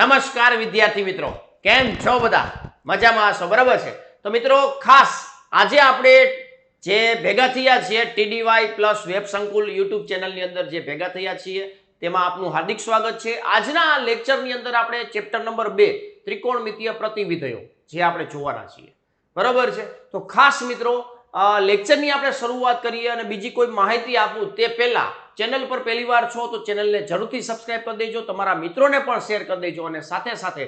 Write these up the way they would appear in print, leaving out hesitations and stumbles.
નમસ્કાર વિદ્યાર્થી મિત્રો, કેમ છો બધા? મજામાં હશો, બરાબર છે? તો મિત્રો ખાસ આજે આપણે જે ભેગા થયા છીએ ટીડીવાય પ્લસ વેબ સંકુલ યુટ્યુબ ચેનલની અંદર જે ભેગા થયા છીએ તેમાં આપનું હાર્દિક સ્વાગત છે. આજના લેક્ચરની અંદર આપણે ચેપ્ટર નંબર 2 ત્રિકોણમિતીય પ્રતિવિધયો જે આપણે જોવાના છીએ, બરાબર છે? તો ખાસ મિત્રો લેક્ચરની આપણે શરૂઆત કરીએ અને બીજી કોઈ માહિતી આપું તે પહેલા ચેનલ પર પહેલીવાર છો તો ચેનલને જરૂરથી સબસ્ક્રાઇબ કરી દેજો, તમારા મિત્રોને પણ શેર કરી દેજો અને સાથે સાથે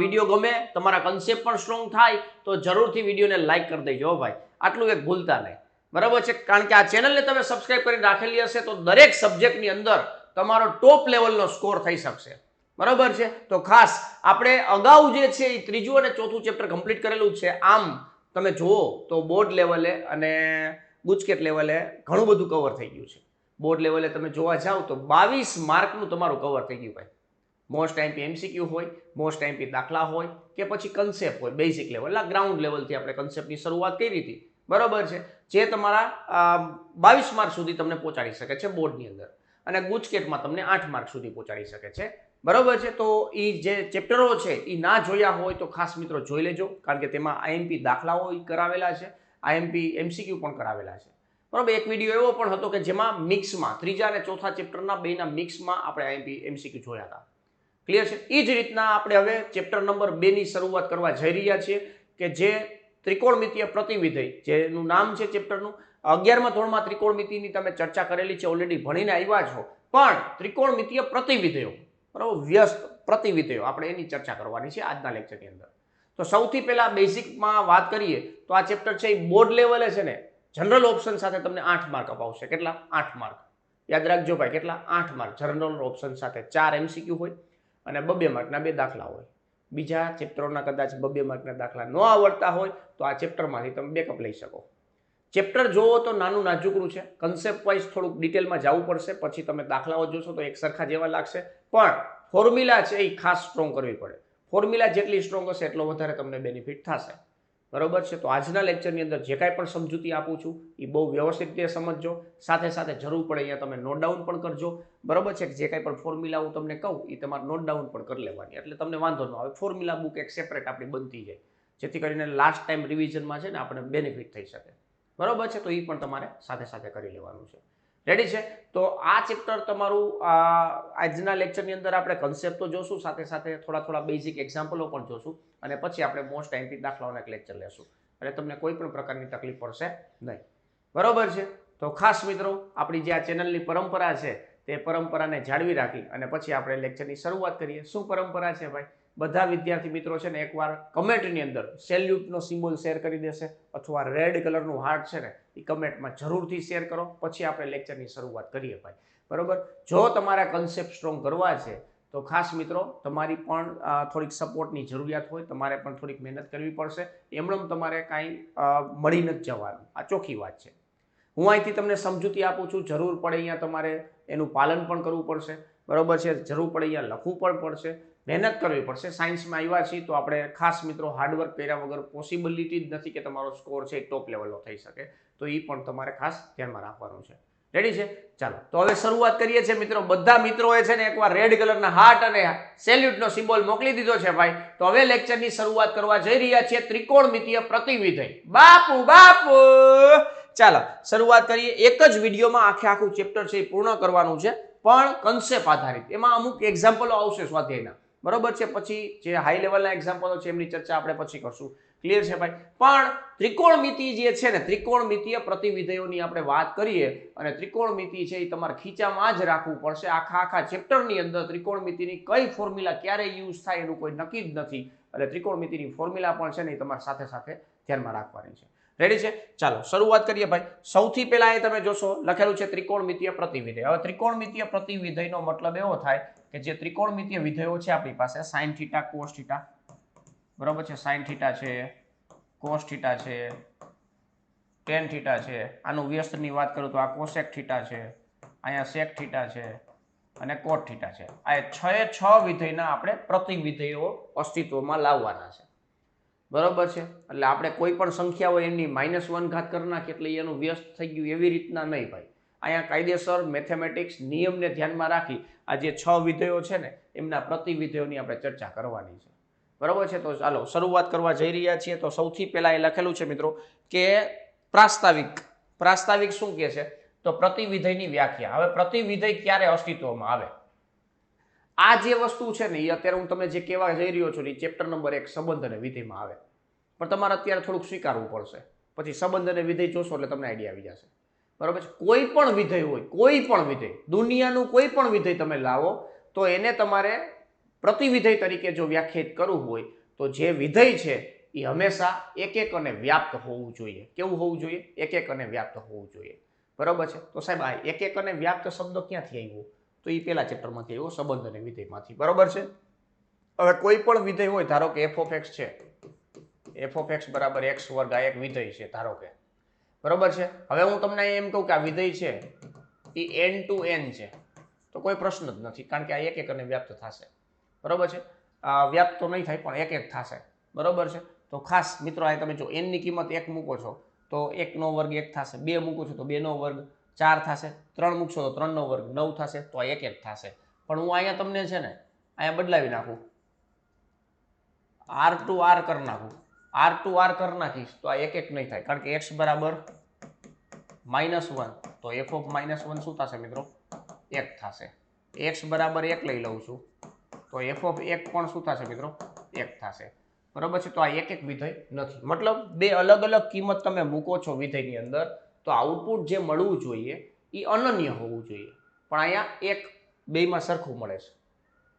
વિડીયો ગમે, તમારા કન્સેપ્ટ પણ સ્ટ્રોંગ થાય તો જરૂરથી વિડીયોને લાઈક કરી દેજો ભાઈ, આટલું એક ભૂલતા નહીં, બરાબર છે? કારણ કે આ ચેનલને તમે સબસ્ક્રાઇબ કરીને રાખેલી હશે તો દરેક સબ્જેક્ટની અંદર તમારો ટોપ લેવલનો સ્કોર થઈ શકશે, બરાબર છે? તો ખાસ આપણે અગાઉ જે છે એ ત્રીજું અને ચોથું ચેપ્ટર કમ્પ્લીટ કરેલું છે. આમ તમે જુઓ તો બોર્ડ લેવલે અને ગુજકેટ લેવલે ઘણું બધું કવર થઈ ગયું છે. બોર્ડ લેવલે તમે જોવા જાઓ તો 22 માર્કનું તમારું કવર થઈ ગયું ભાઈ. મોસ્ટ આઈએમપી એમસીક્યુ હોય, મોસ્ટ આઈએમપી દાખલા હોય કે પછી કન્સેપ્ટ હોય, બેઝિક લેવલ, ગ્રાઉન્ડ લેવલથી આપણે કન્સેપ્ટની શરૂઆત કરી હતી, બરાબર છે? જે તમારા 22 માર્ક સુધી તમને પહોંચાડી શકે છે બોર્ડની અંદર, અને ગુજકેટમાં તમને 8 માર્ક સુધી પહોંચાડી શકે છે, બરાબર છે? તો એ જે ચેપ્ટરો છે એ ના જોયા હોય તો ખાસ મિત્રો જોઈ લેજો, કારણ કે તેમાં આઈએમપી દાખલાઓ કરાવેલા છે, આઈએમપી એમસીક્યુ પણ કરાવેલા છે, બરાબર? એક વિડીયો એવો પણ હતો કે જેમાં મિક્સમાં ત્રીજા અને ચોથા ચેપ્ટરના બેના મિક્સમાં આપણે આઈએમપી એમસીક્યુ જોયા હતા. ક્લિયર છે? એ જ રીતના આપણે હવે ચેપ્ટર નંબર 2 ની શરૂઆત કરવા જઈ રહ્યા છીએ કે જે ત્રિકોણમિતીય પ્રતિવિધય, જેનું નામ છે ચેપ્ટરનું. 11મા ધોરણમાં ત્રિકોણમિતિની તમે ચર્ચા કરેલી છે, ઓલરેડી ભણીને આવ્યા છો, પણ ત્રિકોણમિતીય પ્રતિવિધયો, બરાબર, વ્યસ્ત પ્રતિવિધયો, આપણે એની ચર્ચા કરવાની છે આજના લેક્ચરની અંદર. તો સૌથી પહેલા બેઝિકમાં વાત કરીએ તો આ ચેપ્ટર છે એ બોર્ડ લેવલે છે ને જનરલ ઓપ્શન સાથે તમને 8 માર્ક અપાવશે. કેટલા? 8 માર્ક. યાદ રાખજો ભાઈ, કેટલા? 8 માર્ક જનરલ ઓપ્શન સાથે. 4 એમસીક્યુ હોય અને 2 માર્કના 2 દાખલા હોય. બીજા ચેપ્ટરોના કદાચ 2 માર્કના દાખલા ન આવડતા હોય તો આ ચેપ્ટરમાંથી તમે બેકઅપ લઈ શકો. ચેપ્ટર જોવો તો નાનું નાજુકરું છે, કન્સેપ્ટ વાઇઝ થોડુંક ડિટેલમાં જવું પડશે, પછી તમે દાખલાઓ જોશો તો એક સરખા જેવા લાગશે, પણ ફોર્મ્યુલા છે એ ખાસ સ્ટ્રોંગ કરવી પડે. ફોર્મ્યુલા જેટલી સ્ટ્રોંગ હશે એટલો વધારે તમને બેનિફિટ થશે, બરાબર છે? તો આજના લેક્ચરની અંદર જે કાંઈ પણ સમજૂતી આપું છું એ બહુ વ્યવસ્થિત રીતે સમજજો, સાથે સાથે જરૂર પડે અહીંયા તમે નોટ ડાઉન પણ કરજો, બરાબર છે? જે કાંઈ પણ ફોર્મ્યુલા હું તમને કહું એ તમારે નોટ ડાઉન પણ કરી લેવાની, એટલે તમને વાંધો ન આવે. ફોર્મ્યુલા બુક એક સેપરેટ આપણી બનતી જાય, જેથી કરીને લાસ્ટ ટાઈમ રિવિઝનમાં છે ને આપણે બેનિફિટ થઈ શકે, બરાબર છે? તો એ પણ તમારે સાથે સાથે કરી લેવાનું છે. રેડી છે? તો આ ચેપ્ટર તમારું આજના લેક્ચરની અંદર આપણે કન્સેપ્ટ તો જોશું, સાથે સાથે થોડા બેઝિક એક્ઝામ્પલો પણ જોશું, અને પછી આપણે મોસ્ટ આઈએમપી દાખલાઓના એક લેક્ચર લેશું, એટલે તમને કોઈ પણ પ્રકારની તકલીફ પડશે નહીં, બરાબર છે? તો ખાસ મિત્રો આપણી જે આ ચેનલની પરંપરા છે તે પરંપરાને જાળવી રાખી અને પછી આપણે લેક્ચરની શરૂઆત કરીએ. શું પરંપરા છે ભાઈ? બધા વિદ્યાર્થી મિત્રો છે ને એકવાર કમેન્ટની અંદર સેલ્યુટનો સિમ્બોલ શેર કરી દેશે, અથવા રેડ કલરનું હાર્ટ છે ને એ કમેન્ટમાં જરૂરથી શેર કરો, પછી આપણે લેક્ચરની શરૂઆત કરીએ ભાઈ, બરાબર? જો તમારા કન્સેપ્ટ સ્ટ્રોંગ કરવા છે તો ખાસ મિત્રો તમારી પણ થોડીક સપોર્ટની જરૂરિયાત હોય, તમારે પણ થોડીક મહેનત કરવી પડશે. એમણે તમારે કાંઈ મળી નથી જવાનું, આ ચોખ્ખી વાત છે. હું અહીંથી તમને સમજૂતી આપું છું, જરૂર પડે અહીંયા તમારે એનું પાલન પણ કરવું પડશે, બરાબર છે? જરૂર પડે અહીંયા લખવું પણ પડશે, મહેનત કરવી પડશે. સાયન્સમાં આવ્યા છીએ તો આપણે ખાસ મિત્રો હાર્ડવર્ક કર્યા વગર પોસિબિલિટી જ નથી કે તમારો સ્કોર છે એ ટોપ લેવલનો થઈ શકે, તો એ પણ તમારે ખાસ ધ્યાનમાં રાખવાનું છે. રેડી છે? ચાલો તો હવે શરૂઆત કરીએ છીએ મિત્રો. બધા મિત્રોએ છે ને એકવાર રેડ કલરના હાર્ટ અને સેલ્યુટનો સિમ્બોલ મોકલી દીધો છે ભાઈ. તો હવે લેક્ચરની શરૂઆત કરવા જઈ રહ્યા છીએ ત્રિકોણમિતીય પ્રતિવિધય. બાપુ ચાલો શરૂઆત કરીએ. એક જ વિડીયોમાં આખું ચેપ્ટર છે એ પૂર્ણ કરવાનું છે, પણ કન્સેપ્ટ આધારિત. એમાં અમુક એક્ઝામ્પલો આવશે સ્વાધ્યાયના, બરોબર છે? પછી જે હાઈ લેવલના એક્ઝામ્પલો છે એમની ચર્ચા આપણે પછી કરશું. ક્લિયર છે ભાઈ? પણ ત્રિકોણમિતિ જે છે ને ત્રિકોણમિતીય પ્રતિવિધયોની આપણે વાત કરીએ, અને ત્રિકોણમિતિ છે એ તમારે ખીચામાં જ રાખવું પડશે. આખા ચેપ્ટરની અંદર ત્રિકોણમિતિની કઈ ફોર્મ્યુલા ક્યારે યુઝ થાય એનું કોઈ નક્કી જ નથી, એટલે ત્રિકોણમિતિની ફોર્મ્યુલા પણ છે ને એ તમારે સાથે સાથે ધ્યાનમાં રાખવાની છે. રેડી છે? ચાલો શરૂઆત કરીએ ભાઈ. સૌથી પહેલા એ તમે જોશો લખેલું છે ત્રિકોણમિતીય પ્રતિવિધય. હવે ત્રિકોણમિતીય પ્રતિવિધયનો મતલબ એવો થાય કે જે ત્રિકોણમિતીય વિધયો છે આપણી પાસે sin θ cos θ, બરાબર છે? sin θ છે, cos θ છે, tan θ છે. આનું વ્યસ્તની વાત કરું તો આ cosec θ છે, અહીંયા sec θ છે અને cot θ છે. આ 6 વિધયના આપણે પ્રતિવિધયો અસ્તિત્વમાં લાવવાના છે, બરોબર છે? એટલે આપણે કોઈ પણ સંખ્યા હોય એની -1 ઘાત કરી નાખીએ એટલે એનું વ્યસ્ત થઈ ગયું એવી રીતના નહીં ભાઈ. અહીંયા કાયદેસર મેથેમેટિક્સ નિયમને ધ્યાનમાં રાખી આ જે 6 વિધેયો છે ને એમના પ્રતિ વિધેયોની આપણે ચર્ચા કરવાની છે, બરાબર છે. તો ચાલો શરૂઆત કરવા જઈ રહ્યા છીએ. તો સૌથી પહેલા એ લખેલું છે મિત્રો કે પ્રાસ્તાવિક શું કહે છે? તો પ્રતિવિધેયની વ્યાખ્યા. હવે પ્રતિવિધેય ક્યારે અસ્તિત્વમાં આવે? આ જે વસ્તુ છે ને એ અત્યારે હું તમને જે કહેવા જઈ રહ્યો છું એ ચેપ્ટર નંબર 1 સંબંધ અને વિધેયમાં આવે, પણ તમારે અત્યારે થોડુંક સ્વીકારવું પડશે. પછી સંબંધ અને વિધેય જોશો એટલે તમને આઈડિયા આવી જશે, બરાબર છે. કોઈ પણ વિધેય હોય, કોઈ પણ વિધેય, દુનિયાનું કોઈ પણ વિધેય તમે લાવો તો એને તમારે પ્રતિવિધેય તરીકે જો વ્યાખ્યાયિત કરવું હોય તો જે વિધેય છે એ હંમેશા એક અને વ્યાપ્ત હોવું જોઈએ. કેવું હોવું જોઈએ? એક અને વ્યાપ્ત હોવું જોઈએ, બરાબર છે. તો સાહેબ આ એક અને વ્યાપ્ત શબ્દ ક્યાંથી આવ્યો? તો એ પેલા ચેપ્ટરમાંથી આવ્યો, સંબંધ અને વિધેયમાંથી, બરાબર છે. હવે કોઈ પણ વિધેય હોય, ધારો કે f of x છે, f of x બરાબર x વર્ગ આ એક વિધેય છે ધારો કે, બરાબર છે. હવે હું તમને એમ કહું કે આ વિધેય છે એ n to n છે તો કોઈ પ્રશ્ન જ નથી, કારણ કે આ એક અને વ્યાપ્ત થશે, બરાબર છે. વ્યાપ્ત તો નહીં થાય પણ એક થશે, બરાબર છે. તો ખાસ મિત્રો આ તમે જો n ની કિંમત 1 મૂકો છો તો 1 નો વર્ગ 1 થશે, 2 મૂકો છો તો 2 નો વર્ગ 4 થશે, 3 મૂકશો તો 3 નો વર્ગ 9 થશે, તો આ એક થશે. પણ હું અહીંયા તમને છે ને અહીંયા બદલાવી નાખું, r to r કરી નાખું, r to r કરી નાખીશ તો આ એક નહીં થાય, કારણ કે x બરાબર -1 તો f of -1 શું થશે મિત્રો? 1 થશે. x બરાબર 1 લઈ લઉં છું તો f of 1 પણ શું થશે મિત્રો? 1 થશે, બરાબર છે. તો આ એક વિધેય નથી, મતલબ બે અલગ અલગ કિંમત તમે મૂકો છો વિધેયની અંદર તો આઉટપુટ જે મળવું જોઈએ એ અનન્ય હોવું જોઈએ, પણ અહીંયા એક બેમાં સરખું મળે છે,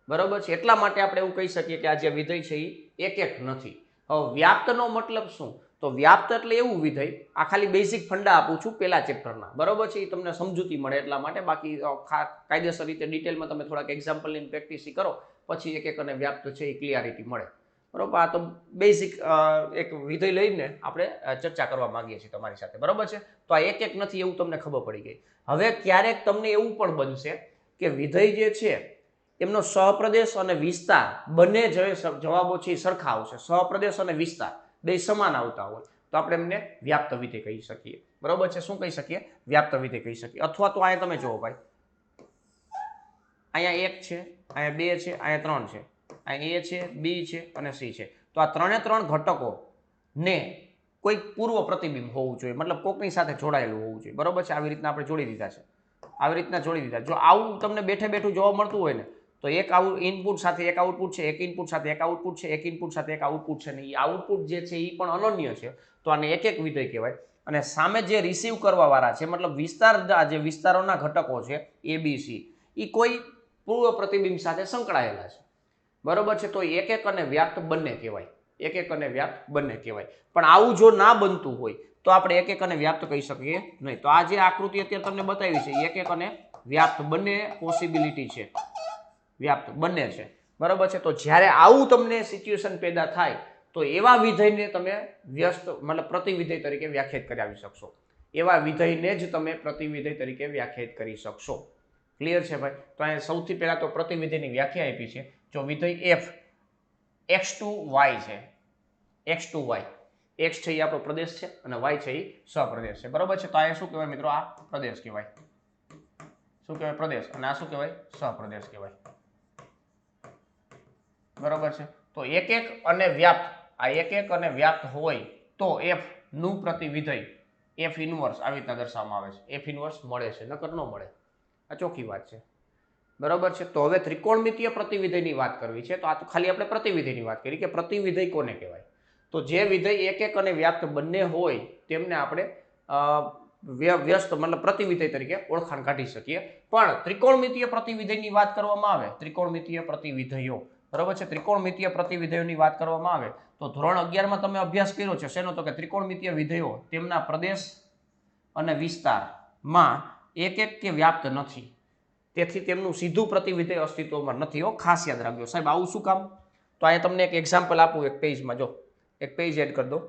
બરાબર છે. એટલા માટે આપણે એવું કહી શકીએ કે આ જે વિધેય છે એ એક નથી. હવે વ્યાપ્તનો મતલબ શું? તો વ્યાપ્ત એટલે એવું વિધેય, આ ખાલી બેઝિક ફંડા આપું છું પેલા ચેપ્ટરના, બરાબર છે. એ તમને સમજૂતી મળે એટલા માટે, બાકી કાયદેસર રીતે ડિટેલમાં તમે થોડાક એક્ઝામ્પલ લઈને પ્રેક્ટિસ કરો પછી એક અને વ્યાપ્ત છે એ ક્લિયરિટી મળે, બરાબર. આ તો બેઝિક એક વિધેય લઈને આપણે ચર્ચા કરવા માંગીએ છીએ તમારી સાથે, બરાબર છે. તો આ એક નથી એવું તમને ખબર પડી ગઈ. હવે ક્યારેક તમને એવું પણ બનશે કે વિધેય જે છે એમનો સહપ્રદેશ અને વિસ્તાર બંને જવાબો છે એ સરખા આવશે, સહપ્રદેશ અને વિસ્તાર બે સમાન આવતા હોય તો આપણે એમને વ્યાપ્ત વિધેય કહી શકીએ, બરાબર છે. શું કહી શકીએ? વ્યાપ્ત વિધેય કહી શકીએ. અથવા તો અહીંયા તમે જુઓ ભાઈ, અહીંયા 1 છે, અહીંયા 2 છે, અહીંયા 3 છે, અહીંયા a છે, b છે અને c છે. તો આ ત્રણે ત્રણ ઘટકો ને કોઈ પૂર્વ પ્રતિબિંબ હોવું જોઈએ, મતલબ કોકની સાથે જોડાયેલું હોવું જોઈએ, બરાબર છે. આવી રીતના આપણે જોડી દીધા છે, આવી રીતના જોડી દીધા. જો આવું તમને બેઠે બેઠું જોવા મળતું હોય ને તો એક ઇનપુટ સાથે એક આઉટપુટ છે, એક ઇનપુટ સાથે એક આઉટપુટ છે, એક ઇનપુટ સાથે એક આઉટપુટ છે, ને એ આઉટપુટ જે છે એ પણ અનન્ય છે, તો આને એક વિધેય કહેવાય. અને સામે જે રિસીવ કરવા વાળા છે, મતલબ વિસ્તાર, જે વિસ્તારોના ઘટકો છે a b c, એ કોઈ પૂર્વ પ્રતિબિંબ સાથે સંકળાયેલા છે, બરોબર છે. તો એક અને વ્યાપ્ત બંને કહેવાય, એક અને વ્યાપ્ત બંને કહેવાય. પણ આવું જો ના બનતું હોય તો આપણે એક અને વ્યાપ્ત કહી શકીએ નહીં. તો આ જે આકૃતિ અત્યારે તમને બતાવી છે એક અને વ્યાપ્ત બંને પોસિબિલિટી છે, વ્યાપ્ત બંને છે, બરોબર છે. તો જ્યારે આવું તમને સિચ્યુએશન પેદા થાય તો એવા વિધેયને તમે વ્યસ્ત મતલબ પ્રતિવિધેય તરીકે વ્યાખ્યાયિત કરાવી શકશો, એવા વિધેયને જ તમે પ્રતિવિધેય તરીકે વ્યાખ્યાયિત કરી શકશો. ક્લિયર છે ભાઈ? તો અહીંયા સૌથી પહેલા તો પ્રતિવિધેયની વ્યાખ્યા આપી છે. જો વિધેય f x to y છે, x to y, x છે એ આપણો પ્રદેશ છે અને y છે એ સહપ્રદેશ છે, બરોબર છે. તો આ શું કહેવાય મિત્રો? આ પ્રદેશ કહેવાય. શું કહેવાય? પ્રદેશ. અને આ શું કહેવાય? સહપ્રદેશ કહેવાય, બરોબર છે. તો એક અને વ્યાપ્ત, આ એક અને વ્યાપ્ત હોય તો f નું પ્રતિવિધેય f ઇનવર્સ આવી રીતના દર્શાવવામાં આવે છે. f ઇનવર્સ મળે છે, નકર ન મળે, આ ચોખ્ખી વાત છે, બરોબર છે. તો હવે ત્રિકોણમિતીય પ્રતિવિધેયની વાત કરવી છે, તો આ તો ખાલી આપણે પ્રતિવિધેયની વાત કરી કે પ્રતિવિધેય કોને કહેવાય. તો જે વિધેય એક અને વ્યાપ્ત બંને હોય તેમને આપણે વ્યસ્ત મતલબ પ્રતિવિધેય તરીકે ઓળખાણ કાઢી શકીએ. પણ ત્રિકોણમિતીય પ્રતિવિધેયની વાત કરવામાં આવે, ત્રિકોણમિતીય પ્રતિવિધેયો, બરોબર છે. ત્રિકોણમિતીય પ્રતિવિધેયોની વાત કરવામાં આવે તો ધોરણ 11માં તમે અભ્યાસ કર્યો છે શેનો? તો કે ત્રિકોણમિતીય વિધેયો તેમના પ્રદેશ અને વિસ્તારમાં એક કે વ્યાપ્ત નથી, તેથી તેમનું સીધું પ્રતિવિધેય અસ્તિત્વમાં નથી. ખાસ યાદ રાખજો સાહેબ. આવું શું કામ? તો અહીંયા તમને એક એક્ઝામ્પલ આપું, એક પેજમાં જો, એક પેજ એડ કરી દો.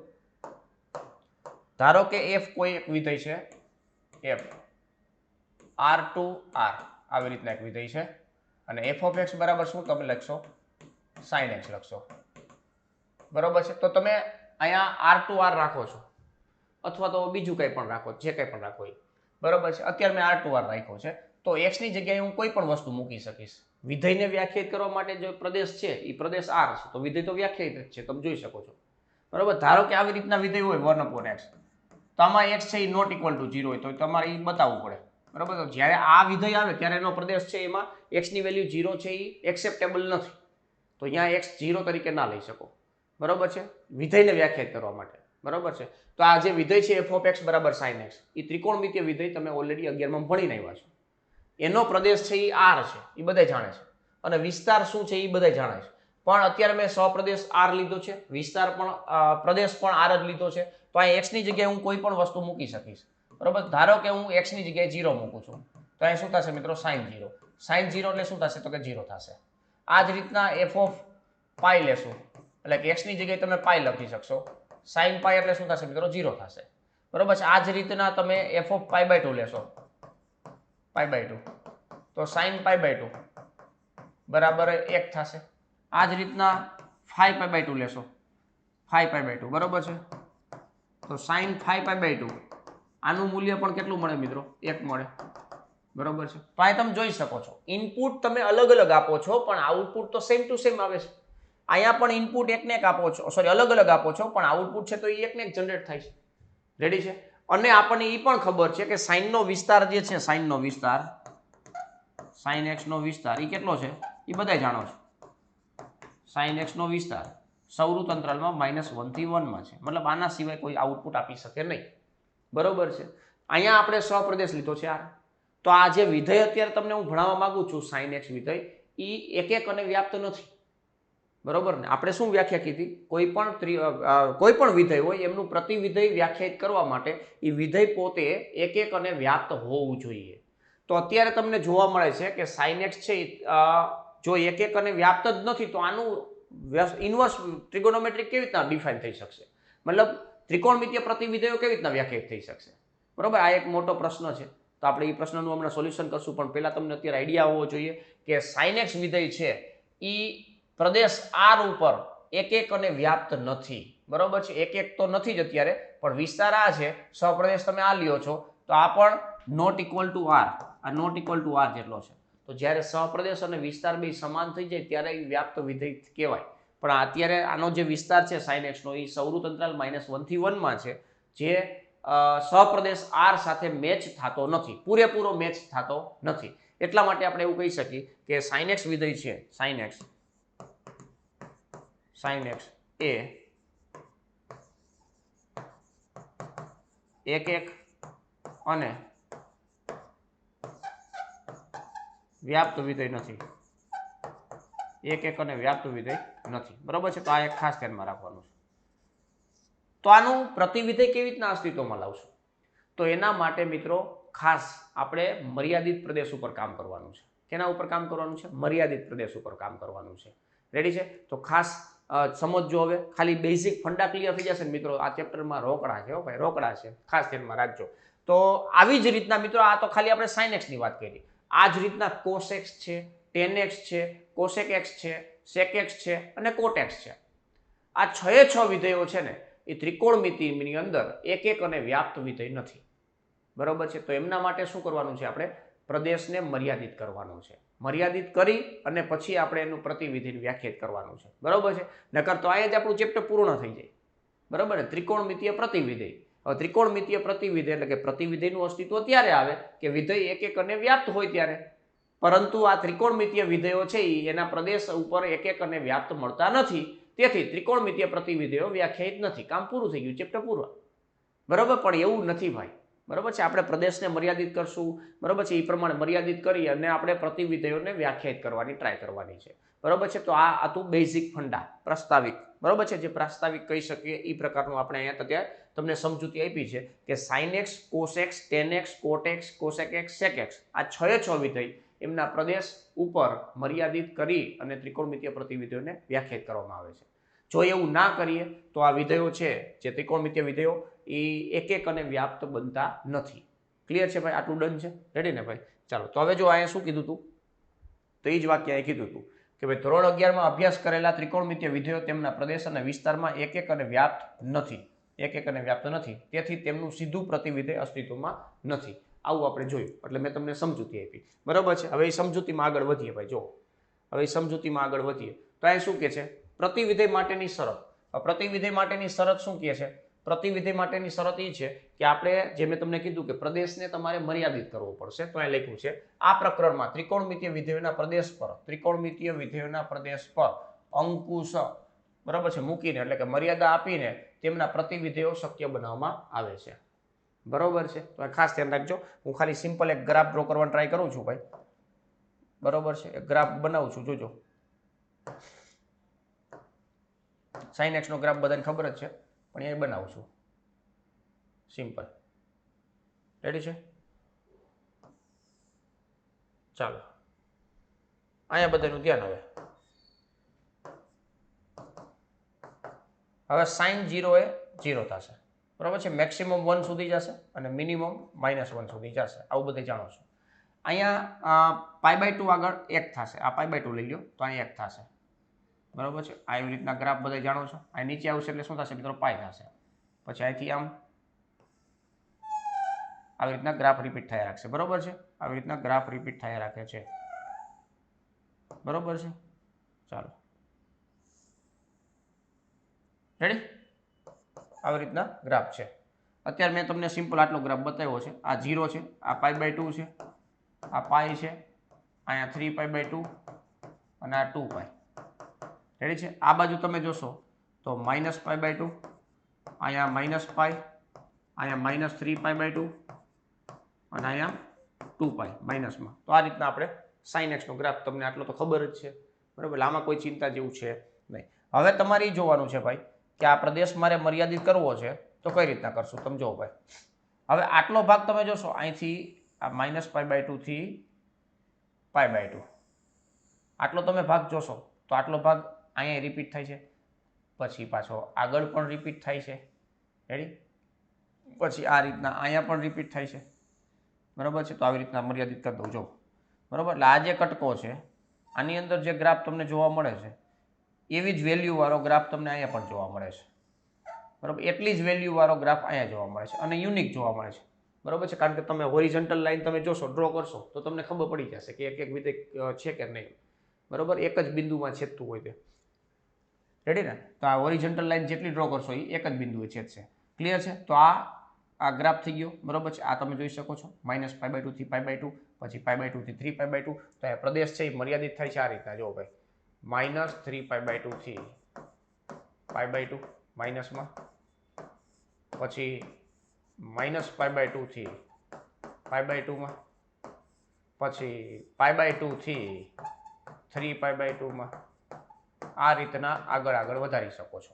ધારો કે f કોઈ એક વિધેય છે, f r to r આવી રીતના એક વિધેય છે અને f of x બરાબર શું તમે લખશો? sin x લખશો, બરોબર છે. તો તમે અહીંયા r to r રાખો છો અથવા તો બીજું કંઈ પણ રાખો, જે કંઈ પણ રાખો એ. બરોબર છે. અત્યારે મેં R2R રાખ્યો છે, તો x ની જગ્યાએ હું કોઈ પણ વસ્તુ મૂકી શકીશ. વિધેયને વ્યાખ્યાયિત કરવા માટે જો પ્રદેશ છે એ પ્રદેશ R છે, તો વિધેય તો વ્યાખ્યાયિત જ છે, તમે જોઈ શકો છો. બરોબર. ધારો કે આવી રીતના વિધેય હોય 1/x, તો આમાં x છે એ નોટ ઇક્વલ ટુ 0 હોય તો તમારે એ બતાવવું પડે. બરોબર. તો જ્યારે આ વિધેય આવે ત્યારે એનો પ્રદેશ છે એમાં x ની વેલ્યુ 0 છે એ એક્સેપ્ટેબલ નથી, તો અહીંયા x 0 તરીકે ના લઈ શકો. બરોબર છે, વિધેયને વ્યાખ્યાયિત કરવા માટે. બરોબર છે. તો આ જે વિધેય છે f (x) બરાબર sin x, એ ત્રિકોણમિતીય વિધેય તમે ઓલરેડી 11માં ભણીને આવ્યા છો. એનો પ્રદેશ છે એ R છે, એ બધા જાણે છે, અને વિસ્તાર શું છે એ બધા જાણે છે. પણ અત્યારે મેં સપ્રદેશ R લીધો છે, વિસ્તાર પણ પ્રદેશ પણ R જ લીધો છે, તો આ x ની જગ્યાએ હું કોઈ પણ વસ્તુ મૂકી શકીશ. બરોબર. ધારો કે હું x ની જગ્યાએ 0 મૂકું છું, તો અહીં શું થશે મિત્રો? sin 0. sin 0 એટલે શું થશે? તો કે 0 થશે. આ જ રીતના f of પાઈ લેશું, એટલે કે x ની જગ્યાએ તમે પાઈ લખી શકશો, sin પાઈ એટલે શું થશે મિત્રો? 0 થશે. બરોબર છે. આ જ રીતના તમે f of પાઈ બાય 2 લેશો, પાઈ બાય 2, તો sin પાઈ બાય 2 બરાબર 1 થશે. આ જ રીતના 5 પાઈ બાય 2 લેશો, 5 પાઈ બાય 2 બરોબર છે, તો sin 5 પાઈ બાય 2 આનું મૂલ્ય પણ કેટલું મળે મિત્રો? 1 મળે. બરોબર છે. તો આ તમે જોઈ શકો છો, ઇનપુટ તમે અલગ અલગ આપો છો પણ આઉટપુટ તો સેમ ટુ સેમ આવે છે. અહીંયા પણ ઇનપુટ એકને એક આપો છો, સોરી અલગ અલગ આપો છો, પણ આઉટપુટ છે તો એ એકને એક જનરેટ થાય છે. રેડી છે. અને આપણને એ પણ ખબર છે કે સાઇન નો વિસ્તાર જે છે, સાઇન નો વિસ્તાર, સાઇન x નો વિસ્તાર એ કેટલો છે એ બધા જાણો છો. સાઇન x નો વિસ્તાર સૌરુત અંતરાલમાં -1 થી 1 માં છે, મતલબ આના સિવાય કોઈ આઉટપુટ આપી શકે નહીં. બરોબર છે. અહીંયા આપણે સપ્રદેશ લીધો છે R. તો આ જે વિધેય અત્યારે તમને હું ભણાવવા માંગુ છું, sin x વિધેય, એ એક એક અને વ્યાપ્ત નથી. બરોબર ને? આપણે શું વ્યાખ્યા કીધી? કોઈ પણ વિધેય હોય એમનું પ્રતિવિધેય વ્યાખ્યાયિત કરવા માટે એ વિધેય પોતે એક એક અને વ્યાપ્ત હોવું જોઈએ. તો અત્યારે તમને જોવા મળે છે કે sin x છે જો એક એક અને વ્યાપ્ત જ નથી, તો આનું ઇન્વર્સ ટ્રિગોનોમેટ્રિક કેવી રીતના ડિફાઇન થઈ શકશે? મતલબ ત્રિકોણમિતીય પ્રતિવિધેયો કેવી રીતના વ્યાખ્યાયિત થઈ શકશે? બરોબર. આ એક મોટો પ્રશ્ન છે, તો આપણે એ પ્રશ્નનું હમણાં સોલ્યુશન કરશું. પણ પહેલા તમને અત્યારે આઈડિયા હોવો જોઈએ કે sin x વિધેય છે એ પ્રદેશ R ઉપર એક એક અને વ્યાપ્ત નથી. બરોબર છે. એક એક તો નથી જ અત્યારે, પણ વિસ્તાર આ છે, સપ્રદેશ તમે આ લ્યો છો, તો આ પણ નોટ ઇક્વલ ટુ R, આ નોટ ઇક્વલ ટુ R જેટલો છે. તો જ્યારે સપ્રદેશ અને વિસ્તાર બે સમાન થઈ જાય ત્યારે એ વ્યાપ્ત વિધેય કહેવાય. પણ અત્યારે આનો જે વિસ્તાર છે sin x નો, એ સૌરુત અંતરાલ -1 થી 1 માં છે, જે સપ્રદેશ R સાથે મેચ થતો નથી, પૂરેપૂરો મેચ થતો નથી. એટલા માટે આપણે એવું કહી શકીએ કે sin x વિધેય છે, sin x એ એક એક અને વ્યાપ્ત વિધેય નથી. એક એક અને વ્યાપ્ત વિધેય નથી. બરોબર છે. તો આ એક ખાસ ધ્યાનમાં રાખવાનું છે. તો આનું પ્રતિવિધેય કેવી રીતના અસ્તિત્વમાં લાવશું? તો એના માટે મિત્રો ખાસ આપણે મર્યાદિત પ્રદેશ ઉપર કામ કરવાનું છે. કેના ઉપર કામ કરવાનું છે? મર્યાદિત પ્રદેશ ઉપર કામ કરવાનું છે. રેડી છે? તો ખાસ સમજજો. હવે ખાલી બેઝિક ફંડા ક્લિયર થઈ જશે ને મિત્રો. આ ચેપ્ટરમાં રોકડા છે, ભાઈ રોકડા છે, ખાસ ધ્યાનમાં રાખજો. તો આવી જ રીતના મિત્રો, આ તો ખાલી આપણે sin x ની વાત કરી. આ જ રીતના cos x છે, tan x છે, cosec x છે, sec x છે અને cot x છે. આ 6 વિધેયો છે ને, એ ત્રિકોણમિતિની અંદર એક એક અને વ્યાપ્ત વિધેય નથી. બરોબર છે. તો એમના માટે શું કરવાનું છે? આપણે પ્રદેશને મર્યાદિત કરવાનું છે. મર્યાદિત કરી અને પછી આપણે એનું પ્રતિવિધિને વ્યાખ્યાયિત કરવાનું છે. બરોબર છે. નકર તો અહીંયા જ આપણું ચેપ્ટર પૂર્ણ થઈ જાય. બરોબર ને? ત્રિકોણમિતીય પ્રતિવિધેય. હવે ત્રિકોણમિતીય પ્રતિવિધેય એટલે કે પ્રતિવિધેયનું અસ્તિત્વ ત્યારે આવે કે વિધેય એક એક અને વ્યાપ્ત હોય ત્યારે. પરંતુ આ ત્રિકોણમિતીય વિધેયો છે એના પ્રદેશ ઉપર એક એક અને વ્યાપ્ત મળતા નથી. તેથી ત્રિકોણમિતીય પ્રતિવિધેયો વ્યાખ્યાયિત નથી. કામ પૂરું થઈ ગયું, ચેપ્ટર પૂરું. બરોબર. પણ એવું નથી ભાઈ. બરોબર છે. આપણે પ્રદેશને મર્યાદિત કરશું. બરોબર છે. એ પ્રમાણે મર્યાદિત કરી અને આપણે પ્રતિવિધેયોને વ્યાખ્યાયિત કરવાની ટ્રાય કરવાની છે. બરોબર છે. તો આ હતું બેઝિક ફંડા, પ્રસ્તાવિક. બરોબર છે. જે પ્રાસ્તાવિક કહી શકીએ એ પ્રકારનું આપણે અહીંયા અત્યારે તમને સમજૂતી આપી છે કે sin x, cos x, tan x, cot x, cosec x, sec x, આ 6 વિધેય એમના પ્રદેશ ઉપર મર્યાદિત કરી અને ત્રિકોણમિતીય પ્રતિવિધેયોને વ્યાખ્યાયિત કરવામાં આવે છે. જો એવું ના કરીએ તો આ વિધેયો છે, જે ત્રિકોણમિતીય વિધેયો, એ એક એક અને વ્યાપ્ત બનતા નથી. ક્લિયર છે ભાઈ? આટલું ડન છે. રેડી ને ભાઈ? ચાલો. તો હવે જો અહીંયા શું કીધું હતું, તો એ જ વાક્ય અહીં કીધું હતું કે ભાઈ ધોરણ 11માં અભ્યાસ કરેલા ત્રિકોણમિતીય વિધેયો તેમના પ્રદેશ અને વિસ્તારમાં એક એક અને વ્યાપ્ત નથી. એક એક અને વ્યાપ્ત નથી. તેથી તેમનું સીધું પ્રતિવિધેય અસ્તિત્વમાં નથી. આવું આપણે જોયું, એટલે મેં તમને સમજૂતી આપી, બરાબર છે. હવે એ સમજૂતીમાં આગળ વધીએ ભાઈ. જો હવે એ સમજૂતીમાં આગળ વધીએ તો અહીં શું કહે છે? પ્રતિવિધેય માટેની શરત. પ્રતિવિધેય માટેની શરત શું કહે છે? પ્રતિવિધેય માટેની શરત એ છે કે આપણે જે મેં તમને કીધું કે પ્રદેશને તમારે મર્યાદિત કરવો પડશે. તો અહીં લખ્યું છે આ પ્રકરણમાં ત્રિકોણમિતીય વિધેયોના પ્રદેશ પર અંકુશ, બરાબર છે, મૂકીને એટલે કે મર્યાદા આપીને તેમના પ્રતિવિધેયો શક્ય બનાવવામાં આવે છે. બરોબર છે. તો ખાસ ધ્યાન રાખજો. હું ખાલી સિમ્પલ એક ગ્રાફ ડ્રો કરવાનો ટ્રાય કરું છું ભાઈ. બરોબર છે. એક ગ્રાફ બનાવું છું, જોજો. sin x નો ગ્રાફ બધાને ખબર જ છે, પણ એ બનાવું છું સિમ્પલ. રેડી છે? ચાલો, અહીંયા બધાનું ધ્યાન. હવે sin 0 એ 0 થશે, બરાબર છે. મેક્સિમમ 1 સુધી જશે અને મિનિમમ -1 સુધી જશે. આવું બધે જાણો છો. અહીંયા π/2 આગળ 1 થશે. આ π/2 લઈ લો તો અહીં 1 થશે, બરાબર છે. આવી રીતના ગ્રાફ બધા જાણો છો. અહીં નીચે આવશે એટલે શું થશે મિત્રો? π થશે. પછી અહીંથી આમ આવી રીતના ગ્રાફ રિપીટ થયા રાખશે, બરાબર છે. આવી રીતના ગ્રાફ રિપીટ થયા રાખે છે, બરાબર છે. ચાલો, રેડી? આવી રીતના ગ્રાફ છે. અત્યારે મેં તમને સિમ્પલ આટલો ગ્રાફ બતાવ્યો છે. આ 0 છે, આ π/2 છે, આ π છે, અહીંયા 3π/2 અને આ 2π. રેડી છે? આ બાજુ તમે જોશો તો -π/2, અહીંયા -π, અહીંયા -3π/2 અને અહીંયા 2π માઇનસમાં. તો આ રીતના આપણે sin x નો ગ્રાફ, તમને આટલો તો ખબર જ છે, બરાબર. આમાં કોઈ ચિંતા જેવું છે નહીં. હવે તમારે જોવાનું છે ભાઈ કે આ પ્રદેશ મારે મર્યાદિત કરવો છે તો કઈ રીતના કરશું, તમે જો ભાઈ. હવે આટલો ભાગ તમે જોશો અહીંથી આ -π/2 થી π/2, આટલો તમે ભાગ જોશો તો આટલો ભાગ અહીંયા રિપીટ થાય છે, પછી પાછો આગળ પણ રિપીટ થાય છે. રેડી? પછી આ રીતના અહીંયા પણ રિપીટ થાય છે, બરાબર છે. તો આવી રીતના મર્યાદિત કરી દઉં, જો, બરાબર. એટલે આ જે કટકો છે આની અંદર જે ગ્રાફ તમને જોવા મળે છે એવી જ વેલ્યુ વાળો ગ્રાફ તમને અહીંયા પણ જોવા મળે છે, બરાબર. એટલી જ વેલ્યુ વાળો ગ્રાફ અહીંયા જોવા મળે છે અને યુનિક જોવા મળે છે, બરાબર છે. કારણ કે તમે હોરિઝોન્ટલ લાઈન તમે જોશો, ડ્રો કરશો તો તમને ખબર પડી જશે કે એક એક વિધેય છે કે નહીં, બરાબર. એક જ બિંદુમાં છેદતું હોય તે. રેડી ને? તો આ હોરિઝોન્ટલ લાઈન જેટલી ડ્રો કરશો એ એક જ બિંદુએ છેદશે. ક્લિયર છે? તો આ ગ્રાફ થઈ ગયો, બરાબર છે. આ તમે જોઈ શકો છો -π/2 થી π/2, પછી π/2 થી 3π/2. તો આ પ્રદેશ છે એ મર્યાદિત થાય છે આ રીતના, જો ભાઈ. -3π/2 થી π/2 માઇનસમાં, પછી -π/2 થી π/2 માં, પછી π/2 થી 3π/2 માં. આ રીતના આગળ વધારી શકો છો,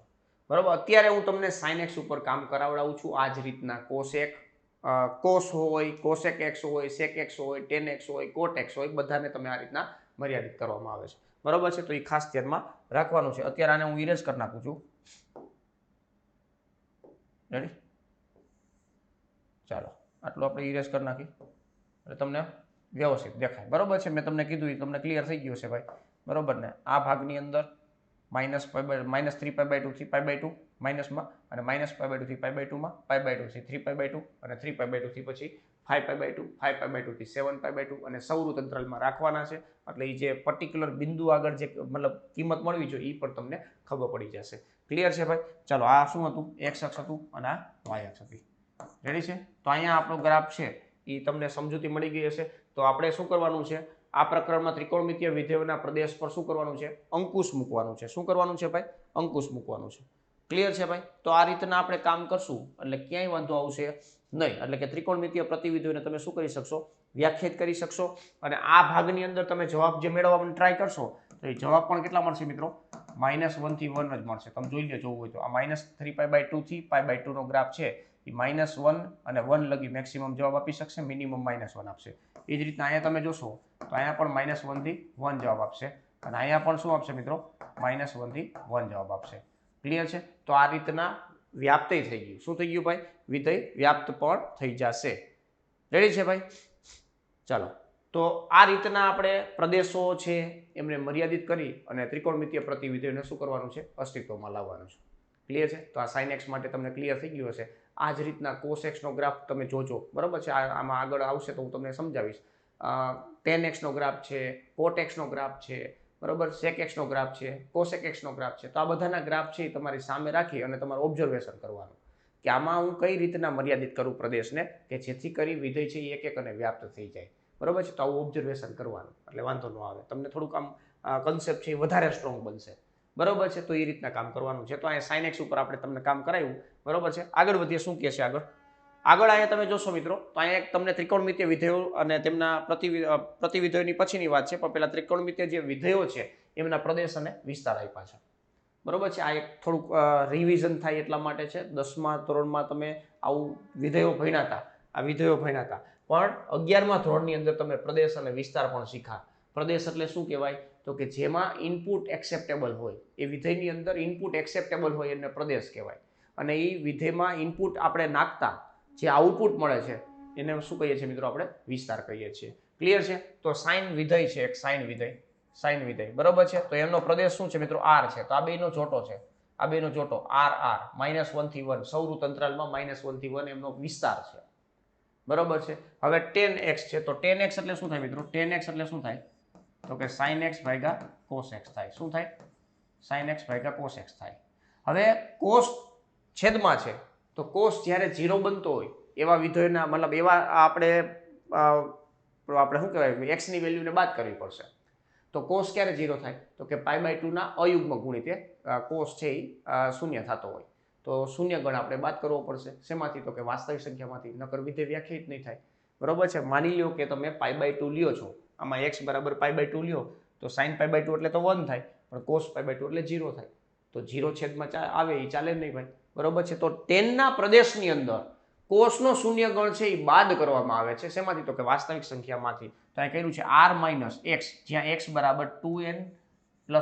બરાબર. અત્યારે હું તમને sin x ઉપર કામ કરાવડાવું છું. આ જ રીતના cos હોય, cosec x હોય, sec x હોય, tan x હોય, cot x હોય, બધાને તમે આ રીતના મર્યાદિત કરવામાં આવે છે, બરાબર છે. તો એ ખાસ ધ્યાનમાં રાખવાનું છે. અત્યારે આને હું ઇરેઝ કરી નાખું છું. રેડી? ચાલો, આટલું આપણે ઇરેઝ કરી નાખી એટલે તમને વ્યવસ્થિત દેખાય, બરાબર છે. મેં તમને કીધું એ તમને ક્લિયર થઈ ગયું છે ભાઈ, બરાબર ને? આ ભાગની અંદર -3π/2 થી π/2 માઇનસમાં, અને -π/2 થી π/2 માં, π/2 થી 3π/2 અને 3π/2 થી પછી 5π/2, 5π/2 થી 7π/2 અને સૌર તંત્રમાં રાખવાના છે. એટલે એ જે પર્ટિક્યુલર બિંદુ આગળ જે મતલબ કિંમત મળવી જોઈએ એ પણ તમને ખબર પડી જશે. ક્લિયર છે ભાઈ? ચાલો, આ શું હતું? x અક્ષ હતું અને આ y અક્ષ હતી. રેડી છે? તો અહીંયા આપણો ગ્રાફ છે એ તમને સમજૂતી મળી ગઈ હશે. તો આપણે શું કરવાનું છે? આ પ્રકરણમાં ત્રિકોણમિતીય વિધેયોના પ્રદેશ પર શું કરવાનું છે? અંકુશ મૂકવાનું છે. શું કરવાનું છે ભાઈ? અંકુશ મૂકવાનું છે. ક્લિયર છે ભાઈ? તો આ રીતના આપણે કામ કરશું એટલે ક્યાંય વાંધો આવશે નહીં. એટલે કે ત્રિકોણમિતીય પ્રતિવિધેયોને તમે શું કરી શકશો? વ્યાખ્યાયિત કરી શકશો. અને આ ભાગની અંદર તમે જવાબ જે મેળવવાનો ટ્રાય કરશો તો એ જવાબ પણ કેટલા મળશે મિત્રો? -1 થી 1 જ મળશે. તમે જોઈ લો, જોવું હોય તો. આ -3π/2 થી π/2 નો ગ્રાફ છે એ -1 અને 1 લગી મેક્સિમમ જવાબ આપી શકશે, મિનિમમ -1 આપશે. એ જ રીતના અહીંયા તમે જોશો તો અહીંયા પણ -1 થી 1 જવાબ આપશે અને અહીંયા પણ શું આપશે મિત્રો? -1 થી 1 જવાબ આપશે. ક્લિયર છે? તો આ રીતના વ્યાપ્તય થઈ ગયું. શું થઈ ગયું ભાઈ? વિધેય વ્યાપ્ત પણ થઈ જશે. રેડી છે ભાઈ? ચાલો, તો આ રીતના આપણે પ્રદેશો છે એમને મર્યાદિત કરી અને ત્રિકોણમિતીય પ્રતિવિધેયોને શું કરવાનું છે? અસ્તિત્વમાં લાવવાનું છે. ક્લિયર છે? તો આ sin x માટે તમને ક્લિયર થઈ ગયું હશે. આ જ રીતના cos x નો ગ્રાફ તમે જોજો, બરોબર છે. આમાં આગળ આવશે તો હું તમને સમજાવીશ. tan x નો ગ્રાફ છે, cot x નો ગ્રાફ છે, બરોબર, sec x નો ગ્રાફ છે, cosec x નો ગ્રાફ છે. તો આ બધાના ગ્રાફ છે એ તમારી સામે રાખી અને તમારે ઓબ્ઝર્વેશન કરવાનું કે આમાં હું કઈ રીતના મર્યાદિત કરું પ્રદેશને કે જેથી કરી વિધેય છે એ એક એક અને વ્યાપ્ત થઈ જાય, બરોબર છે. તો આવું ઓબ્ઝર્વેશન કરવાનું એટલે વાંધો ન આવે, તમને થોડુંક આમ કન્સેપ્ટ છે એ વધારે સ્ટ્રોંગ બનશે, બરોબર છે. તો એ રીતના કામ કરવાનું છે. તો અહીંયા sin x ઉપર આપણે તમને કામ કરાવ્યું, બરોબર છે. આગળ વધીએ, શું કહે છે આગળ અહીંયા તમે જોશો મિત્રો તો અહીંયા એક તમને ત્રિકોણમિતિય વિધેયો અને તેમના પ્રતિવિધેયોની પછીની વાત છે, પણ પેલા ત્રિકોણમિતિય જે વિધેયો છે એમના પ્રદેશ અને વિસ્તાર આપ્યા છે, બરોબર છે. આ એક થોડુંક રિવિઝન થાય એટલા માટે છે. 10મા ધોરણમાં તમે આવું વિધેયો ભણ્યા હતા, આ વિધેયો ભણ્યા હતા, પણ 11મા ધોરણની અંદર તમે પ્રદેશ અને વિસ્તાર પણ શીખા. પ્રદેશ એટલે શું કહેવાય તો કે જેમાં ઇનપુટ એક્સેપ્ટેબલ હોય, એ વિધેયની અંદર ઇનપુટ એક્સેપ્ટેબલ હોય એને પ્રદેશ કહેવાય. અને એ વિધેયમાં ઇનપુટ આપણે નાખતા જે આઉટપુટ મળે છે એને શું કહીએ છીએ મિત્રો, આપણે વિસ્તાર કહીએ છીએ. ક્લિયર છે. તો સાઇન વિધેય છે, એક સાઇન વિધેય, બરોબર છે. તો એમનો પ્રદેશ શું છે મિત્રો, r છે. તો આ બેનો જોટો છે, આ બેનો જોટો r -1 થી 1 સૌરુત અંતરાલમાં -1 થી 1 એમનો વિસ્તાર છે, બરોબર છે. હવે tan x છે, તો tan x એટલે શું થાય મિત્રો, tan x એટલે શું થાય તો કે sin x ભાગ્યા cos x થાય. શું થાય, sin x ભાગ્યા cos x થાય. હવે cos છેદમાં છે, તો cos જ્યારે 0 બનતો હોય એવા વિધેયના મતલબ એવા આપણે શું કહેવાય x ની વેલ્યુને બાદ કરવી પડશે. તો cos ક્યારે 0 થાય તો કે π/2 ના અયુગ્મ ગુણિતે cos છે એ શૂન્ય થતો હોય તો શૂન્ય ગણ આપણે બાદ કરવો પડશે. શેમાંથી તો કે વાસ્તવિક સંખ્યામાંથી, નકર વિધેય વ્યાખ્યાયિત નહીં થાય, બરોબર છે. માની લ્યો કે તમે π/2 લ્યો છો, આમાં x બરાબર π/2 લ્યો તો sin π/2 એટલે તો 1 થાય, પણ cos π/2 એટલે 0 થાય. તો 0 છેદમાં આવે એ ચાલે નહીં ભાઈ, બરોબર છે. તો tan ના પ્રદેશની અંદર cos નો શૂન્ય ગણ છે એ બાદ કરવામાં આવે છે. શેમાંથી તો કે વાસ્તવિક સંખ્યામાંથી. તો અહીં કહ્યું છે r - x, જ્યાં x બરાબર 2n +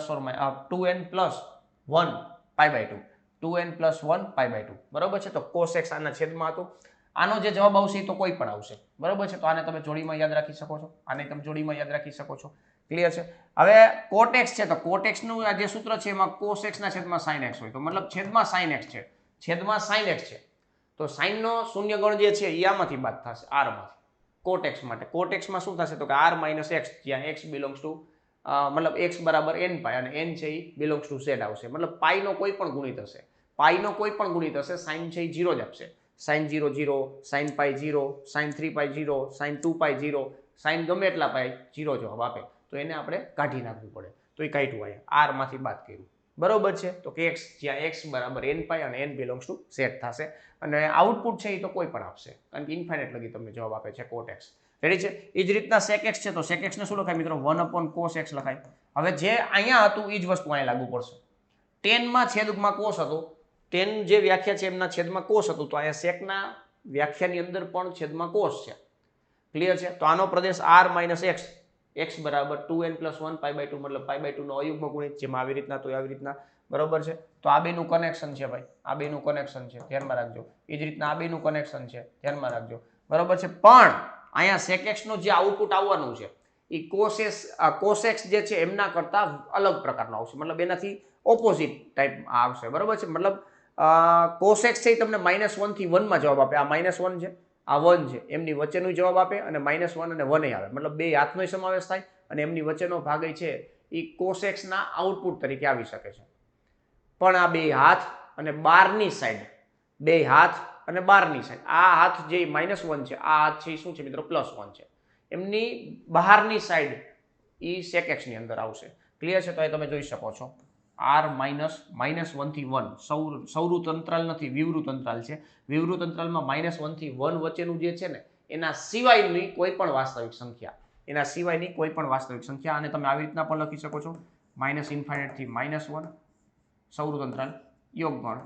1 π/2, 2n + 1 π/2, બરોબર છે. તો cos x આના છેદમાં હતું. આનો જે જવાબ આવશે એ તો કોઈ પણ આવશે, બરોબર છે. તો આને તમે જોડીમાં યાદ રાખી શકો છો, આને તમે જોડીમાં યાદ રાખી શકો છો. ક્લિયર છે. હવે cot x છે, તો cot x નું આ જે સૂત્ર છે એમાં cos x ના છેદમાં sin x હોય, તો મતલબ છેદમાં sin x છે, છેદમાં sin x છે. તો sin નો શૂન્ય ગણ જે છે એ આમાંથી બાદ થશે, r માંથી. cot x માટે cot x માં શું થશે તો કે r - x, જ્યાં x belongs to મતલબ x બરાબર n π અને n છે એ belongs to z આવશે. મતલબ પાઈ નો કોઈ પણ ગુણિત હશે, પાઈ નો કોઈ પણ ગુણિત હશે, sin છે એ 0 જ આપશે. sin 0 0, sin π 0, sin 3π 0, sin 2π 0, sin ગમે એટલા પાઈ 0 જવાબ આપે તો એને આપણે કાઢી નાખવું પડે. તો એ કાઢ્યું અહીંયા r માંથી બાદ કર્યું, બરોબર છે. તો કે x, જ્યાં x બરાબર n π અને n belongs to z થશે. અને આઉટપુટ છે એ તો કોઈ પણ આપશે, કારણ કે ઇન્ફાઇનાઇટ લગી તમને જવાબ આપે છે cot x. રેડી છે. એ જ રીતના sec x છે, તો sec x ને શું લખાય મિત્રો, 1/cos x લખાય. હવે જે અહીંયા હતું એ જ વસ્તુ અહીંયા લાગુ પડશે. tan માં છેદમાં cos હતું, tan જે વ્યાખ્યા છે એમના છેદમાં cos હતું, તો અહીંયા sec ના વ્યાખ્યાની અંદર પણ છેદમાં cos છે. ક્લિયર છે. તો આનો પ્રદેશ r - x, x બરાબર 2n + 1 π/2, મતલબ π/2 નો અયુગ્મ ગુણિત, જેમાં આવી રીતના તો આવી રીતના, બરોબર છે. તો આ બેનું કનેક્શન છે ભાઈ, આ બેનું કનેક્શન છે, ધ્યાનમાં રાખજો. એ જ રીતના આ બેનું કનેક્શન છે, ધ્યાનમાં રાખજો, બરોબર છે. પણ અહીંયા sec x નું જે આઉટપુટ આવવાનું છે એ cos x જે છે એમના કરતા અલગ પ્રકારનો આવશે, મતલબ એનાથી ઓપોઝિટ ટાઈપ આવશે, બરોબર છે. મતલબ cos x છે એ તમને -1 થી 1 માં જવાબ આપે. આ -1 છે, આ 1 છે, એમની વચ્ચેનો જવાબ આપે અને -1 અને 1 આવે, મતલબ બે હાથનો સમાવેશ થાય અને એમની વચ્ચેનો ભાગ છે એ cos x ના આઉટપુટ તરીકે આવી શકે છે. પણ આ બે હાથ અને બારની સાઈડ, બે હાથ અને બારની સાઈડ, આ હાથ જે -1 છે, આ હાથ છે એ શું છે મિત્રો, +1 છે, એમની બહારની સાઈડ એ sec x ની અંદર આવશે. ક્લિયર છે. તો એ તમે જોઈ શકો છો r -1 થી 1 સૌરુત અંતરાલ નથી, વિવૃત અંતરાલ છે. વિવૃત અંતરાલમાં -1 થી 1 વચ્ચેનું જે છે ને એના સિવાયની કોઈ પણ વાસ્તવિક સંખ્યા, એના સિવાયની કોઈ પણ વાસ્તવિક સંખ્યા, અને તમે આવી રીતના પણ લખી શકો છો -∞ થી -1 સૌરુત અંતરાલ, યોગગણ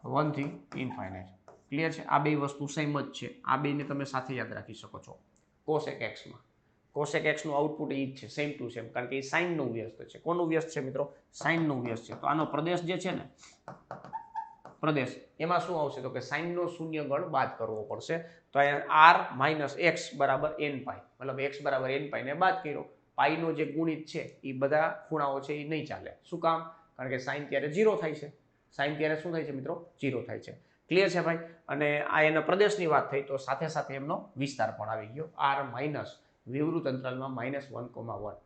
1 થી ∞. ક્લિયર છે. આ બે વસ્તુ સેમ જ છે, આ બેને તમે સાથે યાદ રાખી શકો છો. cosec x માં cosec x નું આઉટપુટ એ જ છે, સેમ ટુ સેમ, કારણ કે એ સાઇન નું વ્યસ્ત છે. કોનું વ્યસ્ત છે મિત્રો, સાઇન નું વ્યસ્ત છે. તો આનો પ્રદેશ જે છે ને, પ્રદેશ એમાં શું આવશે તો કે સાઇન નો શૂન્ય ગણ બાદ કરવો પડશે. તો અહીંયા r - x બરાબર n π, મતલબ x બરાબર n π ને બાદ કર્યો. પાઈ નો જે ગુણિત છે એ બધા ખૂણાઓ છે એ નહીં ચાલે. શું કામ, કારણ કે સાઇન ત્યારે 0 થાય છે, સાઇન ત્યારે શું થાય છે મિત્રો, 0 થાય છે. ક્લિયર છે ભાઈ? અને આ એના પ્રદેશની વાત થઈ તો સાથે સાથે એમનો વિસ્તાર પણ આવી ગયો, r માઇનસ વિવૃત અંતરાલમાં -1,1.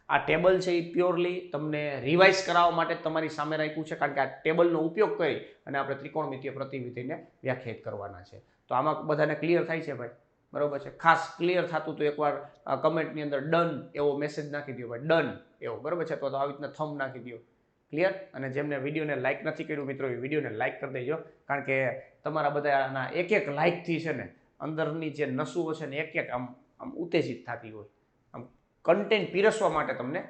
આ ટેબલ છે એ પ્યોરલી તમને રિવાઇઝ કરાવવા માટે તમારી સામે રાખ્યું છે, કારણ કે આ ટેબલનો ઉપયોગ કરી અને આપણે ત્રિકોણમિતીય પ્રતિવિધિને વ્યાખ્યાયિત કરવાના છે. તો આમાં બધાને ક્લિયર થાય છે ભાઈ? બરોબર છે. ખાસ ક્લિયર થતું તો એકવાર કમેન્ટની અંદર ડન એવો મેસેજ નાખી દો ભાઈ, ડન એવો, બરોબર છે. તો આવી રીતના થંબ નાખી દો. ક્લિયર? અને જેમને વિડીયોને લાઇક નથી કર્યું મિત્રો, એ વિડીયોને લાઇક કરી દેજો, કારણ કે તમારા બધાના એક એક લાઇકથી છે ને અંદરની જે નસુઓ છે ને એક એક આમ ઉત્તેજિત થતી હોય, આમ કન્ટેન્ટ પીરસવા માટે તમને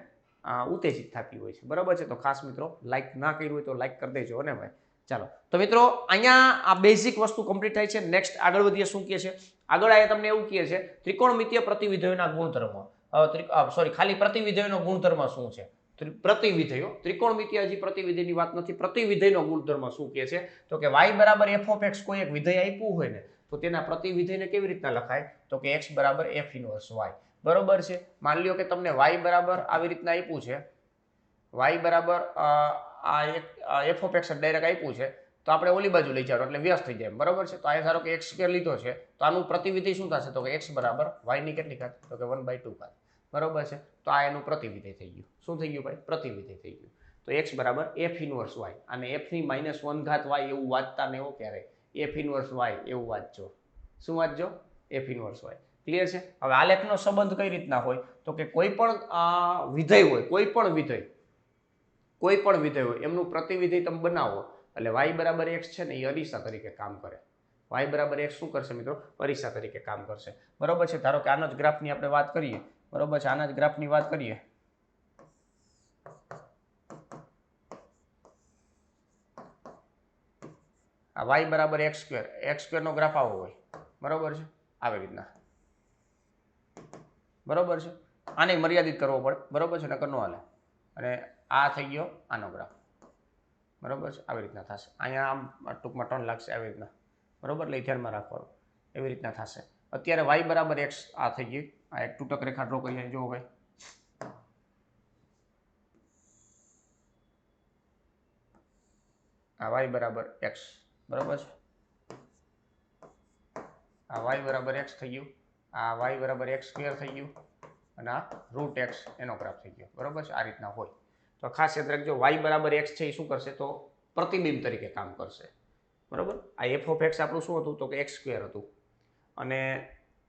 ઉત્તેજિત થતી હોય છે, બરાબર છે. તો ખાસ મિત્રો લાઇક ના કર્યું હોય તો લાઇક કરી દેજો ને ભાઈ. ચાલો તો મિત્રો અહીંયા આ બેઝિક વસ્તુ કમ્પ્લીટ થાય છે. નેક્સ્ટ આગળ વધીએ. શું કહે છે આગળ? અહીંયા તમને એવું કહે છે ત્રિકોણમિતીય પ્રતિવિધયોના ગુણધર્મો. સોરી, ખાલી પ્રતિવિધયોનો ગુણધર્મ શું છે? પ્રતિવિધયો, ત્રિકોણમિતીય હજી પ્રતિવિધયની વાત નથી. પ્રતિવિધયનો ગુણધર્મ શું કહે છે? તો કે y બરાબર f of x કોઈ એક વિધેય આપ્યું હોય ને તો તેના પ્રતિવિધયને કેવી રીતના લખાય? તો કે x બરાબર f ઇન્વર્સ y. બરોબર છે. માની લ્યો કે તમને y બરાબર આવી રીતના આપ્યું છે, y બરાબર આ f of x ડાયરેક્ટ આપ્યું છે, તો આપણે ઓલી બાજુ લઈ જાવ એટલે વ્યસ્ત થઈ જાય, બરોબર છે. તો આ ધારો કે x સ્ક્વેર લીધો છે, તો આનું પ્રતિવિધય શું થશે? તો કે x બરાબર y ની કેટલી ઘાત? તો કે 1/2 ઘાત. બરોબર છે. તો આ એનું પ્રતિવિધય થઈ ગયું. શું થઈ ગયું ભાઈ? પ્રતિવિધય થઈ ગયું. તો x બરાબર f ઇન્વર્સ y, અને f ની -1 ઘાત y એવું વાંચતા ને એવો ક્યારે f ઇન્વર્સ y એવું વાંચજો. શું વાંચજો? f inverse y. ક્લિયર છે? હવે આલેખનો સંબંધ કઈ રીતના હોય? તો કે કોઈ પણ વિધેય હોય, કોઈ પણ વિધેય હોય એમનું પ્રતિવિધય તમે બનાવો એટલે y બરાબર x છે ને એ અરીસા તરીકે કામ કરે. y બરાબર x શું કરશે મિત્રો? અરીસા તરીકે કામ કરશે. બરોબર છે. ધારો કે આનો જ ગ્રાફની આપણે વાત કરીએ, બરોબર છે. આના જ ગ્રાફની વાત કરીએ. આ y બરાબર x સ્ક્વેર નો ગ્રાફ આવો હોય, બરોબર છે, આવી રીતના, બરોબર છે. આને મર્યાદિત કરવો પડે, બરોબર છે, નકર ન હાલે. અને આ થઈ ગયો આનો ગ્રાફ, બરોબર છે, આવી રીતના થશે. અહીંયા આમ ટૂંકમાં ટર્ન લાગશે આવી રીતના, બરોબર, એટલે ધ્યાનમાં રાખવાનું, એવી રીતના થશે. અત્યારે y બરાબર x આ થઈ ગઈ. આ એક તૂટક રેખા ડ્રો કરી જુઓ ભાઈ. આ y બરાબર x, બરોબર છે. આ y બરાબર x થઈ ગયું, આ y બરાબર x સ્ક્વેર થઈ ગયું, અને આ √x એનો ગ્રાફ થઈ ગયો, બરોબર છે. આ રીતના હોય તો ખાસ યાદ રાખજો, y બરાબર x છે એ શું કરશે? તો પ્રતિબિંબ તરીકે કામ કરશે, બરોબર. આ f of x આપણું શું હતું? તો કે x સ્ક્વેર હતું. અને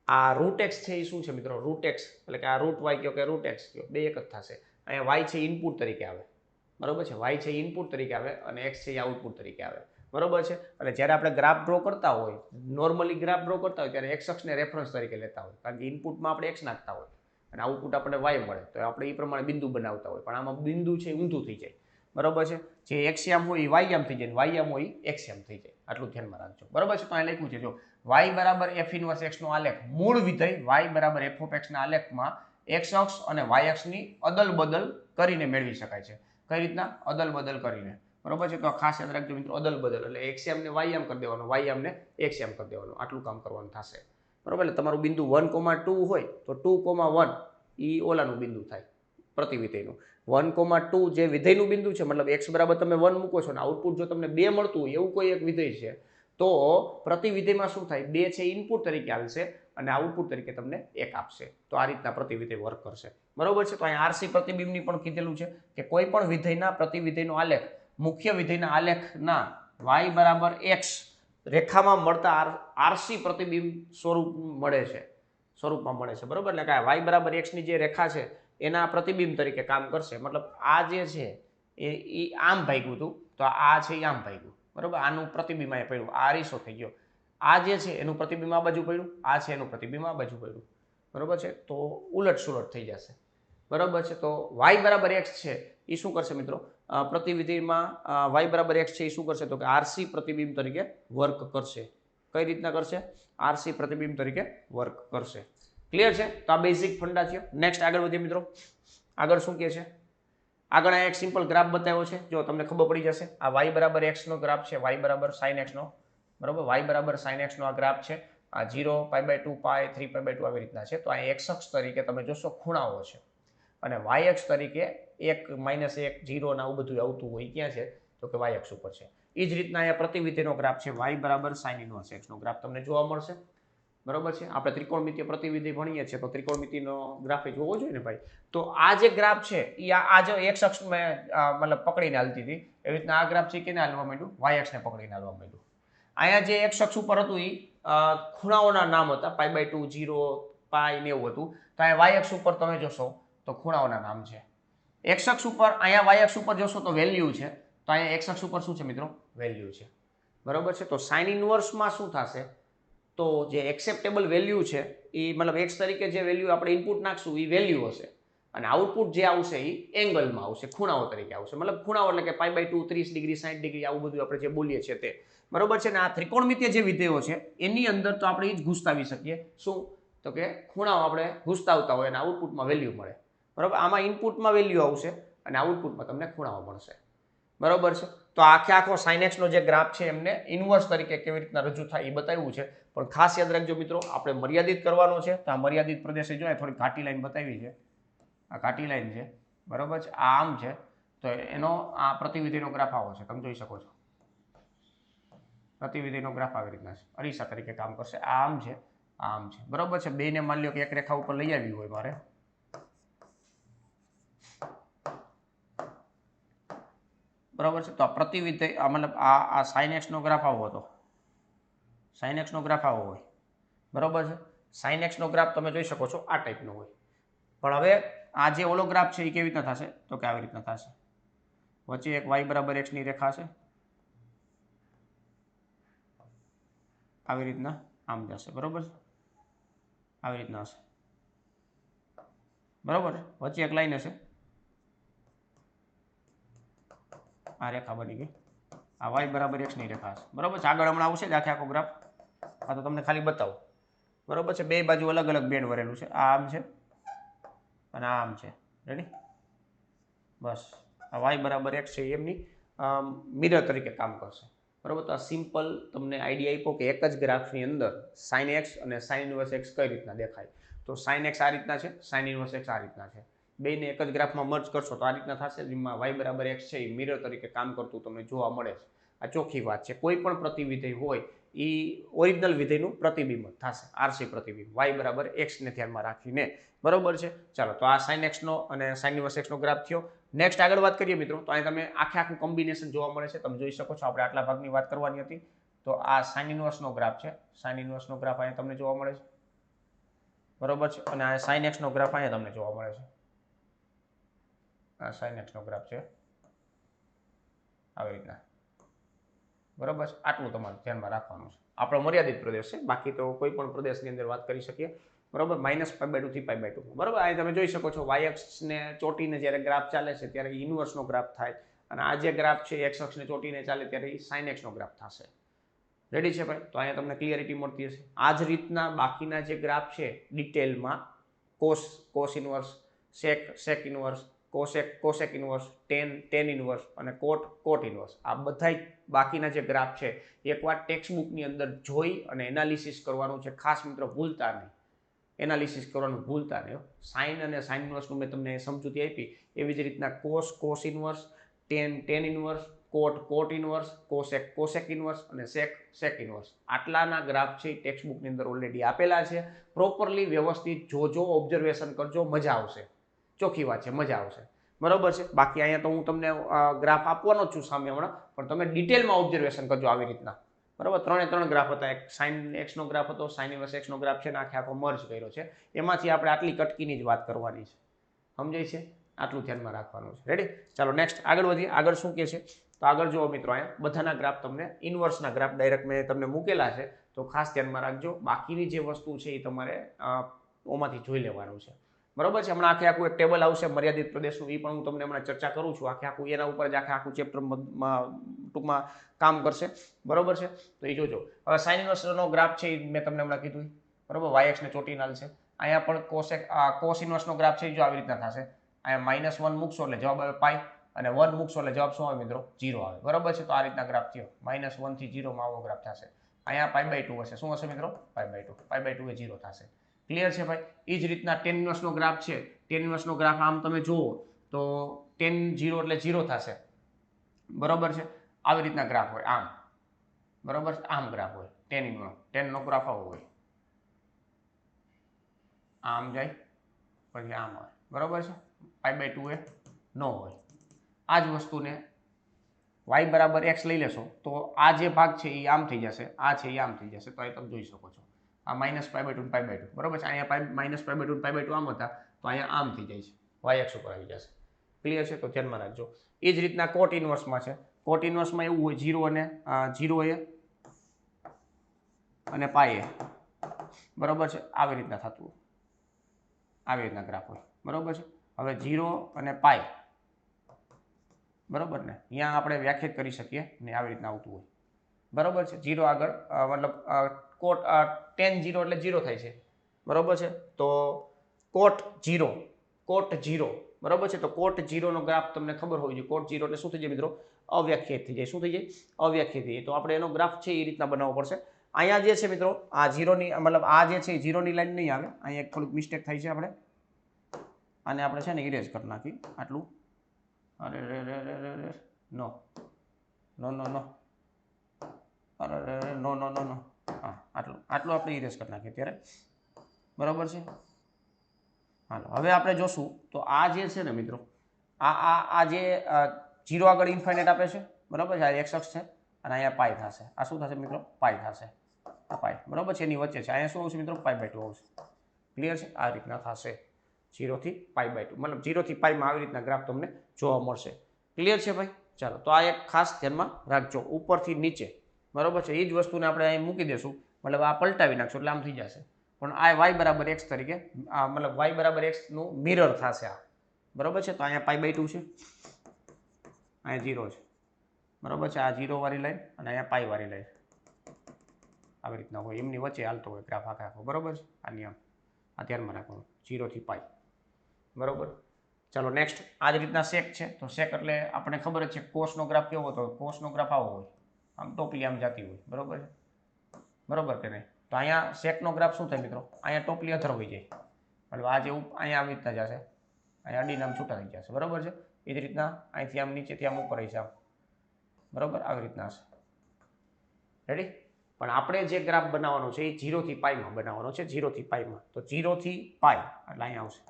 આ √x છે એ શું છે મિત્રો? √x એટલે કે આ √y કયો કે √x કયો, બે એક જ થશે. અહીંયા y છે ઇનપુટ તરીકે આવે, બરોબર છે. y છે ઇનપુટ તરીકે આવે અને x છે એ આઉટપુટ તરીકે આવે, બરોબર છે. અને જ્યારે આપણે ગ્રાફ ડ્રો કરતા હોય, નોર્મલી ગ્રાફ ડ્રો કરતા હોય ત્યારે x અક્ષને રેફરન્સ તરીકે લેતા હોય, કારણ કે ઇનપુટમાં આપણે x નાખતા હોય અને આઉટપુટ આપણે y મળે, તો આપણે એ પ્રમાણે બિંદુ બનાવતા હોય. પણ આમાં બિંદુ છે ઊંધું થઈ જાય, બરોબર છે. જે x યામ હોય એ y યામ થઈ જાય, y યામ હોય એ x યામ થઈ જાય. આટલું ધ્યાનમાં રાખજો, બરોબર છે. તો અહીં લખ્યું છે જો y બરાબર f ઇન્વર્સ x નો આલેખ, મૂળ વિધેય y બરાબર f of x ના આલેખમાં x અક્ષ અને y અક્ષની અદલ બદલ કરીને મેળવી શકાય છે. કઈ રીતના? અદલ બદલ કરીને, બરોબર છે. તો ખાસ યાદ રાખજો મિત્રો, અદલ બદલ એટલે x યામ ને y યામ કરી દેવાનું, y યામ ને x યામ કરી દેવાનું, આટલું કામ કરવાનું થશે, બરોબર. એટલે તમારું બિંદુ 1,2 હોય તો 2,1 એ ઓલાનું બિંદુ થાય પ્રતિવિધયનું. 1,2 જે વિધેયનું બિંદુ છે, મતલબ x બરાબર તમે 1 મૂકો છો ને આઉટપુટ જો તમને 2 મળતું હોય એવું કોઈ એક વિધેય છે, તો પ્રતિવિધયમાં શું થાય? 2 છે ઇનપુટ તરીકે આવશે અને આઉટપુટ તરીકે તમને 1 આપશે. તો આ રીતના પ્રતિવિધેય વર્ક કરશે, બરોબર છે. તો અહીંયા આરસી પ્રતિબિંબની પણ કીધેલું છે કે કોઈ પણ વિધેયના પ્રતિવિધેયનો આલેખ મુખ્ય વિધેયના આલેખના y બરાબર x રેખામાં મળતા આરસી પ્રતિબિંબ સ્વરૂપમાં મળે છે, બરોબર. એટલે કે y બરાબર x ની જે રેખા છે એના પ્રતિબિંબ તરીકે કામ કરશે. મતલબ આ જે છે એ આમ ભાગ્યું હતું, તો આ છે એ આમ ભાગ્યું, બરોબર. આનું પ્રતિબિંબ અહીંયા પડ્યું, આ અરીસો થઈ ગયો. આ જે છે એનું પ્રતિબિંબ આ બાજુ પડ્યું, આ છે એનું પ્રતિબિંબ આ બાજુ પડ્યું, બરોબર છે. તો ઉલટ સુલટ થઈ જશે, બરોબર છે. તો y બરાબર x છે એ શું કરશે મિત્રો? પ્રતિવિધિમાં y બરાબર x છે એ શું કરશે? તો કે આરસી પ્રતિબિંબ તરીકે વર્ક કરશે. કઈ રીતના કરશે? આરસી પ્રતિબિંબ તરીકે વર્ક કરશે. ક્લિયર છે? તો આ બેઝિક ફંડા છે. નેક્સ્ટ આગળ વધીએ મિત્રો. આગળ શું કહે છે? આગળ એક સિમ્પલ ગ્રાફ બતાવ્યો છે, જો તમને ખબર પડી જશે. આ y બરાબર x નો ગ્રાફ છે, y બરાબર sin x નો, બરોબર. y બરાબર sin x નો આ ગ્રાફ છે. આ 0, π/2, π, 3π/2 આવી રીતના છે. તો આ x અક્ષ તરીકે તમે જોશો ખૂણાઓ છે અને y અક્ષ તરીકે 1, -1, 0 ને આવું બધું આવતું હોય ક્યાં છે? તો કે y અક્ષ ઉપર છે. એ જ રીતના અહીંયા પ્રતિવિધિનો ગ્રાફ છે y બરાબર sin ઇન્વર્સ x નો ગ્રાફ તમને જોવા મળશે. બરોબર છે. આપણે ત્રિકોણમિતિય પ્રતિવિધિ ભણીએ છીએ તો ત્રિકોણમિતિનો ગ્રાફ એ જોવો જોઈએ ને ભાઈ. તો આ જે ગ્રાફ છે એ આ જે x અક્ષ મતલબ પકડીને હાલતી હતી એવી રીતના આ ગ્રાફ છે કેને હાલવા માંડ્યું y અક્ષને પકડીને હાલવા માંડ્યું. અહીંયા જે x અક્ષ ઉપર હતું એ ખૂણાઓના નામ હતા π/2 0 π ને એવું હતું. તો અહીંયા y અક્ષ ઉપર તમે જોશો તો ખૂણાઓના નામ છે. x અક્ષ ઉપર અહીંયા y અક્ષ ઉપર જોશો તો વેલ્યુ છે. તો અહીંયા x અક્ષ ઉપર શું છે મિત્રો? વેલ્યુ છે. બરોબર છે. તો સાઇન ઇન્વર્સમાં શું થશે? તો જે એક્સેપ્ટેબલ વેલ્યુ છે એ મતલબ x તરીકે જે વેલ્યુ આપણે ઇનપુટ નાખશું એ વેલ્યુ હશે અને આઉટપુટ જે આવશે એ એંગલમાં આવશે, ખૂણાઓ તરીકે આવશે. મતલબ ખૂણાઓ એટલે કે π/2 30 ડિગ્રી 60 ડિગ્રી આવું બધું આપણે જે બોલીએ છીએ તે. બરોબર છે ને. આ ત્રિકોણમિતિય જે વિધેયો છે એની અંદર તો આપણે એ જ ઘૂસતાવી શકીએ. શું? તો કે ખૂણાઓ આપણે ઘૂસતાવતા હોય અને આઉટપુટમાં વેલ્યુ મળે. બરોબર. આમાં ઇનપુટમાં વેલ્યુ આવશે અને આઉટપુટમાં તમને ખૂણાઓ મળશે. બરોબર છે. તો આખો sin x નો જે ગ્રાફ છે એમને ઇન્વર્સ તરીકે કેવી રીતના રજૂ થાય એ બતાવ્યું છે. પણ ખાસ યાદ રાખજો મિત્રો, આપણે મર્યાદિત કરવાનો છે. તો આ મર્યાદિત પ્રદેશે જોઈએ થોડી ઘાટી લાઈન બતાવી છે. આ ઘાટી લાઈન છે. બરોબર છે. આ આમ છે. તો એનો આ પ્રતિવિધિનો ગ્રાફ આવો છે. તમે જોઈ શકો છો. પ્રતિવિધિનો ગ્રાફ આવી રીતના છે. અરીસા તરીકે કામ કરશે. આ આમ છે, આ આમ છે. બરોબર છે. બેને માની લો કે એક રેખા ઉપર લઈ આવી હોય મારે. બરાબર છે. તો આ પ્રતિવિધિ મતલબ આ sin x નો ગ્રાફ આવો હતો. sin x નો ગ્રાફ આવો હોય. બરોબર છે. sin x નો ગ્રાફ તમે જોઈ શકો છો આ ટાઈપનો હોય. પણ હવે આ જે ઓલો ગ્રાફ છે એ કેવી રીતના થશે? તો કે આવી રીતના થશે. વચ્ચે એક y બરાબર x ની રેખા છે. આવી રીતના આમ જશે. બરોબર છે. આવી રીતના હશે. બરોબર છે. વચ્ચે એક લાઈન હશે. આ રેખા બની ગઈ. આ y બરાબર x ની રેખા છે. બરોબર છે. આગળ હમણાં આવશે જ આખો ગ્રાફ. આ તો તમને ખાલી બતાવો. બરોબર છે. બે બાજુ અલગ અલગ બેન્ડ વરેલું છે. આ આમ છે અને આ આમ છે. રેડી? બસ આ y બરાબર x છે એમની મિરર તરીકે કામ કરશે. બરોબર. તો આ સિમ્પલ તમને આઈડિયા આપ્યો કે એક જ ગ્રાફની અંદર sin x અને sin ઇન્વર્સ x કઈ રીતના દેખાય. તો sin x આ રીતના છે, sin ઇન્વર્સ x આ રીતના છે. બેને એક જ ગ્રાફમાં મર્જ કરશો તો આ રીતના થશે. જેમાં y બરાબર x છે એ મિરર તરીકે કામ કરતું તમને જોવા મળે છે. આ ચોખ્ખી વાત છે. કોઈ પણ પ્રતિવિધેય હોય એ ઓરિજિનલ વિધેયનું પ્રતિબિંબ થશે. આરસી પ્રતિબિંબ y બરાબર x ને ધ્યાનમાં રાખીને. બરોબર છે. ચાલો, તો આ sin x નો અને sin ઇન્વર્સ x નો ગ્રાફ થયો. નેક્સ્ટ આગળ વાત કરીએ મિત્રો, તો અહીં તમે આખું કોમ્બિનેશન જોવા મળે છે. તમે જોઈ શકો છો. આપણે આટલા ભાગની વાત કરવાની હતી. તો આ sin ઇન્વર્સ નો ગ્રાફ છે. sin ઇન્વર્સ નો ગ્રાફ અહીંયા તમને જોવા મળે છે. બરોબર છે. અને આ sin x નો ગ્રાફ અહીંયા તમને જોવા મળે છે. આ sin x નો ગ્રાફ છે આવી રીતના. બરોબર છે. આટલું તમારે ધ્યાનમાં રાખવાનું છે. આપણો મર્યાદિત પ્રદેશ છે. બાકી તો કોઈ પણ પ્રદેશની અંદર વાત કરી શકીએ. બરોબર. -π/2 થી π/2. બરોબર. અહીં તમે જોઈ શકો છો y અક્ષને ચોટીને જ્યારે ગ્રાફ ચાલે છે ત્યારે ઇન્વર્સનો ગ્રાફ થાય અને આ જે ગ્રાફ છે x અક્ષને ચોટીને ચાલે ત્યારે sin x નો ગ્રાફ થશે. રેડી છે ભાઈ? તો અહીંયા તમને ક્લિયરિટી મળતી હશે. આ જ રીતના બાકીના જે ગ્રાફ છે ડિટેલમાં cos inverse, sec inverse, cosec inverse, tan inverse અને cot ઇન્વર્સ, આ બધા બાકીના જે ગ્રાફ છે એકવાર ટેક્સ્ટ બુકની અંદર જોઈ અને એનાલિસિસ કરવાનું છે. ખાસ મિત્રો ભૂલતા નહીં. એનાલિસિસ કરવાનું ભૂલતા નહીં. સાઇન અને સાઇન ઇન્વર્સનું મેં તમને સમજૂતી આપી. એવી જ રીતના કોસ ઇન્વર્સ, tan ઇન્વર્સ, કોટ ઇન્વર્સ, કોસેક ઇન્વર્સ અને સેક ઇન્વર્સ, આટલાના ગ્રાફ છે ટેક્સ્ટ બુકની અંદર ઓલરેડી આપેલા છે. પ્રોપરલી વ્યવસ્થિત જોજો, ઓબ્ઝર્વેશન કરજો, મજા આવશે. ચોખ્ખી વાત છે, મજા આવશે. બરોબર છે. બાકી અહીંયા તો હું તમને ગ્રાફ આપવાનો જ છું સામે હમણાં, પણ તમે ડિટેલમાં ઓબ્ઝર્વેશન કરજો આવી રીતના. બરાબર. 3 ગ્રાફ હતા. એક sin x નો ગ્રાફ હતો, sin ઇન્વર્સ x નો ગ્રાફ છે ને આખો મર્જ કર્યો છે. એમાંથી આપણે આટલી કટકીની જ વાત કરવાની છે. સમજાય છે? આટલું ધ્યાનમાં રાખવાનું છે. રેડી? ચાલો નેક્સ્ટ આગળ વધીએ. આગળ શું કહે છે? તો આગળ જુઓ મિત્રો, અહીંયા બધાના ગ્રાફ તમને ઇન્વર્સના ગ્રાફ ડાયરેક્ટ મેં તમને મૂકેલા છે. તો ખાસ ધ્યાનમાં રાખજો. બાકીની જે વસ્તુ છે એ તમારે ઓમાંથી જોઈ લેવાનું છે. બરોબર છે. હમણાં આખું એક ટેબલ આવશે મર્યાદિત પ્રદેશનું, એ પણ હું તમને હમણાં ચર્ચા કરું છું. આખું એના ઉપર જ આખું ચેપ્ટર ટૂંકમાં કામ કરશે. બરોબર છે. તો એ જોજો. હવે સાઇન ઇન્વર્સનો ગ્રાફ છે એ મેં તમને હમણાં કીધું. બરોબર. yx ને ચોટીને હાલશે. અહીંયા પણ કોસ ઇન્વર્સનો ગ્રાફ છે જો આવી રીતના થશે. અહીંયા -1 મૂકશો એટલે જવાબ આવે પાઈ અને 1 મૂકશો એટલે જવાબ શું આવે મિત્રો? 0 આવે. બરોબર છે. તો આ રીતના ગ્રાફ થયો. -1 થી 0 માં આવો ગ્રાફ થશે. અહીંયા π/2 હશે. શું હશે મિત્રો? π/2 એ 0 થશે. ક્લિયર છે ભાઈ? એ જ રીતના tan ઇન્વર્સનો ગ્રાફ છે. tan ઇન્વર્સનો ગ્રાફ આમ તમે જુઓ તો tan 0 એટલે 0 થશે. બરોબર છે. આવી રીતના ગ્રાફ હોય આમ, બરોબર છે, આમ ગ્રાફ હોય ટેનનો ગ્રાફ આવો હોય, આમ જાય પછી આમ હોય, બરોબર છે, π/2 એ ન હોય. આ જ વસ્તુને y બરાબર x લઈ લેશો તો આ જે ભાગ છે એ આમ થઈ જશે, આ છે એ આમ થઈ જશે. તો અહીં તમે જોઈ શકો છો આ -π/2 ને π/2, બરોબર છે. અહીંયા -π/2 ને π/2 આમ હતા તો અહીંયા આમ થઈ જાય છે, y અક્ષ ઉપર આવી જશે. ક્લિયર છે? તો ધ્યાનમાં રાખજો. એ જ રીતના કોટ ઇનવર્સમાં છે. કોટ ઇનવર્સમાં એવું હોય 0 અને π a, બરોબર છે. આવી રીતના થતું હોય, આવી રીતના ગ્રાફ હોય, બરોબર છે. હવે 0 અને π, બરોબર ને, અહીંયા આપણે વ્યાખ્યાયિત કરી શકીએ ને આવી રીતના આવતું હોય, બરોબર છે. 0 આગળ મતલબ કોટ tan 0 એટલે 0 થાય છે, બરોબર છે. તો કોટ 0, બરોબર છે. તો કોટ 0 નો ગ્રાફ તમને ખબર હોવી જોઈએ. કોટ 0 એટલે શું થઈ જાય મિત્રો? અવ્યાખ્યાયિત થઈ જાય. શું થઈ જાય? અવ્યાખ્યાયિત થઈ જાય. તો આપણે એનો ગ્રાફ છે એ રીતના બનાવવો પડશે. અહીંયા જે છે મિત્રો આ 0 ની મતલબ આ જે છે 0 ની લાઈન નહીં આવે. અહીંયા એક થોડુંક મિસ્ટેક થાય છે. આને આપણે છે ને ઇરેઝ કરી નાખી આટલું. અરે રે નો અરે નો હા, આટલું આપણે ઇરેઝ કરી નાખીએ ત્યારે, બરોબર છે. હાલો હવે આપણે જોશું તો આ જે છે ને મિત્રો આ જે 0 આગળ ઇન્ફાઇનાઇટ આપે છે, બરોબર છે. આ x અક્ષ છે અને અહીંયા પાઈ થશે. આ શું થશે મિત્રો? પાઈ થશે. આ પાઈ, બરોબર છે, એની વચ્ચે છે. અહીંયા શું આવશે મિત્રો? π/2 આવશે. ક્લિયર છે? આ રીતના થશે 0 થી π/2, મતલબ 0 થી π માં આવી રીતના ગ્રાફ તમને જોવા મળશે. ક્લિયર છે ભાઈ? ચાલો, તો આ એક ખાસ ધ્યાનમાં રાખજો. ઉપરથી નીચે, બરોબર છે, એ જ વસ્તુને આપણે અહીં મૂકી દેશું, મતલબ આ પલટાવી નાખશો એટલે આમ થઈ જશે. પણ આ y બરાબર x તરીકે મતલબ y બરાબર x નું મિરર થશે આ, બરોબર છે. તો અહીંયા π/2 છે, અહીંયા 0 છે, બરોબર છે. આ 0 વાળી લાઈન અને અહીંયા પાઈ વાળી લાઈન આવી રીતના હોય, એમની વચ્ચે હાલતો હોય ગ્રાફ આખો, બરોબર છે. આ નિયમ આ ધ્યાનમાં રાખવાનું, 0 થી π, બરોબર. ચાલો નેક્સ્ટ, આ જ રીતના સેક છે. તો સેક એટલે આપણે ખબર જ છે કોસનો ગ્રાફ કેવો હતો? કોસનો ગ્રાફ આવો હોય, આમ ટોપલી આમ જતી હોય, બરોબર છે, બરોબર કે નહીં? તો અહીંયા સેકનો ગ્રાફ શું થાય મિત્રો? અહીંયા ટોપલી અધર હોઈ જાય, મતલબ આ જેવું અહીંયા આવી રીતના જશે, અહીંયા અડીને આમ છૂટા થઈ જશે, બરોબર છે. એ જ રીતના અહીંથી આમ નીચેથી આમ ઉપર આવી છે, બરોબર, આવી રીતના હશે. રેડી? પણ આપણે જે ગ્રાફ બનાવવાનો છે એ 0 થી π માં બનાવવાનો છે, 0 થી π માં. તો 0 થી π એટલે અહીંયા આવશે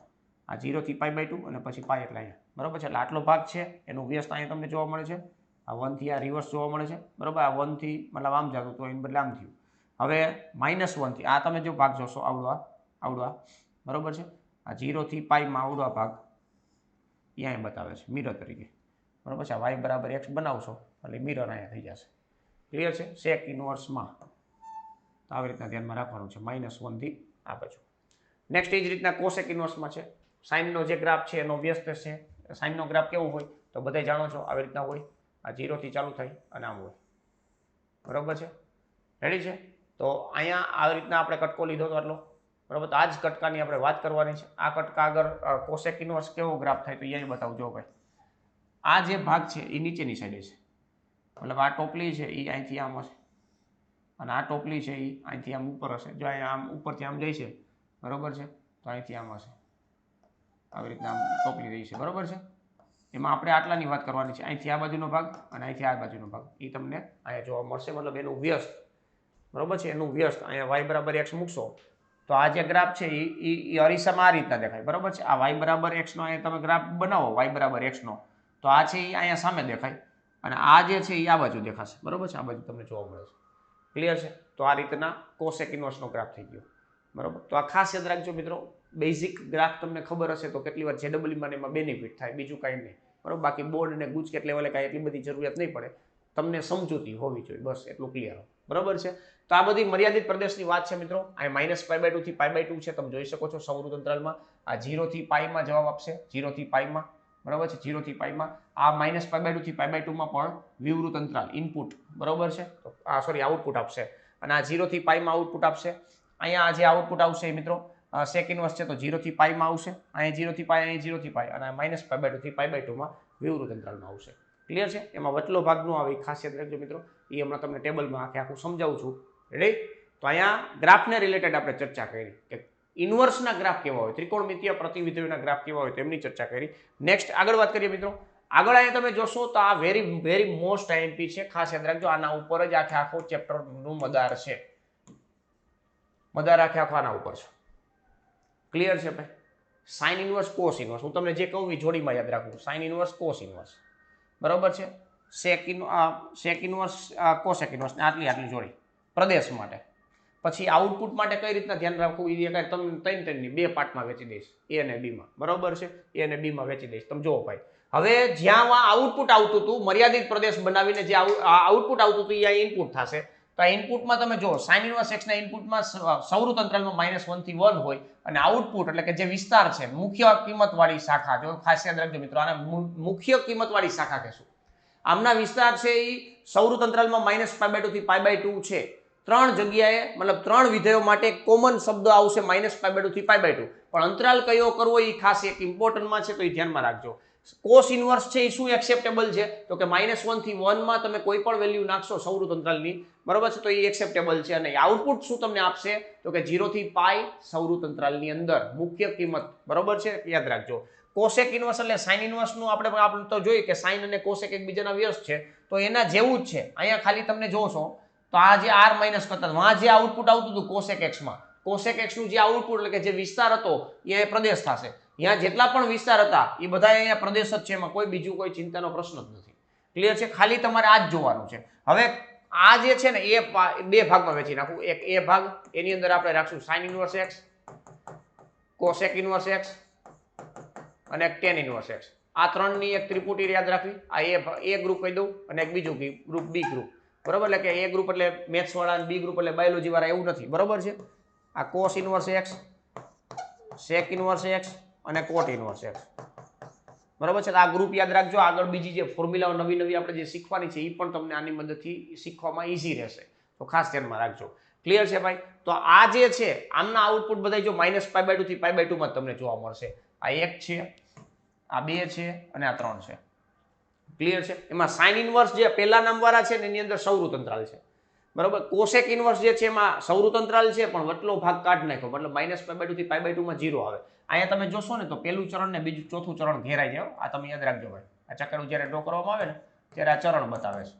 આ 0 થી π/2 અને પછી π એટલે અહીંયા, બરોબર છે. એટલે આટલો ભાગ છે એનું વ્યસ્ત અહીંયા તમને જોવા મળે છે. આ 1 થી આ રિવર્સ જોવા મળે છે, બરોબર. આ 1 થી મતલબ આમ જતું તો એને બદલે આમ થયું. હવે -1 થી આ તમે જો ભાગ જોશો આવડો, બરોબર છે. આ 0 થી π માં આવડો ભાગ અહીંયા બતાવે છે મિરર તરીકે, બરોબર છે. આ y બરાબર x બનાવશો એટલે મિરર અહીંયા થઈ જશે. ક્લિયર છે? સેક ઇનવર્સમાં તો આવી રીતના ધ્યાનમાં રાખવાનું છે, -1 થી આ બાજુ. નેક્સ્ટ એ જ રીતના કોસેક ઇનવર્સમાં છે. સાઇનનો જે ગ્રાફ છે એનો વ્યસ્ત છે. સાઇનનો ગ્રાફ કેવો હોય તો બધા જાણો છો, આવી રીતના હોય. આ 0 થી ચાલુ થાય અને આમ હોય, બરોબર છે. રેડી છે? તો અહીંયા આવી રીતના આપણે કટકો લીધો હતો આટલો, બરોબર. તો આ જ કટકાની આપણે વાત કરવાની છે. આ કટકા આગળ કોસેક ઇનવર્સ કેવો ગ્રાફ થાય તો અહીંયા બતાવજો ભાઈ. આ જે ભાગ છે એ નીચેની સાઈડે છે, મતલબ આ ટોપલી છે એ અહીંથી આમ હશે અને આ ટોપલી છે એ અહીંથી આમ ઉપર હશે. જો અહીંયા આમ ઉપરથી આમ જાય છે, બરોબર છે, તો અહીંથી આમ હશે, આવી રીતના આમ ટોપલી રહી છે, બરોબર છે. એમાં આપણે આટલાની વાત કરવાની છે. અહીંથી આ બાજુનો ભાગ અને અહીંથી આ બાજુનો ભાગ એ તમને અહીંયા જોવા મળશે, મતલબ એનું વ્યસ્ત, બરોબર છે, એનું વ્યસ્ત. અહીંયા y બરાબર x મૂકશો તો આ જે ગ્રાફ છે એ અરીસામાં આ રીતના દેખાય, બરોબર છે. આ y બરાબર x નો અહીંયા તમે ગ્રાફ બનાવો y બરાબર x નો, તો આ છે એ અહીંયા સામે દેખાય અને આ જે છે એ આ બાજુ દેખાશે, બરોબર છે. આ બાજુ તમને જોવા મળે છે. ક્લિયર છે? તો આ રીતના કોસેક ઇનવર્સનો ગ્રાફ થઈ ગયો, બરોબર. તો આ ખાસ યાદ રાખજો મિત્રો. બેઝિક ગ્રાફ તમને ખબર હશે તો કેટલી વાર JEE એમાં બેનિફિટ થાય, બીજું કાંઈ નહીં, બરોબર. બાકી બોર્ડ અને ગુજકેટ લેવલે કાંઈ એટલી બધી જરૂરિયાત નહીં પડે, તમને સમજૂતી હોવી જોઈએ, બસ એટલું ક્લિયર, બરોબર છે. તો આ બધી મર્યાદિત પ્રદેશની વાત છે મિત્રો. આ -π/2 થી π/2 છે, તમે જોઈ શકો છો સૌરભ અંતરાલમાં. આ 0 થી π માં જવાબ આપશે, 0 થી π માં, બરોબર છે, 0 થી π માં. આ -π/2 થી π/2 માં પણ વિવૃત અંતરાલ ઇનપુટ, બરોબર છે, તો આ સોરી આઉટપુટ આપશે અને આ 0 થી π માં આઉટપુટ આપશે. અહીંયા જે આઉટપુટ આવશે મિત્રો સેક ઇનવર્સ છે તો 0 થી π માં આવશે, અહીંયા 0 થી π, અહીંયા 0 થી π અને -π/2 થી π/2 માં વિવૃત અંતરાલમાં આવશે. ક્લિયર છે? એમાં વચલો ભાગ નો આવે, ખાસ યાદ રાખજો મિત્રો. એ હમણાં તમને ટેબલમાં આખું સમજાવું છું. રેડી? તો અહીંયા ગ્રાફને રિલેટેડ આપણે ચર્ચા કરી કે ઇનવર્સના ગ્રાફ કેવા હોય, ત્રિકોણમિતીય પ્રતિવિધિઓના ગ્રાફ કેવા હોય તો એમની ચર્ચા કરી. નેક્સ્ટ આગળ વાત કરીએ મિત્રો. આગળ અહીંયા તમે જોશો તો આ વેરી મોસ્ટ આઈએમપી છે, ખાસ યાદ રાખજો. આના ઉપર જ આખો ચેપ્ટરનું મદાર છે. મદાર આખો આના ઉપર છે. ક્લિયર છે ભાઈ? સાઇન ઇનવર્સ કોસ ઇનવર્સ, હું તમને જે કહું એ જોડીમાં યાદ રાખવું. સાઇન ઇનવર્સ કોસ ઇનવર્સ, બરોબર છે. સેક ઇનવર્સ કોસેક ઇનવર્સ, આટલી જોડી પ્રદેશ માટે. પછી આઉટપુટ માટે કઈ રીતના ધ્યાન રાખવું એ તમને ત્રણની બે પાર્ટમાં વેચી દઈશ, એ અને બી માં, બરોબર છે. એ અને બી માં વેચી દઈશ. તમે જુઓ ભાઈ, હવે જ્યાં આઉટપુટ આવતું હતું, મર્યાદિત પ્રદેશ બનાવીને જે આઉટપુટ આવતું હતું એ ઇનપુટ થશે. તો આ ઇનપુટમાં તમે જો સાઇન ઇનવર્સ એક્સ ના ઇનપુટમાં સૌરું અંતરાલમાં -1 થી 1 હોય અને આઉટપુટ એટલે કે જે વિસ્તાર છે, મુખ્ય કિંમત વાળી શાખા, જો ખાસ યાદ રાખજો મિત્રો, આને મુખ્ય કિંમત વાળી શાખા કહેશું. આમના વિસ્તાર છે એ સૌર અંતરાલમાં -π/2 થી π/2 છે. ત્રણ જગ્યાએ મતલબ ત્રણ વિધેયો માટે કોમન શબ્દ આવશે -π/2 થી π/2, પણ અંતરાલ કયો કરવો એ ખાસ એક ઇમ્પોર્ટન્ટમાં છે, તો એ ધ્યાનમાં રાખજો. કોસ ઇનવર્સ છે એ શું એક્સેપ્ટેબલ છે, તો કે -1 થી 1 માં તમે કોઈ પણ વેલ્યુ નાખશો સૌર અંતરાલની, બરોબર છે, તો એ એક્સેપ્ટેબલ છે. અને આઉટપુટ શું તમને આપશે, તો કે 0 થી π સૌર અંતરાલની અંદર મુખ્ય કિંમત, બરોબર છે, યાદ રાખજો. કોસેક ઇનવર્સ એટલે સાઇન ઇનવર્સ નું આપણે તો જોઈએ કે સાઇન અને કોસેક એકબીજાના વ્યસ્ત છે, તો એના જેવું જ છે. અહીંયા ખાલી તમને જોશો તો આ જે r માઇનસ કરતા વहाँ જે આઉટપુટ આવતું હતું કોસેક એક્સ માં, કોસેક એક્સ નું જે આઉટપુટ એટલે કે જે વિસ્તાર હતો એ પ્રદેશ થશે. અહીંયા જેટલા પણ વિસ્તાર હતા એ બધા અહીંયા પ્રદેશ જ છે, એમાં કોઈ બીજું કોઈ ચિંતાનો પ્રશ્ન જ નથી. ક્લિયર છે? ખાલી તમારે આ જ જોવાનું છે. હવે આ જે છે ને એ બે ભાગમાં વહેંચી નાખું. એક એ ભાગ, એની અંદર આપણે રાખશું sine inverse x, cosec inverse x અને એક ટેન ઇનવર્સ એક્સ. આ ત્રણની એક ત્રિપુટી યાદ રાખવી. આ એ ગ્રુપ કહી દઉં અને એક બીજું ગ્રુપ બી ગ્રુપ, બરોબર. એટલે કે એ ગ્રુપ એટલે મેથ્સ વાળા અને બી ગ્રુપ એટલે બાયોલોજી વાળા, એવું નથી, બરોબર છે. આ કોસ ઇનવર્સ એક્સ, સેક ઇનવર્સ એક્સ અને કોટ ઇનવર્સ એક્સ, બરોબર છે. આ ગ્રુપ યાદ રાખજો. આગળ બીજી જે ફોર્મ્યુલાઓ નવી આપણે જે શીખવાની છે એ પણ તમને આની મદદથી શીખવામાં ઈઝી રહેશે, તો ખાસ ધ્યાનમાં રાખજો. ક્લિયર છે ભાઈ? તો આ જે છે આમના આઉટપુટ બધા જો -π/2 થી π/2 માં તમને જોવા મળશે. આ એક છે, આ બે છે અને આ ત્રણ છે. ક્લિયર છે? એમાં સાઇન ઇનવર્સ જે પહેલા નામવાળા છે ને એની અંદર સૌર અંતરાલ છે, બરોબર. કોસેક ઇનવર્સ જે છે એમાં સૌર અંતરાલ છે પણ વટલો ભાગ કાઢ નાખ્યો, મતલબ -π/2 થી π/2 માં 0 આવે. અહીંયા તમે જોશો ને તો પહેલું ચરણ ને બીજું ચોથું ચરણ ઘેરાઈ જાય. આ તમે યાદ રાખજો ભાઈ. આ ચક્કર જ્યારે ડ્રો કરવામાં આવે ને ત્યારે આ ચરણ બતાવે છે,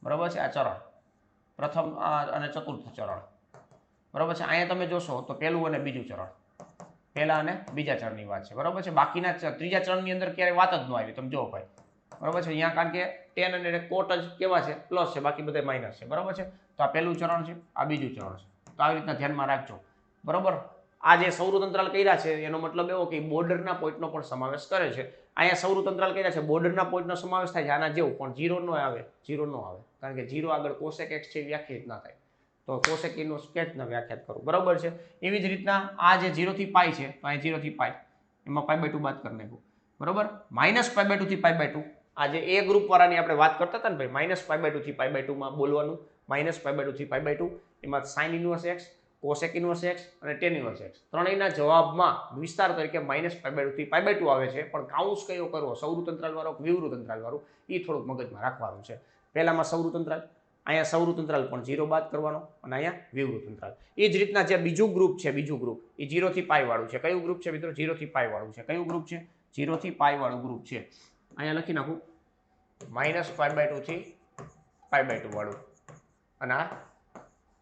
બરોબર છે. આ ચરણ પ્રથમ અને ચતુર્થ ચરણ, બરોબર છે. અહીંયા તમે જોશો તો પહેલું અને બીજું ચરણ, પહેલા અને બીજા ચરણની વાત છે, બરોબર છે. બાકીના ત્રીજા ચરણની અંદર ક્યારેય વાત જ ન આવી, તમે જો ભાઈ, બરોબર છે. અહીંયા કારણ કે ટેન અને કોટ જ કેવા છે, પ્લસ છે, બાકી બધા માઇનસ છે, બરોબર છે. તો આ પહેલું ચરણ છે, આ બીજું ચરણ છે. તો આવી રીતના ધ્યાનમાં રાખજો, બરોબર. આ જે સૌર અંતરાલ કર્યા છે એનો મતલબ એવો કે બોર્ડરના પોઈન્ટનો પણ સમાવેશ કરે છે. અહીંયા સૌર અંતરાલ કર્યા છે, બોર્ડરના પોઈન્ટનો સમાવેશ થાય છે આના જેવું, પણ 0 ન આવે, 0 ન આવે, કારણ કે 0 આગળ કોસેક એક્સ છે વ્યાખ્યાયિત ના થાય, તો કોસેક ઇનવર્સ સ્કેચ ના વ્યાખ્યાત કરું, બરોબર છે. એવી જ રીતના આ જે 0 થી π છે, તો અહીં 0 થી π એમાં π/2 બાદ કરી નાખું, બરોબર. -π/2 થી π/2, આ જે એ ગ્રુપ વાળાની આપણે વાત કરતા હતા ને ભાઈ, -π/2 થી π/2 માં બોલવાનું, -π/2 થી π/2 એમાં sine inverse x, cosec inverse x અને ટેન ઇનવર્સ એક્સ, ત્રણેયના જવાબમાં વિસ્તાર તરીકે -π/2 થી π/2 આવે છે. પણ કાઉન્સ કયો કરવો, સૌર અંતરાલ વાળો વિવૃત અંતરાલ વાળું, એ થોડુંક મગજમાં રાખવાનું છે. પહેલામાં સૌર અંતરાલ, અહીંયા સૌર અંતરાલ પણ 0 બાદ કરવાનો અને અહીંયા વિવૃત અંતરાલ. એ જ રીતના જે બીજું ગ્રુપ છે, બીજું ગ્રુપ એ 0 થી π વાળું છે. કયું ગ્રુપ છે મિત્રો? 0 થી π વાળું છે. કયું ગ્રુપ છે? 0 થી π વાળું ગ્રુપ છે. અહીંયા લખી નાખું -π/2 થી π/2 વાળું અને આ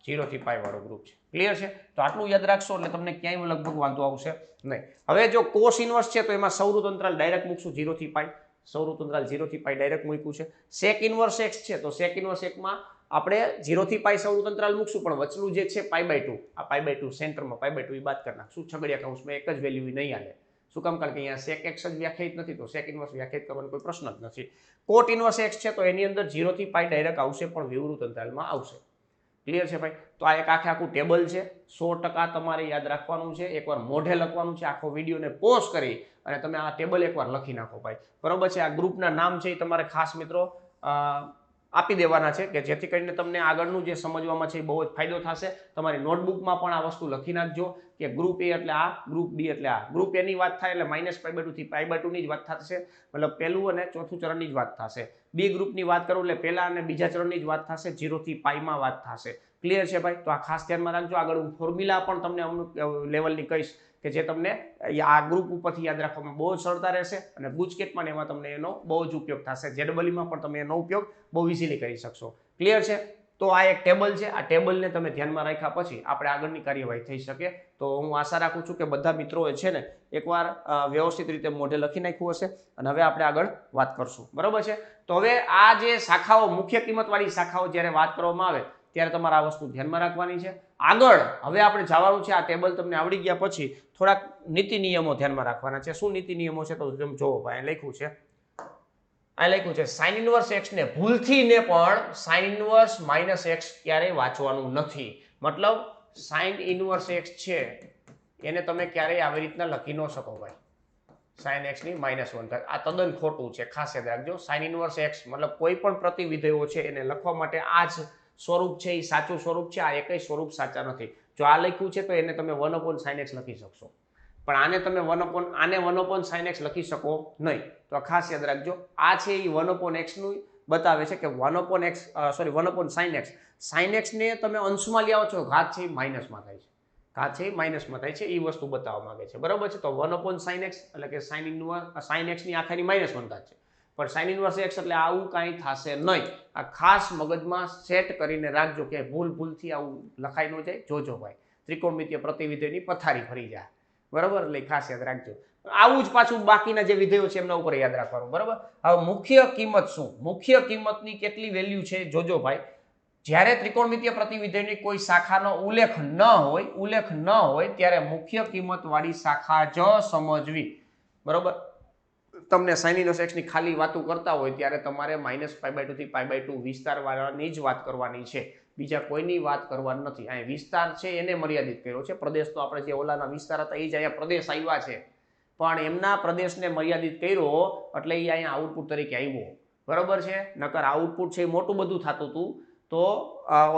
0 થી π વાળું ગ્રુપ છે. ક્લિયર છે? તો આટલું યાદ રાખશો એટલે તમને ક્યાંય લગભગ વાંધો આવશે નહીં. હવે જો કોસ ઇનવર્સ છે તો એમાં સૌર અંતરાલ ડાયરેક્ટ મૂકશું 0 થી π, સૌર અંતરાલ 0 થી π ડાયરેક્ટ મૂક્યું છે. સેક ઇનવર્સ એક્સ છે તો સેક ઇનવર્સ એકમાં આપણે 0 થી π સૌર અંતરાલ મૂકશું, પણ વચલું જે છે π/2, આ π/2 સેન્ટરમાં π/2 એ બાદ કરી નાખશું. છગડિયા કૌંસમાં એક જ વેલ્યુ નહીં આવે. શું કામ? કારણ કે અહીંયા સેક એક્સ જ વ્યાખ્યાયિત નથી, તો સેક ઇનવર્સ વ્યાખ્યાયિત કરવાનો કોઈ પ્રશ્ન જ નથી. કોટ ઇનવર્સ એક્સ છે તો એની અંદર 0 થી π ડાયરેક્ટ આવશે, પણ વિવૃત અંતરાલમાં આવશે. ક્લિયર છે ભાઈ? તો આ એક આખું ટેબલ છે, 100% તમારે યાદ રાખવાનું છે. એકવાર મોઢે લખવાનું છે, આખો વિડીયોને પોઝ કરી અને તમે આ ટેબલ એકવાર લખી નાખો ભાઈ, બરોબર છે. આ ગ્રુપના નામ છે એ તમારે ખાસ મિત્રો આપી દેવાના છે કે જેથી કરીને તમને આગળનું જે સમજવામાં છે એ બહુ જ ફાયદો થશે. તમારી નોટબુકમાં પણ આ વસ્તુ લખી નાખજો કે ગ્રુપ એ એટલે આ, ગ્રુપ બી એટલે આ. ગ્રુપ એની વાત થાય એટલે -π/2 થી π/2 ની જ વાત થશે, મતલબ પહેલું અને ચોથું ચરણની જ વાત થશે. બી ગ્રુપની વાત કરું એટલે પહેલા અને બીજા ચરણની જ વાત થશે, 0 થી π માં વાત થશે. ક્લિયર છે ભાઈ? તો આ ખાસ ધ્યાનમાં રાખજો. આગળ હું ફોર્મ્યુલા પણ તમને અમુક લેવલની કહીશ કે જે તમને આ ગ્રુપ ઉપરથી યાદ રાખવામાં બહુ જ સરળતા રહેશે અને ગુજકેટમાં ને એમાં તમને એનો બહુ જ ઉપયોગ થશે. જેડબલઈમાં પણ તમે એનો ઉપયોગ બહુ ઇઝીલી કરી શકશો. ક્લિયર છે? તો આ એક ટેબલ છે. આ ટેબલને તમે ધ્યાનમાં રાખ્યા પછી આપણે આગળની કાર્યવાહી થઈ શકે. તો હું આશા રાખું છું કે બધા મિત્રોએ છે ને એકવાર વ્યવસ્થિત રીતે મોઢે લખી નાખ્યું હશે અને હવે આપણે આગળ વાત કરશું. બરોબર છે? તો હવે આ જે શાખાઓ, મુખ્ય કિંમતવાળી શાખાઓ જ્યારે વાત કરવામાં આવે ત્યારે તમારે આ વસ્તુ ધ્યાનમાં રાખવાની છે. આગળ હવે આપણે જવાનું છે. આ ટેબલ તમને આવડી ગયા પછી થોડાક નીતિ નિયમો ધ્યાનમાં રાખવાના છે. શું નીતિ નિયમો છે? તો તમે જોવો ભાઈ, લખ્યું છે, આ લખ્યું છે સાઇન ઇનવર્સ એક્સ ને ભૂલથી ને પણ સાઇન ઇનવર્સ માઇનસ એક્સ ક્યારેય વાંચવાનું નથી. મતલબ સાઇન ઇનવર્સ એક્સ છે એને તમે ક્યારેય આવી રીતના લખી ન શકો ભાઈ, સાઇન એક્સ ની -1 થાય. આ તદ્દન ખોટું છે, ખાસ યાદ રાખજો. સાઇન ઇનવર્સ એક્સ મતલબ કોઈ પણ પ્રતિવિધેયો છે એને લખવા માટે આ જ સ્વરૂપ છે, એ સાચું સ્વરૂપ છે. આ એકય સ્વરૂપ સાચા નથી. જો આ લખ્યું છે તો એને તમે 1/sin x લખી શકશો, પણ આને તમે 1/sin x લખી શકો નહીં. તો ખાસ યાદ રાખજો. આ છે એ 1/x નું બતાવે છે કે 1/sin x. sin x ને તમે અંશમાં લાવો છો, ઘાત છે એ માઇનસમાં થાય છે, ઘાત છે એ માઇનસમાં થાય છે, એ વસ્તુ બતાવવા માંગે છે. બરાબર છે? તો 1/sin x એટલે કે sin x ની આખાની -1 ઘાત છે, પણ sin ઇનવર્સ x એટલે આવું કાંઈ થશે નહીં. આ ખાસ મગજમાં સેટ કરીને રાખજો કે ભૂલથી આવું લખાઈ ન જાય. જોજો ભાઈ, ત્રિકોણમિતીય પ્રતિવિધેયની પથારી ફરી જાય. બરાબર? એટલે ખાસ યાદ રાખજો. આવું જ પાછું બાકીના જે વિધેયો છે એમના ઉપર યાદ રાખવાનું. બરાબર? હવે મુખ્ય કિંમત શું? મુખ્ય કિંમતની કેટલી વેલ્યુ છે જોજો ભાઈ. જ્યારે ત્રિકોણમિતીય પ્રતિવિધેયની કોઈ શાખાનો ઉલ્લેખ ન હોય ત્યારે મુખ્ય કિંમત વાળી શાખા જ સમજવી. બરોબર? તમને સાઇન ઇનવર્સ x ની ખાલી વાતો કરતા હોય ત્યારે તમારે -π/2 થી π/2 વિસ્તાર વાળાની જ વાત કરવાની છે, બીજા કોઈની વાત કરવાની નથી. અહીં વિસ્તાર છે એને મર્યાદિત કર્યો છે. પ્રદેશ તો આપણે જે ઓલાના વિસ્તાર હતા એ જ અહીંયા પ્રદેશ આવ્યા છે, પણ એમના પ્રદેશને મર્યાદિત કર્યો એટલે એ અહીંયા આઉટપુટ તરીકે આવ્યો. બરોબર છે? નકર આઉટપુટ છે એ મોટું બધું થતું હતું તો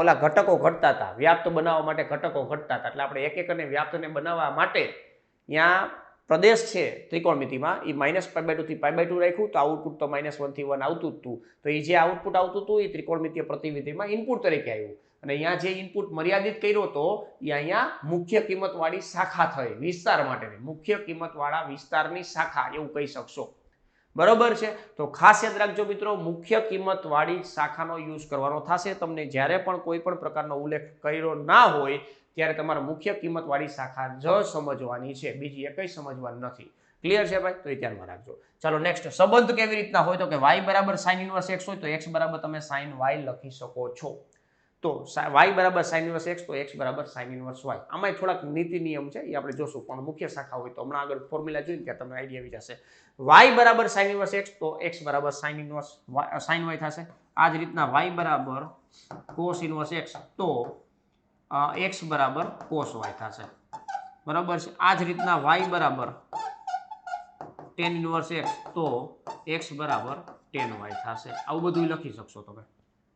ઓલા ઘટકો ઘટતા હતા, વ્યાપ્ત બનાવવા માટે ઘટકો ઘટતા હતા. એટલે આપણે એક અને વ્યાપ્તને બનાવવા માટે ત્યાં પ્રદેશ છે ત્રિકોણમિતિમાં એ -π/2 થી π/2 રાખ્યું, તો આઉટપુટ તો -1 થી 1 આવતું જ હતું. તો એ જે આઉટપુટ આવતું હતું એ ત્રિકોણમિતીય પ્રતિવિધિમાં ઇનપુટ તરીકે આવ્યું, અને અહીંયા જે ઇનપુટ મર્યાદિત કર્યો હતો એ અહીંયા મુખ્ય કિંમતવાળી શાખા થઈ, વિસ્તાર માટેની મુખ્ય કિંમતવાળા વિસ્તારની શાખા એવું કહી શકશો. બરોબર છે? તો ખાસ યાદ રાખજો મિત્રો, મુખ્ય કિંમતવાળી શાખાનો યુઝ કરવાનો થશે. તમને જ્યારે પણ કોઈ પણ પ્રકારનો ઉલ્લેખ કર્યો ના હોય ત્યારે તમારે મુખ્ય કિંમતવાળી શાખા જ સમજવાની છે, બીજી એકઈ સમજવાની નથી. ક્લિયર છે ભાઈ? તો એ ધ્યાનમાં રાખજો. ચાલો નેક્સ્ટ. સંબંધ કેવી રીતના હોય તો કે y બરાબર sin ઇનવર્સ x હોય તો x બરાબર તમે sin y લખી શકો છો. તો y બરાબર sin ઇનવર્સ x તો x બરાબર sin ઇનવર્સ y. આમાં થોડાક નીતિ નિયમ છે એ આપણે જોશું, પણ મુખ્ય શાખા હોય તો હમણાં આગળ ફોર્મ્યુલા જોઈને ત્યાં તમને આઈડિયા આવી જશે. y બરાબર sin ઇનવર્સ x તો x બરાબર sin ઇનવર્સ sin y થશે. આ જ રીતના y બરાબર cos ઇનવર્સ x તો x બરાબર cos y થશે. બરાબર છે? આ જ રીતના y બરાબર tan ઇનવર્સ x તો x બરાબર tan y થશે. આવું બધું લખી શકશો તમે.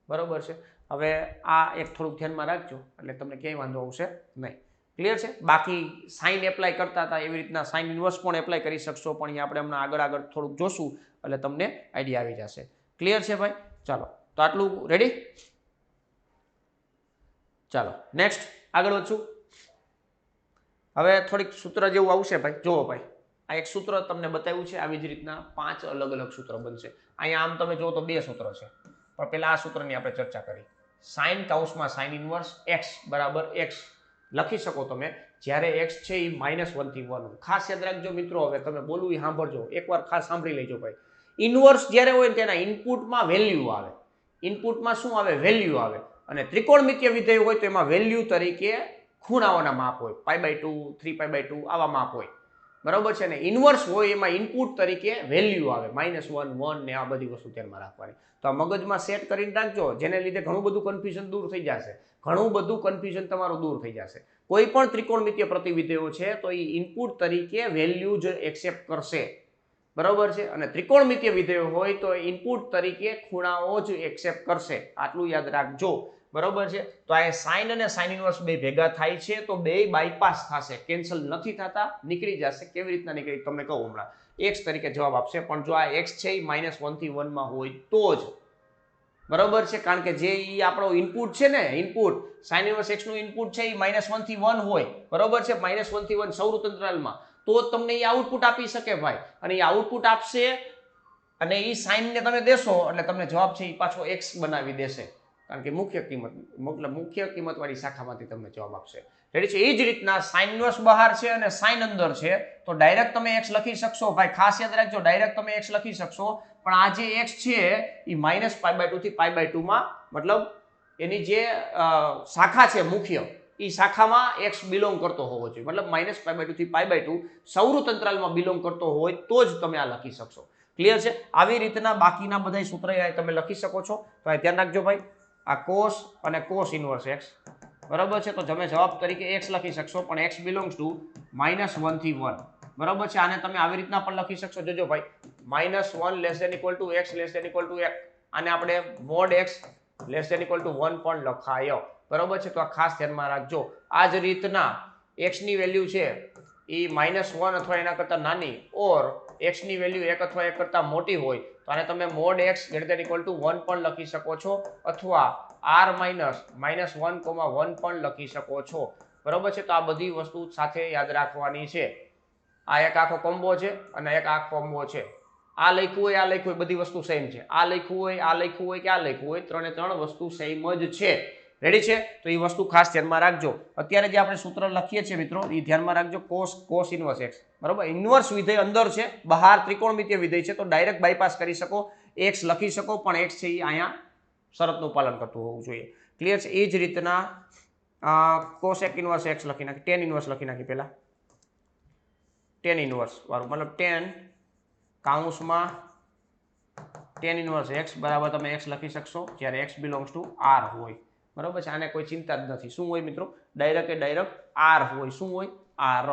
બરોબર છે? હવે આ એક થોડુંક ધ્યાનમાં રાખજો એટલે તમને ક્યાંય વાંધો આવશે નહીં. ક્લિયર છે? બાકી સાઇન એપ્લાય કરતા હતા એવી રીતના સાઇન ઇનવર્સ પણ એપ્લાય કરી શકશો, પણ અહીંયા આપણે હમણાં આગળ થોડુંક જોશું એટલે તમને આઈડિયા આવી જશે. ક્લિયર છે ભાઈ? ચાલો, તો આટલું રેડી? ચાલો નેક્સ્ટ આગળ વધશું. હવે થોડીક સૂત્ર જેવું આવશે ભાઈ. જુઓ ભાઈ, આ એક સૂત્ર તમને બતાવ્યું છે, આવી જ રીતના 5 અલગ અલગ સૂત્ર બનશે. અહીંયા આમ તમે જુઓ તો 2 સૂત્ર છે, પણ પેલા આ સૂત્રની આપણે ચર્ચા કરી. સાઇન કાઉસમાં સાઇન ઇનવર્સ x બરાબર x લખી શકો તમે જ્યારે x છે એ -1 થી 1. ખાસ યાદ રાખજો મિત્રો, હવે તમે બોલવું એ સાંભળજો, એકવાર ખાસ સાંભળી લેજો ભાઈ. ઇનવર્સ જ્યારે હોય તેના ઇનપુટમાં વેલ્યુ આવે. ઇનપુટમાં શું આવે? વેલ્યુ આવે. અને ત્રિકોણમિતીય વિધેય હોય તો એમાં વેલ્યુ તરીકે ખૂણાઓના માપ હોય, π/2 3π/2 આવા માપ હોય. બરાબર છે ને? ઇનવર્સ હોય એમાં ઇનપુટ તરીકે વેલ્યુ આવે, -1 1 ને આ બધી વસ્તુ ધ્યાનમાં રાખવાની. તો આ મગજમાં સેટ કરીને રાખજો, જેને લીધે ઘણું બધું કન્ફ્યુઝન દૂર થઈ જશે. ઘણું બધું કન્ફ્યુઝન તમારું દૂર થઈ જશે. કોઈ પણ ત્રિકોણમિતીય પ્રતિવિધેયો છે તો એ ઇનપુટ તરીકે વેલ્યુ જ એક્સેપ્ટ કરશે. બરાબર છે? અને ત્રિકોણમિતીય વિધેયો હોય તો ઇનપુટ તરીકે ખૂણાઓ જ એક્સેપ્ટ કરશે. આટલું યાદ રાખજો. બરોબર છે? તો આ સાઇન અને સાઇન ઇનવર્સ બે ભેગા થાય છે તો બે બાયપાસ થશે, કેન્સલ નથી થતા, નીકળી જશે. કેવી રીતના નીકળી તમને કહું હમણાં. x તરીકે જવાબ આપશે, પણ જો આ x છે એ -1 થી 1 માં હોય તો જ. બરોબર છે, કારણ કે જે ઈ આપણો ઇનપુટ છે ને, ઇનપુટ સાઇન ઇન્વર્સ x નું ઇનપુટ છે એ -1 થી 1 હોય, બરોબર છે, -1 થી 1 સૌર અંતરાલમાં, તો જ તમને એ આઉટપુટ આપી શકે ભાઈ. અને એ આઉટપુટ આપશે અને એ સાઇન ને તમે દેશો એટલે તમને જવાબ છે એ પાછો x બનાવી દેશે, કારણ કે મુખ્ય કિંમત મતલબ મુખ્ય કિંમત વાળી શાખામાંથી તમને જવાબ આપશે. રેડી છે. એ જ રીતના સાઇન ઇન્વર્સ બહાર છે અને સાઇન અંદર છે, તો ડાયરેક્ટ તમે x લખી શકશો ભાઈ, ખાસ યાદ રાખજો, ડાયરેક્ટ તમે x લખી શકશો, પણ આ જે x છે એ -π/2 થી π/2 માં, મતલબ એની જે શાખા છે મુખ્ય, એ શાખામાં x બિલોંગ કરતો હોવો જોઈએ, મતલબ -π/2 થી π/2 સૌર અંતરાલમાં બિલોંગ કરતો હોય તો જ તમે આ લખી શકશો. ક્લિયર છે. આવી રીતના બાકીના બધા સૂત્ર તમે લખી શકો છો. તો ધ્યાન રાખજો ભાઈ, આ cos અને cos ઇન્વર્સ x, બરાબર છે, તો તમે જવાબ તરીકે x લખી શકશો, પણ x બિલોંગ્સ ટુ -1 થી 1, બરાબર છે. આને તમે આવી રીતના પણ લખી શકશો. જોજો ભાઈ, -1 less than equal to x less than equal to x, આને આપણે mod x less than equal to 1 પણ લખાયો, બરાબર છે. તો આ ખાસ ધ્યાનમાં રાખજો. આ જ રીતના x ની વેલ્યુ છે એ -1 અથવા એના કરતા નાની, ઓર x ની વેલ્યુ 1 અથવા 1 કરતા મોટી હોય તો આને તમે mod x greater than equal to 1 પણ લખી શકો છો, અથવા r -1, 1 પણ લખી શકો છો, બરાબર છે. તો આ બધી વસ્તુ સાથે યાદ રાખવાની છે. આ એક આખો કોમ્બો છે અને એક આ કોમ્બો છે. આ લખ્યું હોય, આ લખ્યું હોય, બધી વસ્તુ સેમ છે. આ લખ્યું હોય, આ લખ્યું હોય કે આ લખ્યું હોય, ત્રણે ત્રણ વસ્તુ સેમ જ છે. રેડી છે. તો એ વસ્તુ ખાસ ધ્યાનમાં રાખજો. અત્યારે જે આપણે સૂત્ર લખીએ છીએ મિત્રો, એ ધ્યાનમાં રાખજો, cos ઇન્વર્સ x, બરાબર. ઇન્વર્સ વિધેય અંદર છે, બહાર ત્રિકોણમિતીય વિધેય છે, તો ડાયરેક્ટ બાયપાસ કરી શકો, x લખી શકો, પણ x છે એ અહીંયા શરતનું પાલન કરતું હોવું જોઈએ. ક્લિયર છે. એ જ રીતના cosec ઇન્વર્સ x લખી નાખી, tan ઇન્વર્સ લખી નાખી પહેલા, tan ઇન્વર્સ વાળું, મતલબ tan કાઉન્સમાં tan ઇન્વર્સ x બરાબર તમે x લખી શકશો જ્યારે x બિલોંગ્સ ટુ r હોય, બરાબર છે. આને કોઈ ચિંતા જ નથી. શું હોય મિત્રો? ડાયરેક્ટ r હોય. શું હોય? r,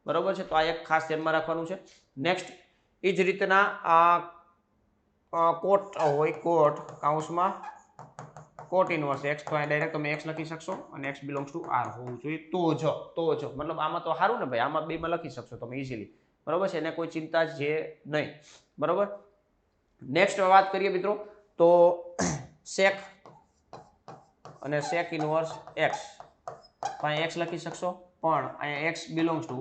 બરાબર છે. તો આ એક ખાસ ધ્યાનમાં રાખવાનું છે. નેક્સ્ટ, એ જ રીતના કોટ હોય, કોટ કાઉન્સમાં કોટ ઇન્વર્સ x, તો ડાયરેક્ટ તમે x લખી શકશો અને x બિલોંગ્સ ટુ r હોવું જોઈએ, તો જ મતલબ આમાં તો સારું ને ભાઈ, આમાં બેમાં લખી શકશો તમે ઇઝીલી, બરાબર છે. એને કોઈ ચિંતા છે નહીં, બરાબર. નેક્સ્ટ વાત કરીએ મિત્રો, તો sec અને sec ઇન્વર્સ x, તો અહીંયા x લખી શકશો, પણ અહીંયા x બિલોંગ્સ ટુ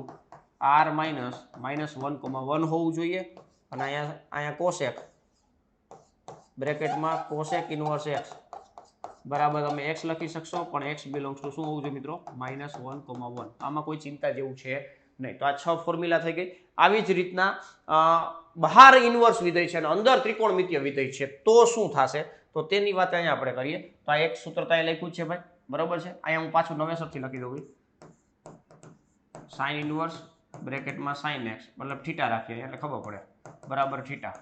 r -1, 1 હોવું જોઈએ, અને અહીંયા cosec બ્રેકેટમાં cosec ઇન્વર્સ x બરાબર તમે x લખી શકશો, પણ x બિલોંગ્સ ટુ શું હોવું જોઈએ મિત્રો? -1, 1. આમાં કોઈ ચિંતા જેવું છે નહીં. તો આ 6 ફોર્મ્યુલા થઈ ગઈ. આવી જ રીતના બહાર ઇન્વર્સ વિધેય છે અને અંદર ત્રિકોણમિતીય વિધેય છે તો શું થશે, તો તેની વાત અહીંયા આપણે કરીએ. તો આ એક સૂત્ર તો અહીંયા લખ્યું જ છે ભાઈ, બરાબર છે. અહીંયા હું પાછું નવેસરથી લખી દઉં ભાઈ, સાઇન ઇન્વર્સ બ્રેકેટમાં sin x, મતલબ થીટા રાખીએ એટલે ખબર પડે, બરાબર થીટા.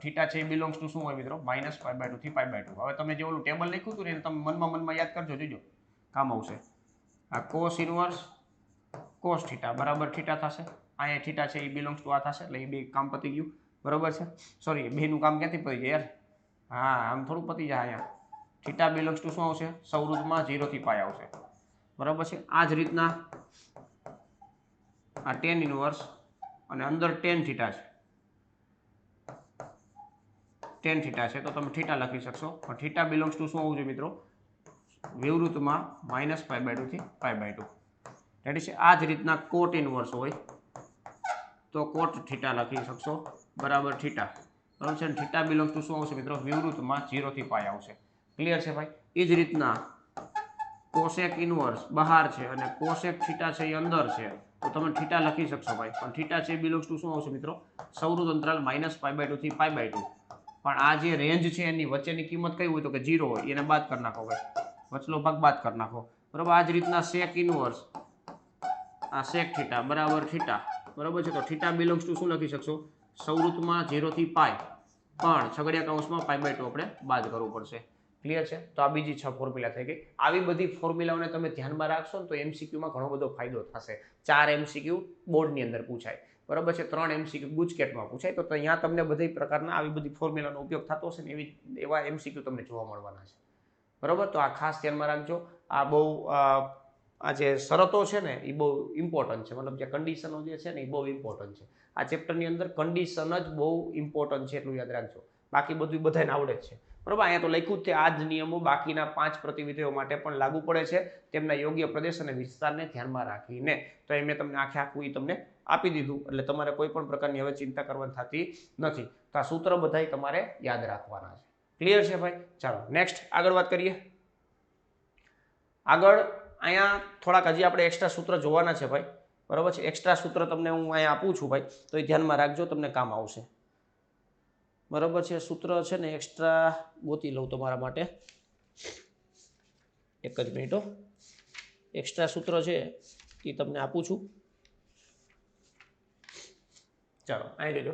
થીટા છે એ બિલોંગ્સ ટુ શું હોય મિત્રો? -π/2 થી π/2. હવે તમે જે ઓલું ટેબલ લખ્યું હતું ને એને તમે મનમાં યાદ કરજો, જોજો કામ આવશે. આ cos ઇન્વર્સ cos થીટા બરાબર થીટા થશે. અહીંયા થીટા છે એ બિલોંગ્સ ટુ આ થશે, એટલે એ બે કામ પતી ગયું, બરાબર છે. સોરી, બેનું કામ ક્યાંથી પતી જાય યાર? હા, આમ થોડું પતી જાય. અહીંયા થીટા બિલોંગ્સ ટુ શું આવશે? સૌરુદ્ધમાં 0 થી π આવશે, બરાબર છે. આ જ રીતના આ tan ઇન્વર્સ અને અંદર tan થીટા છે, tan થીટા છે, તો તમે થીટા લખી શકશો, પણ થીટા બિલોંગ્સ ટુ શું હોવું જોઈએ મિત્રો? વિવૃતમાં -π/2 થી π/2. રેડી છે. આ જ રીતના કોટ ઇન્વર્સ હોય તો કોટ થીટા લખી શકશો, બરાબર થીટા, બરાબર છે. થીટા બિલોંગ્સ ટુ શું આવશે મિત્રો? વિવૃતમાં 0 થી π આવશે. ક્લિયર છે ભાઈ. એ જ રીતના કોસેક ઇન્વર્સ બહાર છે અને કોસેક થીટા છે એ અંદર છે, તો તમે થીટા લખી શકશો ભાઈ, પણ થીટા છે બિલોંગ્સ ટુ શું આવશે મિત્રો? સૌરુદ્ધ અંતરાલ -π/2 થી π/2. પણ આ જે રેન્જ છે એની વચ્ચેની કિંમત કઈ હોય તો કે 0 હોય, એને બાદ કરી નાખો ભાઈ, વચલો ભાગ બાદ કરી નાખો, બરાબર. આ જ રીતના sec ઇન્વર્સ, આ sec થીટા બરાબર થીટા, બરાબર છે. તો થીટા બિલોંગ્સ ટુ શું લખી શકશો? સૌરુદ્ધમાં 0 થી π, પણ છગડિયા કૌંસમાં π/2 આપણે બાદ કરવું પડશે. ક્લિયર છે. તો આ બીજી 6 ફોર્મ્યુલા થઈ ગઈ. આવી બધી ફોર્મ્યુલાઓને તમે ધ્યાનમાં રાખશો ને તો એમસીક્યુમાં ઘણો બધો ફાયદો થશે. 4 એમસીક્યુ બોર્ડની અંદર પૂછાય, બરાબર છે. 3 એમસીક્યુ ગુજકેટમાં પૂછાય, તો અહીંયા તમને બધી પ્રકારના આવી બધી ફોર્મ્યુલાનો ઉપયોગ થતો હશે ને એવા એમસીક્યુ તમને જોવા મળવાના છે, બરાબર. તો આ ખાસ ધ્યાનમાં રાખજો. આ બહુ આ જે શરતો છે ને એ બહુ ઇમ્પોર્ટન્ટ છે, મતલબ જે કન્ડિશનો જે છે ને એ બહુ ઇમ્પોર્ટન્ટ છે. આ ચેપ્ટરની અંદર કન્ડિશન જ બહુ ઇમ્પોર્ટન્ટ છે, એટલું યાદ રાખજો, બાકી બધું બધાને આવડે જ છે બરોબર. અહીંયા તો લખ્યું જ છે આ જ નિયમો બાકીના 5 પ્રતિવિધેયો માટે પણ લાગુ પડે છે તેમના યોગ્ય પ્રદેશ અને વિસ્તારને ધ્યાનમાં રાખીને. તો એ મેં તમને આખું ઈ તમને આપી દીધું એટલે તમારે કોઈ પણ પ્રકારની હવે ચિંતા કરવાની થતી નથી. તો આ સૂત્ર બધાય તમારે યાદ રાખવાના છે. ક્લિયર છે ભાઈ? ચાલો નેક્સ્ટ આગળ વાત કરીએ. આગળ અહીંયા થોડાક હજી આપણે એક્સ્ટ્રા સૂત્ર જોવાના છે ભાઈ બરોબર છે. એક્સ્ટ્રા સૂત્ર તમને હું અહીંયા આપું છું ભાઈ તો એ ધ્યાનમાં રાખજો, તમને કામ આવશે બરોબર છે. સૂત્ર છે ને એક્સ્ટ્રા ગોતી લઉં તમારા માટે, એક જ મિનિટ. એક્સ્ટ્રા સૂત્ર છે એ તમને આપું છું. ચાલો અહીં લેજો.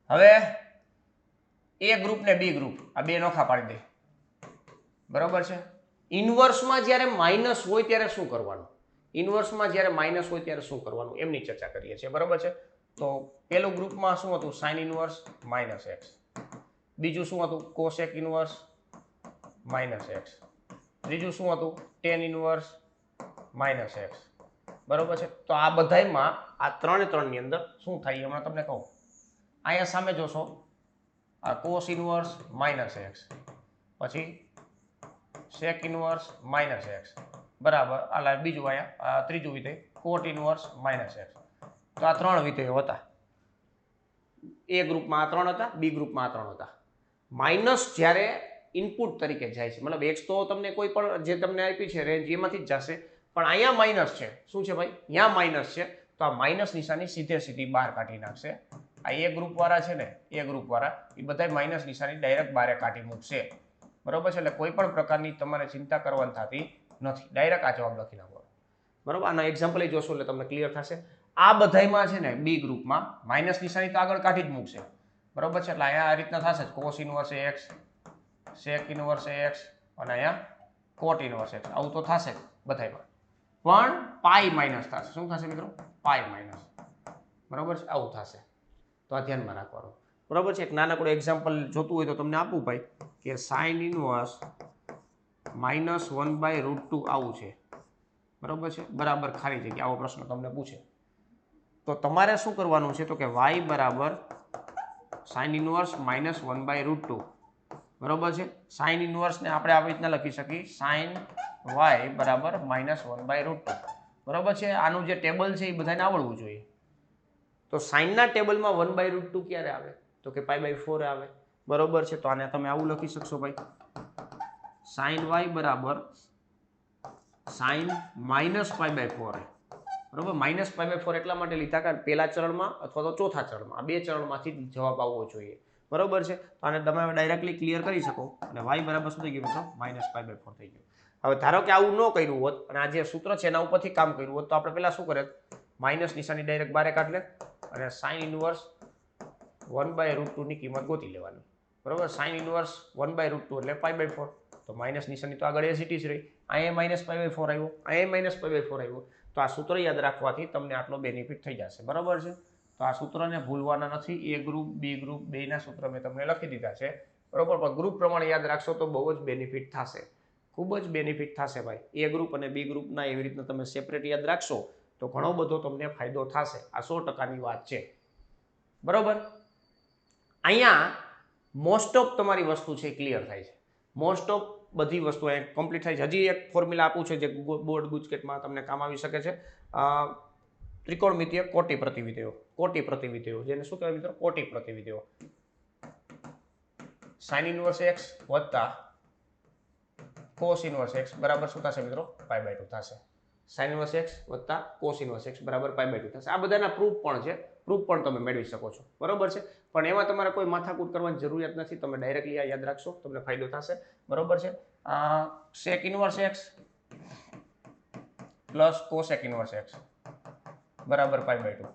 હવે એ ગ્રુપ ને બી ગ્રુપ આ બે નોખા પાડી દે બરોબર છે. ઇન્વર્સમાં જ્યારે માઇનસ હોય ત્યારે શું કરવાનું, ઇન્વર્સમાં જ્યારે માઇનસ હોય ત્યારે શું કરવાનું એમની ચર્ચા કરીએ છીએ બરોબર છે. તો પેલું ગ્રુપમાં શું હતું, સાઇન ઇન્વર્સ માઇનસ એક્સ. બીજું શું હતું, કોસેક ઇન્વર્સ માઇનસ એક્સ. ત્રીજું શું હતું, ટેન ઇન્વર્સ માઇનસ એક્સ બરોબર છે. તો આ બધાયમાં આ ત્રણની અંદર શું થાય હમણાં તમને કહું. અહીંયા સામે જોશો આ કોસ ઇન્વર્સ માઇનસ એક્સ, પછી સેક ઇન્વર્સ માઇનસ એક્સ બરાબર. આ બીજું અહીંયા ત્રીજું વિધેય કોટ ઇન્વર્સ માઇનસ એક્સ. તો આ 3 વિધેયો હતા. એ ગ્રુપમાં આ 3 હતા, બી ગ્રુપમાં આ 3 હતા. માઇનસ જ્યારે ઇનપુટ તરીકે જાય છે મતલબ એક્સ તો તમને કોઈ પણ જે તમને આપી છે રેન્જ એમાંથી જ જશે, પણ અહીંયા માઇનસ છે. શું છે ભાઈ, અહીંયા માઇનસ છે તો આ માઇનસ નિશાની સીધી બહાર કાઢી નાખશે. આ એ ગ્રુપ વાળા છે ને એ ગ્રુપ વાળા એ બધા માઇનસ નિશાની ડાયરેક્ટ બહાર કાઢી મૂકશે બરોબર છે. એટલે કોઈ પણ પ્રકારની તમારે ચિંતા કરવાની થતી નથી, ડાયરેક્ટ આ જવાબ લખી નાખો બરોબર. આના એક્ઝામ્પલ જોશો એટલે તમને ક્લિયર થશે. આ બધાયમાં છે ને બી ગ્રુપમાં માઇનસ નિશાની તો આગળ કાઢી જ મૂકશે બરોબર છે. એટલે અહીંયા આ રીતના થશે cos inverse x, sec inverse x અને અહીંયા કોટ ઇન્વર્સ એક્સ. આવું તો થશે બધાયમાં, પણ પાઈ માઇનસ થશે. શું થશે મિત્રો, પાઈ માઇનસ બરોબર છે. આવું થશે તો આ ધ્યાનમાં રાખવાનું બરોબર છે. એક નાનકડું એક્ઝામ્પલ જોતું હોય તો તમને આપું ભાઈ કે સાઇન ઇન્વર્સ -1/√2 આવું છે બરોબર છે. બરાબર ખાલી જગ્યા આવો પ્રશ્ન તમને પૂછે તો તમારે શું કરવાનું છે તો કે y બરાબર સાઇન ઇન્વર્સ -1/√2 બરોબર છે. સાઇન ઇન્વર્સને આપણે આવી રીતના લખી શકીએ સાઇન y બરાબર -1/√2 બરોબર છે. આનું જે ટેબલ છે એ બધાને આવડવું જોઈએ. તો સાઇનના ટેબલમાં 1/√2 ક્યારે આવે તો કે π/4 આવે બરોબર છે. તો આને તમે આવું લખી શકશો ભાઈ સાઇન y બરાબર સાઇન -π/4 બરોબર. -π/4 એટલા માટે લીધા કારણ પહેલા ચરણમાં અથવા તો ચોથા ચરણમાં આ બે ચરણમાંથી જવાબ આવવો જોઈએ બરોબર છે. તો આને તમે ડાયરેક્ટલી ક્લિયર કરી શકો અને y બરાબર શું થઈ ગયું મિત્રો -π/4 થઈ ગયું. હવે ધારો કે આવું ન કર્યું હોત અને આ જે સૂત્ર છે એના ઉપરથી કામ કર્યું હોત તો આપણે પહેલા શું કરે, માઇનસ નિશાની ડાયરેક્ટ બારે કાઢ લે અને સાઇન ઇન્વર્સ 1/√2 ની કિંમત ગોતી લેવાની બરોબર. સાઇન ઇન્વર્સ 1/√2 એટલે π/4 તો માઇનસ નિશાની તો આગળ એસિટી જ રહી. અહીંયા -π/4 આવ્યો, અહીંયા -π/4 આવ્યો. તો આ સૂત્ર યાદ રાખવાથી તમને આટલો બેનિફિટ થઈ જશે બરોબર છે. તો આ સૂત્રને ભૂલવાના નથી. એ ગ્રુપ બી ગ્રુપ બેના સૂત્ર મેં તમને લખી દીધા છે બરોબર. પણ ગ્રુપ પ્રમાણે યાદ રાખશો તો બહુ જ બેનિફિટ થશે, ખૂબ જ બેનિફિટ થશે ભાઈ. એ ગ્રુપ અને બી ગ્રુપના એવી રીતના તમે સેપરેટ યાદ રાખશો તો ઘણો બધો તમને ફાયદો થશે. આ 100%ની વાત છે બરોબર. અહીંયા મોસ્ટ ઓફ તમારી વસ્તુ છે ક્લિયર થાય છે. મોસ્ટ ઓફ બધી વસ્તુ અહીંયા કમ્પ્લીટ થાય છે. હજી એક ફોર્મ્યુલા આપું છે જે બોર્ડ ગુજકેટમાં તમને કામ આવી શકે છે. ત્રિકોણમિતીય કોટી પ્રતિવિધેયો જેને શું કહેવાય મિત્રો, કોટી પ્રતિવિધેયો. સાઇન ઇન્વર્સ એક્સ વત્તા કોસ ઇન્વર્સ એક્સ બરાબર શું થશે મિત્રો, π/2 થશે. સાઇન ઇન્વર્સ એક્સ વત્તા કોસ ઇન્વર્સ એક્સ બરાબર π/2 થશે. આ બધાના પ્રૂફ પણ છે, પ્રૂફ પણ તમે મેળવી શકો છો બરોબર છે. પણ એમાં તમારે કોઈ માથાકૂટ કરવાની જરૂરિયાત નથી, તમે ડાયરેક્ટલી આ યાદ રાખશો તમને ફાયદો થશે બરોબર છે. Sec inverse x plus cosec inverse x બરાબર π/2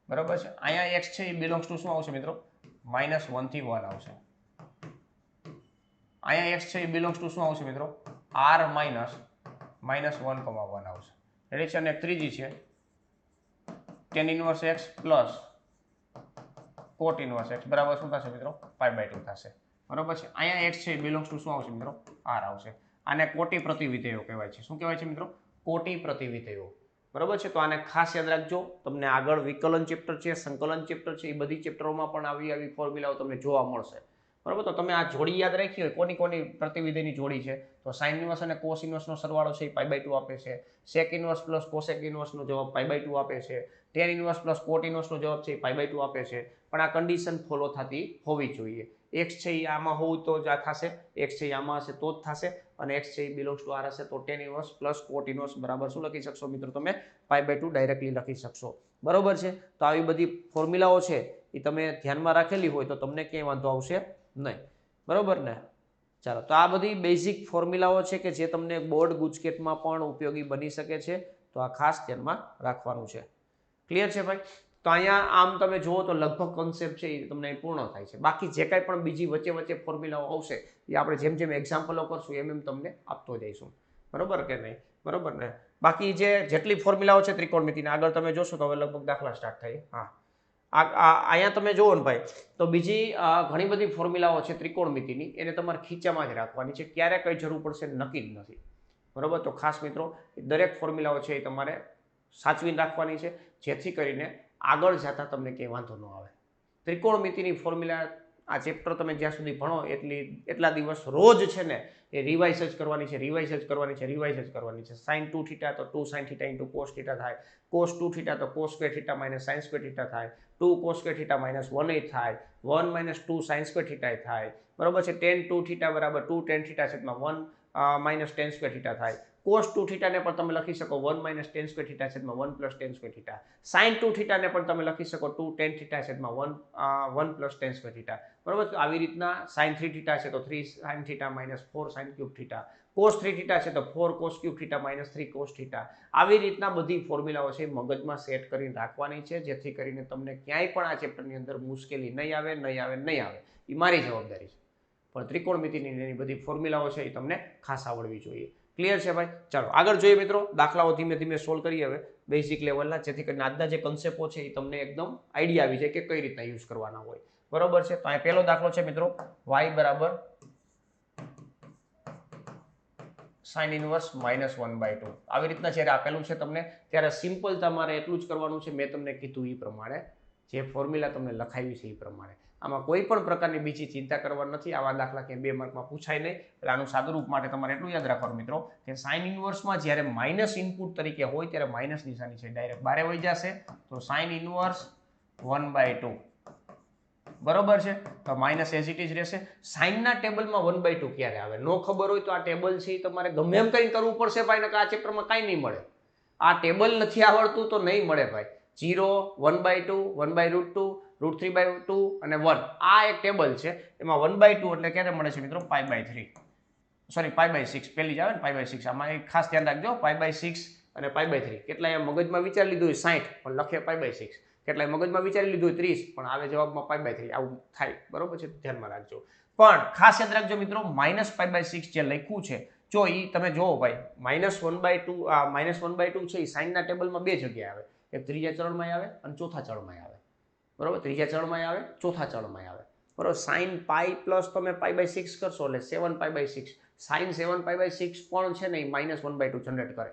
બરોબર છે. અહીંયા એક્સ છે એ બિલોંગ્સ ટુ શું આવશે મિત્રો, -1 થી 1 આવશે. અહીંયા એક્સ છે એ બિલોંગ્સ ટુ શું આવશે મિત્રો, r -1,1 આવશે. રેડી છે. અને ત્રીજી છે tan ઇન્વર્સ એક્સ પ્લસ કોટ ઇન્વર્સ એક્સ બરાબર શું થશે મિત્રો, π/2 થશે બરોબર છે. અહીંયા એક્સ છે એ બિલોંગ્સ ટુ શું આવશે મિત્રો, r આવશે. આને કોટી પ્રતિવિધેયો કહેવાય છે. શું કહેવાય છે મિત્રો, કોટી પ્રતિવિધેયો બરોબર છે. તો આને ખાસ યાદ રાખજો. તમને આગળ વિકલન ચેપ્ટર છે, સંકલન ચેપ્ટર છે, એ બધી ચેપ્ટરોમાં પણ આવી ફોર્મ્યુલાઓ તમને જોવા મળશે. બરોબર. તો તમે આ જોડી યાદ રાખી હોય, કોની પ્રતિવિધિની જોડી છે, તો સાઇન ઇન્વર્સ અને કોસ ઇન્વર્સનો સરવાળો છે એ π/2 આપે છે. સેક ઇન્વર્સ પ્લસ કોસેક ઇન્વર્સનો જવાબ π/2 આપે છે. ટેન ઇન્વર્સ પ્લસ કોટ ઇન્વર્સનો જવાબ છે એ π/2 આપે છે. પણ આ કન્ડિશન ફોલો થતી હોવી જોઈએ. x છે એ આમાં હોવું તો જ આ થશે, x છે એ આમાં હશે તો જ થશે, અને x છે એ બિલોંગ્સ ટુ r હશે તો ટેન ઇન્વર્સ પ્લસ કોટ ઇન્વર્સ બરાબર શું લખી શકશો મિત્રો? તમે π/2 ડાયરેક્ટલી લખી શકશો. બરોબર છે. તો આવી બધી ફોર્મ્યુલાઓ છે એ તમે ધ્યાનમાં રાખેલી હોય તો તમને ક્યાંય વાંધો આવશે નહીં. બરોબર ને? ચાલો, તો આ બધી બેઝિક ફોર્મ્યુલાઓ છે કે જે તમને બોર્ડ ગુજકેટમાં પણ ઉપયોગી બની શકે છે. તો આ ખાસ ધ્યાનમાં રાખવાનું છે. ક્લિયર છે ભાઈ? તો અહીંયા આમ તમે જુઓ તો લગભગ કોન્સેપ્ટ છે એ તમને પૂર્ણ થાય છે. બાકી જે કાંઈ પણ બીજી વચ્ચે ફોર્મ્યુલાઓ આવશે એ આપણે જેમ જેમ એક્ઝામ્પલો કરશું એમ તમને આપતો જઈશું. બરોબર કે નહીં? બરોબર ને? બાકી જેટલી ફોર્મ્યુલાઓ છે ત્રિકોણમિતિના, આગળ તમે જોશો તો હવે લગભગ દાખલા સ્ટાર્ટ થાય. હા, અહીંયા તમે જુઓ ને ભાઈ, તો બીજી ઘણી બધી ફોર્મ્યુલાઓ છે ત્રિકોણમિતિની, એને તમારે ખીચામાં જ રાખવાની છે. ક્યારે કઈ જરૂર પડશે નક્કી જ નથી. બરોબર. તો ખાસ મિત્રો દરેક ફોર્મ્યુલાઓ છે એ તમારે સાચવીને રાખવાની છે, જેથી કરીને આગળ જતા તમને કંઈ વાંધો ન આવે. ત્રિકોણમિતિની ફોર્મ્યુલા આ ચેપ્ટર તમે જ્યાં સુધી ભણો એટલા દિવસ રોજ છે ને એ રિવાઇઝ જ કરવાની છે, રિવાઇઝ જ કરવાની છે. સાઇન 2θ તો 2 sin θ ઇન્ટુ cos θ થાય, cos 2θ તો cos square θ minus sin square θ થાય, 2 cos સ્ક્વેર θ માઇનસ 1 થાય, 1 માઇનસ 2 sin સ્ક્વેર θ થાય. બરોબર છે. tan 2θ બરાબર 2 tan θ છેદમાં 1 માઇનસ tan સ્ક્વેર θ થાય. cos 2θ ને પણ તમે લખી શકો 1 માઇનસ tan સ્ક્વેર θ છેદમાં 1 પ્લસ tan સ્ક્વેર θ. sin 2θ ને પણ તમે લખી શકો 2 tan θ છેદમાં 1 પ્લસ tan સ્ક્વેર θ. બરોબર. તો આવી રીતના sin 3θ છે તો 3 sin θ minus 4 sin cube θ, cos 3θ છે તો 4 cos ક્યુબ θ માઇનસ 3 cos θ. આવી રીતના બધી ફોર્મ્યુલાઓ છે મગજમાં સેટ કરીને રાખવાની છે, જેથી કરીને તમને ક્યાંય પણ આ ચેપ્ટરની અંદર મુશ્કેલી નહીં આવે. એ મારી જવાબદારી છે. પણ ત્રિકોણમિતિની એની બધી ફોર્મ્યુલાઓ છે એ તમને ખાસ આવડવી જોઈએ. ક્લિયર છે ભાઈ? ચાલો આગળ જોઈએ મિત્રો. દાખલાઓ ધીમે ધીમે સોલ્વ કરીએ હવે બેઝિક લેવલના, જેથી કરીને આજના જે કન્સેપ્ટો છે એ તમને એકદમ આઈડિયા આવી જાય કે કઈ રીતના યુઝ કરવાના હોય. બરોબર છે. તો અહીં પહેલો દાખલો છે મિત્રો, y બરાબર sin ઇન્વર્સ -1/2. આવી રીતના જ્યારે આપેલું છે તમને, ત્યારે સિમ્પલ તમારે એટલું જ કરવાનું છે. મેં તમને કીધું એ પ્રમાણે, જે ફોર્મ્યુલા તમને લખાવી છે એ પ્રમાણે. આમાં કોઈ પણ પ્રકારની બીજી ચિંતા કરવાની નથી. આવા દાખલા કે 2 માર્કમાં પૂછાય નહીં. એટલે આનું સાદુરૂપ માટે તમારે એટલું યાદ રાખવાનું મિત્રો કે સાઇન ઇન્વર્સમાં જ્યારે માઇનસ ઇનપુટ તરીકે હોય ત્યારે માઇનસ નિશાની છે ડાયરેક્ટ બારે વહી જશે. તો સાઇન ઇન્વર્સ 1/2. બરોબર છે. તો માઇનસ એઝ ઇટ ઇઝ રહેશે. સાઇનના ટેબલમાં 1/2 ક્યારે આવે નો ખબર હોય તો આ ટેબલ છે એ તમારે ગમે એમ કંઈ કરવું પડશે ભાઈ, નકર આ ચેપ્ટરમાં કાંઈ નહીં મળે. આ ટેબલ નથી આવડતું તો નહીં મળે ભાઈ. 0, 1/2, 1/√2, √3/2 અને 1 આ એક ટેબલ છે. એમાં 1/2 એટલે ક્યારે મળે છે મિત્રો? π/3, સોરી π/6. પહેલી જ આવે ને π/6. આમાં એક ખાસ ધ્યાન રાખજો, π/6 અને π/3. કેટલાય મગજમાં વિચારી લીધું હોય 60 પણ લખે π/6, કેટલાય મગજમાં વિચારી લીધું હોય 30 પણ આવે જવાબમાં π/3. આવું થાય. બરોબર છે. ધ્યાનમાં રાખજો. પણ ખાસ યાદ રાખજો મિત્રો, -π/6 જે લખ્યું છે, જો એ તમે જોવો ભાઈ, -1/2 છે એ સાઇનના ટેબલમાં બે જગ્યાએ આવે. એક ત્રીજા ચરણમાં આવે અને ચોથા ચરણમાં આવે. બરોબર. ત્રીજા ચરણમાં આવે, ચોથા ચરણમાં આવે. બરોબર. સાઇન પાઈ પ્લસ તમે π/6 કરશો એટલે 7π/6. સાઇન 7π/6 પણ છે ને એ -1/2 જનરેટ કરે.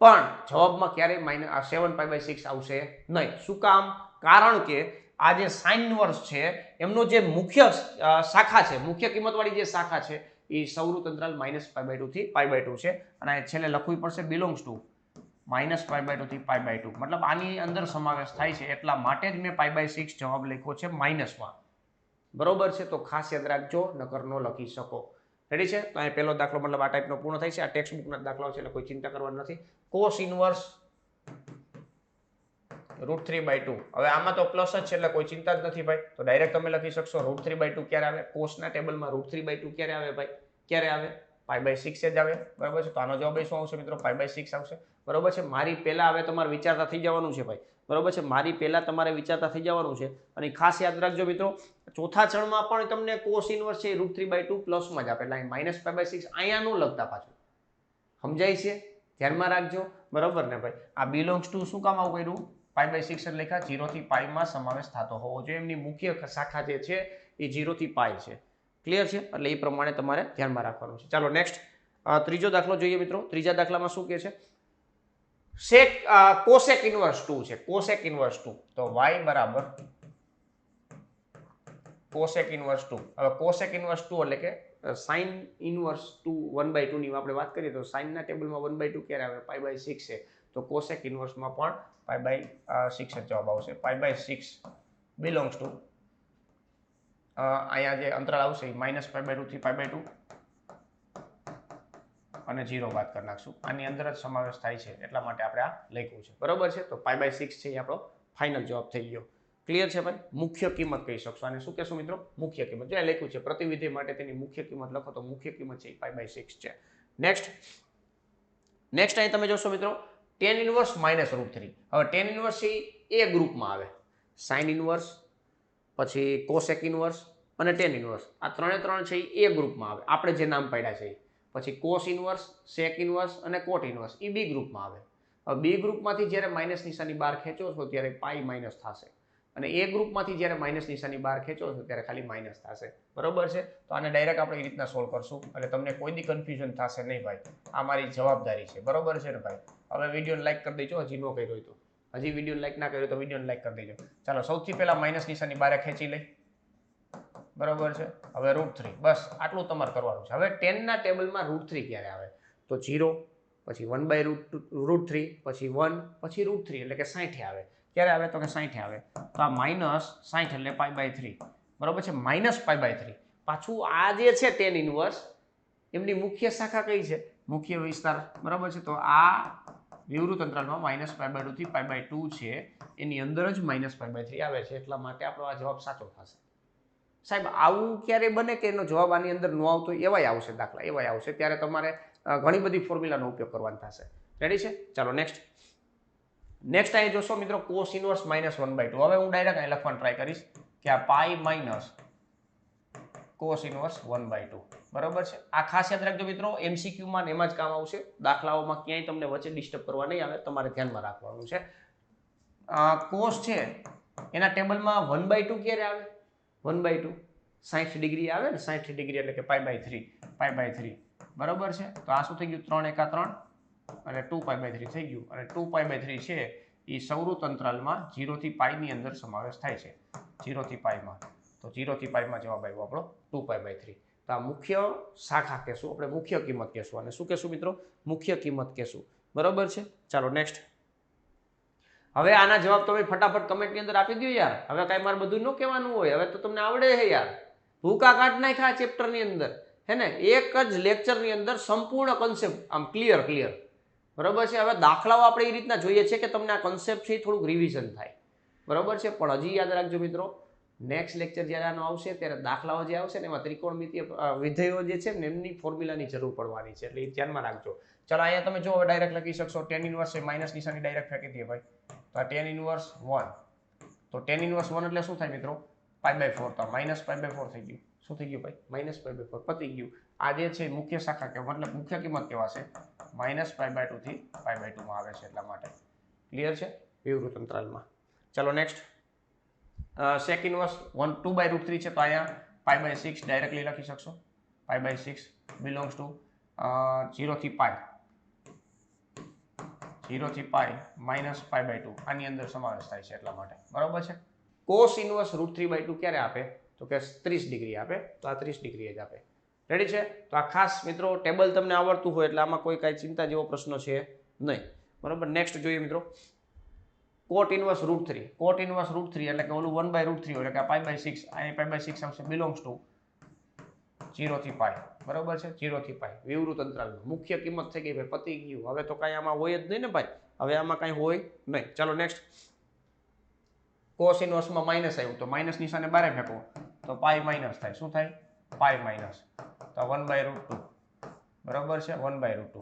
પણ જવાબમાં ક્યારેય -7π/6 આવશે નહીં. શું કામ? કારણ કે આ જે સાઇન ઇન્વર્સ છે એમનો જે મુખ્ય શાખા છે, મુખ્ય કિંમતવાળી જે શાખા છે એ સૌરું અંતરાલ -π/2 થી π/2 છે. અને છેલ્લે લખવું પડશે બિલોંગ્સ ટુ -π/2 થી π/2. મતલબ આની અંદર સમાવેશ થાય છે. એટલા માટે જ મેં π/6 જવાબ લખ્યો છે માઇનસમાં. બરોબર છે. તો ખાસ યાદ રાખજો, નકર ન લખી શકો. રેડી છે? તો અહીં પહેલો દાખલો મતલબ આ ટાઈપનો પૂર્ણ થાય છે. આ ટેક્સ્ટ બુકના દાખલાઓ છે એટલે કોઈ ચિંતા કરવાની નથી. Cos inverse √3/2. હવે આમાં તો પ્લસ જ છે એટલે કોઈ ચિંતા જ નથી ભાઈ. તો ડાયરેક્ટ તમે લખી શકશો √3/2 ક્યારે આવે? કોસના ટેબલમાં √3/2 ક્યારે આવે ભાઈ? ક્યારે આવે? π/6 જ આવે. બરોબર છે. તો આનો જવાબ શું આવશે મિત્રો? π/6 આવશે. બરોબર છે. મારી પહેલા હવે તમારે વિચારતા થઈ જવાનું છે ભાઈ. બરોબર છે. મારી પહેલા તમારે વિચારતા થઈ જવાનું છે. અને ખાસ યાદ રાખજો મિત્રો, ચોથા ચરણમાં પણ તમને કોસ ઇન્વર્સ છે √3/2 પ્લસમાં જ આપે. એટલે -π/6 અહીંયા નું લખતા પાછું. સમજાય છે? ધ્યાનમાં રાખજો. બરોબર ને ભાઈ? આ બિલોંગ્સ ટુ શું કામ આવું કર્યું? π/6 જ લખ્યા. 0 થી π માં સમાવેશ થતો હોવો જોઈએ. એમની મુખ્ય શાખા જે છે એ 0 થી π છે. ક્લિયર છે? એટલે એ પ્રમાણે તમારે ધ્યાનમાં રાખવાનું છે. ચાલો નેક્સ્ટ ત્રીજો દાખલો જોઈએ મિત્રો. ત્રીજા દાખલામાં શું કહે છે? કોસેક ઇનવર્સ 2 છે, કોસેક ઇનવર્સ 2, તો y બરાબર કોસેક ઇનવર્સ 2. હવે કોસેક ઇનવર્સ 2 એટલે કે સાઇન ઇનવર્સ 2 1/2 ની આપણે વાત કરીએ તો સાઇનના ટેબલમાં 1/2 ક્યારે આવે? π/6 છે, તો કોસેક ઇનવર્સમાં પણ π/6 જ જવાબ આવશે. π/6 બિલોંગ્સ ટુ અહીંયા જે અંતરાલ આવશે એ -π/2 થી π/2 અને 0 બાદ કરી નાખશું. આની અંદર જ સમાવેશ થાય છે એટલા માટે આપણે આ લખ્યું છે, બરોબર છે. તો π/6 છે એ આપણો ફાઇનલ જવાબ થઈ ગયો. ક્લિયર છે ભાઈ? મુખ્ય કિંમત કહી શકશો આને. શું કહેશું મિત્રો? મુખ્ય કિંમત. જે લખ્યું છે પ્રતિવિધિ માટે તેની મુખ્ય કિંમત લખો તો મુખ્ય કિંમત છે એ π/6 છે. નેક્સ્ટ અહીં તમે જોશો મિત્રો tan ઇનવર્સ -√3. હવે tan ઇનવર્સ છે એ ગ્રુપમાં આવે. સાઇન ઇનવર્સ, પછી કોસેક ઇનવર્સ અને tan ઇનવર્સ, આ ત્રણ છે એ ગ્રુપમાં આવે. આપણે જે નામ પાડ્યા છે પછી કોસ ઇનવર્સ, સેક ઇનવર્સ અને કોટ ઇનવર્સ એ બી ગ્રુપમાં આવે. હવે બી ગ્રુપમાંથી જ્યારે માઇનસ નિશાની બહાર ખેંચો છો ત્યારે પાઈ માઇનસ થશે અને એ ગ્રુપમાંથી જ્યારે માઇનસ નિશાની બહાર ખેંચો છો ત્યારે ખાલી માઇનસ થશે, બરોબર છે. તો આને ડાયરેક્ટ આપણે એ રીતના સોલ્વ કરશું એટલે તમને કોઈ દી કન્ફ્યુઝન થશે નહીં ભાઈ. આ મારી જવાબદારી છે, બરોબર છે ને ભાઈ? હવે વિડીયોને લાઈક કરી દેજો હજી ન કર્યો હોય તો. હજી વિડીયોને લાઈક ના કર્યો તો વિડીયોને લાઈક કરી દેજો. ચાલો સૌથી પહેલા માઇનસ નિશાની બહાર ખેંચી લઈ, બરોબર છે. હવે √3, બસ આટલું તમારે કરવાનું છે. હવે 10 ના ટેબલમાં √3 ક્યારે આવે? તો 0, પછી 1/√3, પછી 1, પછી √3 એટલે કે 60 આવે. ક્યારે આવે? તો કે 60 આવે. તો આ -60 એટલે π/3, બરોબર છે. -π/3. પાછું આ જે છે tan ઇનવર્સ એમની મુખ્ય શાખા કઈ છે? મુખ્ય વિસ્તાર, બરોબર છે. તો આ વિવૃત અંતરાલમાં -π/2 થી π/2 છે એની અંદર જ -π/3 આવે છે એટલા માટે આપણો આ જવાબ સાચો થશે. સાહેબ આવું ક્યારે બને કે એનો જવાબ આની અંદર ન આવતો? એવાય આવશે દાખલા, એવાય આવશે. ત્યારે તમારે ઘણી બધી ફોર્મ્યુલાનો ઉપયોગ કરવાનો થશે. રેડી છે? ચાલો નેક્સ્ટ અહીં જોશો મિત્રો કોસ ઇનવર્સ -1/2. હવે હું ડાયરેક્ટ અહીં લખવાનું ટ્રાય કરીશ કે આ પાઈ માઇનસ કોસ ઇનવર્સ 1/2, બરોબર છે. આ ખાસ યાદ રાખજો મિત્રો, એમસીક્યુમાં એમાં જ કામ આવશે. દાખલાઓમાં ક્યાંય તમને વચ્ચે ડિસ્ટર્બ કરવા નહીં આવે, તમારે ધ્યાનમાં રાખવાનું છે. કોસ છે એના ટેબલમાં 1/2 ક્યારે આવે? 1/2 60 ડિગ્રી આવે ને, 60 ડિગ્રી એટલે કે π/3, બરોબર છે. તો આ શું થઈ ગયું? 3 × 3 અને 2π/3 થઈ ગયું. અને 2π/3 છે એ સૌરુત અંતરાલમાં 0 થી π ની અંદર સમાવેશ થાય છે. 0 થી π માં, તો 0 થી π માં જવાબ આવ્યો આપણો 2π/3. તો આ મુખ્ય શાખા કહેશું આપણે, મુખ્ય કિંમત કહેશું. અને શું કહેશું મિત્રો? મુખ્ય કિંમત કહેશું, બરોબર છે. ચાલો નેક્સ્ટ. હવે આના જવાબ તમે ફટાફટ કમેન્ટની અંદર આપી દો યાર. હવે કાંઈ મારે બધું ન કહેવાનું હોય, હવે તો તમને આવડે છે યાર. ભૂકા કાઢ નાખ્યા ચેપ્ટરની અંદર, હે ને? એક જ લેક્ચરની અંદર સંપૂર્ણ કન્સેપ્ટ આમ ક્લિયર, બરોબર છે. હવે દાખલાઓ આપણે એ રીતના જોઈએ છે કે તમને આ કન્સેપ્ટ છે થોડુંક રિવિઝન થાય, બરોબર છે. પણ હજી યાદ રાખજો મિત્રો, નેક્સ્ટ લેક્ચર જ્યારે આનો આવશે ત્યારે દાખલાઓ જે આવશે ને એમાં ત્રિકોણમિતીય વિધેયો જે છે ને એમની ફોર્મ્યુલાની જરૂર પડવાની છે એટલે એ ધ્યાનમાં રાખજો. ચાલો અહીંયા તમે જો ડાયરેક્ટ લખી શકશો. tan ઇનવર્સ એ માઇનસ નિશાની ડાયરેક્ટ ફેંકી દઈએ ભાઈ. તો આ tan ઇનવર્સ 1, તો tan ઇનવર્સ 1 એટલે શું થાય મિત્રો? π/4. તો -π/4 થઈ ગયું. શું થઈ ગયું ભાઈ? -π/4 પતી ગયું. આ જે છે મુખ્ય શાખા કે મતલબ મુખ્ય કિંમત કહેવાશે. -π/2 થી π/2 માં આવે છે એટલા માટે. ક્લિયર છે? વિવૃત અંતરાલમાં. ચાલો નેક્સ્ટ. સેક ઇનવર્સ 2/√3 છે તો અહીંયા π/6 ડાયરેક્ટલી લખી શકશો. π/6 બિલોંગ્સ ટુ 0 થી π, 0 થી π -π/2 આની અંદર સમાવેશ થાય છે એટલા માટે, બરોબર છે. કોસ ઇનવર્સ √3/2 ક્યારે આપે? તો કે 30 ડિગ્રી આપે. તો આ 30 ડિગ્રી જ આપે. રેડી છે? તો આ ખાસ મિત્રો ટેબલ તમને આવડતું હોય એટલે આમાં કોઈ કાંઈ ચિંતા જેવો પ્રશ્ન છે નહીં, બરોબર. નેક્સ્ટ જોઈએ મિત્રો કોટ ઇનવર્સ √3. કોટ ઇનવર્સ √3 એટલે કે ઓલું 1/√3 એટલે કે આ π/6, અહીં π/6 આવશે. બિલોંગ્સ ટુ 0 થી π, બરોબર છે. 0 થી π વિવૃત અંતરાલમાં મુખ્ય કિંમત થઈ ગઈ ભાઈ, પતી ગયું. હવે તો કાંઈ આમાં હોય જ નહીં ને ભાઈ, હવે આમાં કાંઈ હોય નહીં. ચાલો નેક્સ્ટ. કોસ ઇનવર્સમાં માઇનસ આવ્યું તો માઇનસ નિશાને બારે ફેંકો તો પાઈ માઇનસ થાય. શું થાય? Pi minus. તો 1/√2, બરોબર છે. 1/√2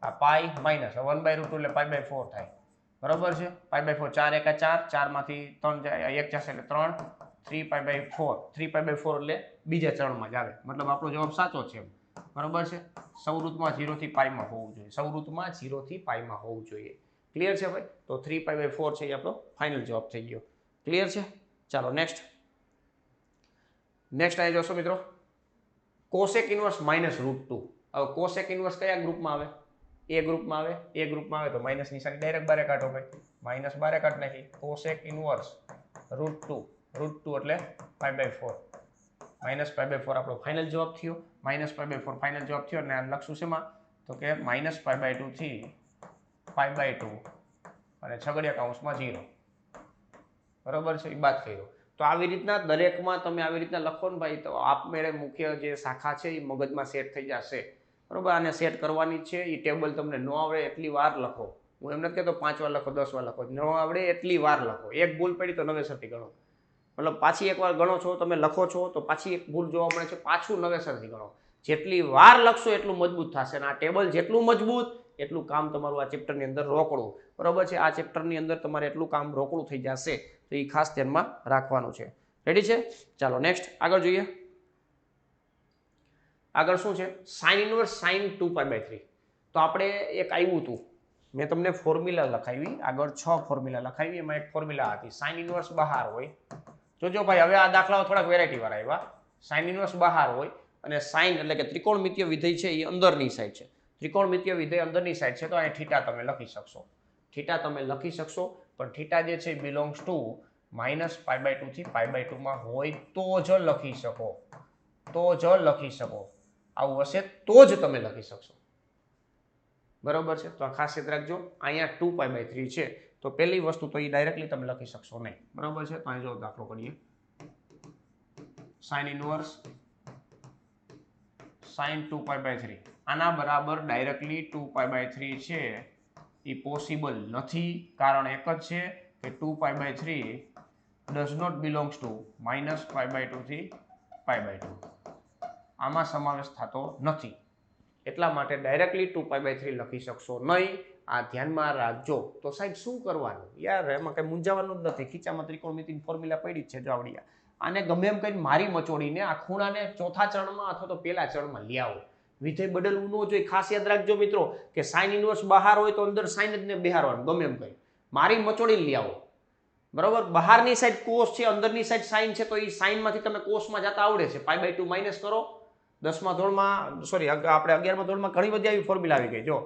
આ પાઈ માઇનસ 1/√2 એટલે π/4 થાય, બરોબર છે. π/4, 4 × 4, 4 માંથી 3 જાય, 1 જશે એટલે 3, 3π/4, 3π/4 એટલે બીજા ચરણમાં જ આવે. મતલબ આપણો જવાબ સાચો છે, બરોબર છે. સૌરુતમાં 0 થી π માં હોવું જોઈએ, સૌરુતમાં 0 થી π માં હોવું જોઈએ. ક્લિયર છે ભાઈ? તો 3π/4 છે એ આપણો ફાઇનલ જવાબ થઈ ગયો. ક્લિયર છે? ચાલો નેક્સ્ટ અહીં જોશો મિત્રો કોસેક ઇનવર્સ -√2. હવે કોસેક ઇનવર્સ કયા ગ્રુપમાં આવે? એ ગ્રુપમાં આવે તો માઇનસ નિશાની ડાયરેક્ટ બારે કાઢો ભાઈ, માઇનસ બારે કાઢ નાખી. કોસેક ઇનવર્સ √2 એટલે π/4 માઇનસ π/4 આપણો ફાઇનલ જવાબ થયો. માઇનસ π/4 ફાઇનલ જવાબ થયો અને આ લખશું શેમાં તો કે માઇનસ π/2 થી π/2 અને છગડીયા કૌંસમાં 0. બરોબર છે, એ બાદ કર્યો. તો આવી રીતના દરેકમાં તમે આવી રીતના લખો ને ભાઈ તો આપમેળે મુખ્ય જે શાખા છે એ મગજમાં સેટ થઈ જશે. બરોબર, આને સેટ કરવાની છે. એ ટેબલ તમને ન આવડે એટલી વાર લખો. હું એમ નથી કહેતો 5 વાર લખો 10 વાર લખો, ન આવડે એટલી વાર લખો. એક ભૂલ પડી તો નવેસરથી ગણો. મતલબ પાછી એકવાર ગણો છો તમે, લખો છો તો પાછી એક ભૂલ જોવા મળે છે, પાછું નવેસરથી ગણો. જેટલી વાર લખશો એટલું મજબૂત થશે અને આ ટેબલ જેટલું મજબૂત એટલું કામ તમારું આ ચેપ્ટરની અંદર રોકડું. બરોબર છે, આ ચેપ્ટરની અંદર તમારે એટલું કામ રોકડું થઈ જશે. તો એ ખાસ ધ્યાનમાં રાખવાનું છે. રેડી છે? ચાલો નેક્સ્ટ આગળ જોઈએ. આગળ શું છે? Sine inverse sine 2π/3. તો આપણે એક આવ્યું હતું, મેં તમને ફોર્મ્યુલા લખાવી, આગળ 6 ફોર્મ્યુલા લખાવી. એમાં એક ફોર્મ્યુલા હતી સાઇન ઇનવર્સ બહાર હોય. જોજો ભાઈ, હવે આ દાખલાઓ થોડાક વેરાયટી વાળા આવ્યા. સાઇન ઇનવર્સ બહાર હોય અને સાઇન એટલે કે ત્રિકોણમિતીય વિધેય છે એ અંદરની સાઈડ છે. ત્રિકોણમિતીય વિધેય અંદરની સાઈડ છે તો અહીં થીટા તમે લખી શકશો. થીટા તમે લખી શકશો, પણ થીટા જે છે બિલોંગ્સ ટુ -π/2 થી π/2 માં હોય તો જ લખી શકો. આવું હશે તો જ તમે લખી શકશો. બરોબર છે, તો આ ખાસ યાદ રાખજો. અહીંયા 2π/3 છે તો પહેલી વસ્તુ તો એ ડાયરેક્ટલી તમે લખી શકશો નહીં. બરોબર છે, તો અહીં જો દાખલો કરીએ. સાઇન ઇનવર્સ સાઇન 2π/3 આના બરાબર ડાયરેક્ટલી 2π/3 છે એ પોસિબલ નથી. કારણ એક જ છે કે 2π/3 ડઝ નોટ બિલોંગ્સ ટુ -π/2 થી π/2. આમાં સમાવેશ થતો નથી. એટલા માટે ડાયરેક્ટલી 2π/3 લખી શકશો નહીં. આ ધ્યાનમાં રાખજો. તો સાહેબ શું કરવાનું? યાર એમાં કઈ મૂંઝાવાનું જ નથી. ખીચામાં ત્રિકોણમિતિની ફોર્મ્યુલા પડી જ છે જાવડિયા. આને ગમે એમ કઈ મારી મચોડીને આ ખૂણાને ચોથા ચરણમાં અથવા તો પહેલા ચરણમાં લઈ આવો. વિધેય બદલવું ન જોઈએ. ખાસ યાદ રાખજો મિત્રો કે સાઇન ઇનવર્સ બહાર હોય તો અંદર સાઇન જ ને બેહારવાનું. ગમે એમ કઈ મારી મચોડી લઈ આવો. બરોબર, બહારની સાઈડ કોસ છે, અંદરની સાઈડ સાઇન છે, તો એ સાઇનમાંથી તમે કોસમાં જતા આવડે છે. π/2 માઇનસ કરો. 10મા ધોરણમાં સોરી આપણે 11મા ધોરણમાં ઘણી બધી આવી ફોર્મ્યુલા આવી ગઈ. જો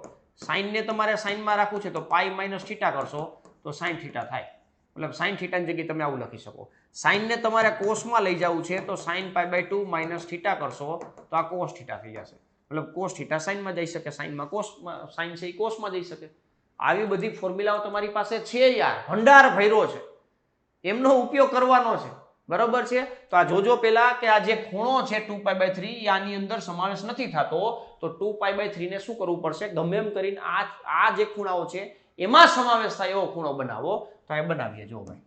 સાઇનને તમારે સાઇનમાં રાખવું છે તો π - θ કરશો તો સાઇન થીટા થાય. મતલબ સાઇન થીટાની જગ્યાએ તમે આવું લખી શકો. સાઇનને તમારે કોસમાં લઈ જવું છે તો સાઇન π/2 - θ કરશો તો આ કોસ થીટા થઈ જશે. મતલબ કોસ થીટા સાઇનમાં જઈ શકે, સાઇનમાં કોસમાં, સાઇન છે એ કોસમાં જઈ શકે. આવી બધી ફોર્મ્યુલાઓ તમારી પાસે છે યાર, ભંડાર ભર્યો છે, એમનો ઉપયોગ કરવાનો છે. બરોબર છે, તો આ જોજો પેલા કે આ જે ખૂણો છે 2π/3 આની અંદર સમાવેશ નથી થતો. તો 2π/3 ને શું કરવું પડશે? ગમે એમ કરીને આ જે ખૂણાઓ છે એમાં સમાવેશ થાય એવો ખૂણો બનાવો. તો એ બનાવીએ. જો ભાઈ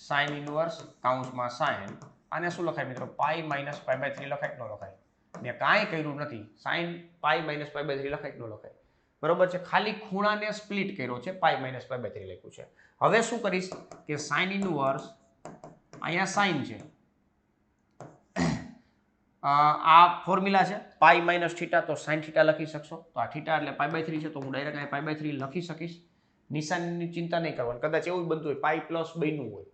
સાઇન ઇનવર્સ કૌંસમાં સાઇન, આને શું લખાય મિત્રો? π - π/3 લખાય કે ન લખાય? મેં કાંઈ કર્યું નથી. સાઇન π - π/3 લખાય કે ન લખાય? બરોબર છે, ખાલી ખૂણાને સ્પ્લિટ કર્યો છે, π - π/3 લખ્યું છે. હવે શું કરીશ કે સાઇન ઇનવર્સ અહીંયા સાઇન છે, આ ફોર્મ્યુલા છે π - θ, તો સાઇન θ લખી શકશો. તો આ θ એટલે π/3 છે તો હું ડાયરેક્ટ અહીંયા π/3 લખી શકીશ. નિશાનની ચિંતા નહીં કરવાની. કદાચ એવું બનતું હોય π + 2 નું હોય,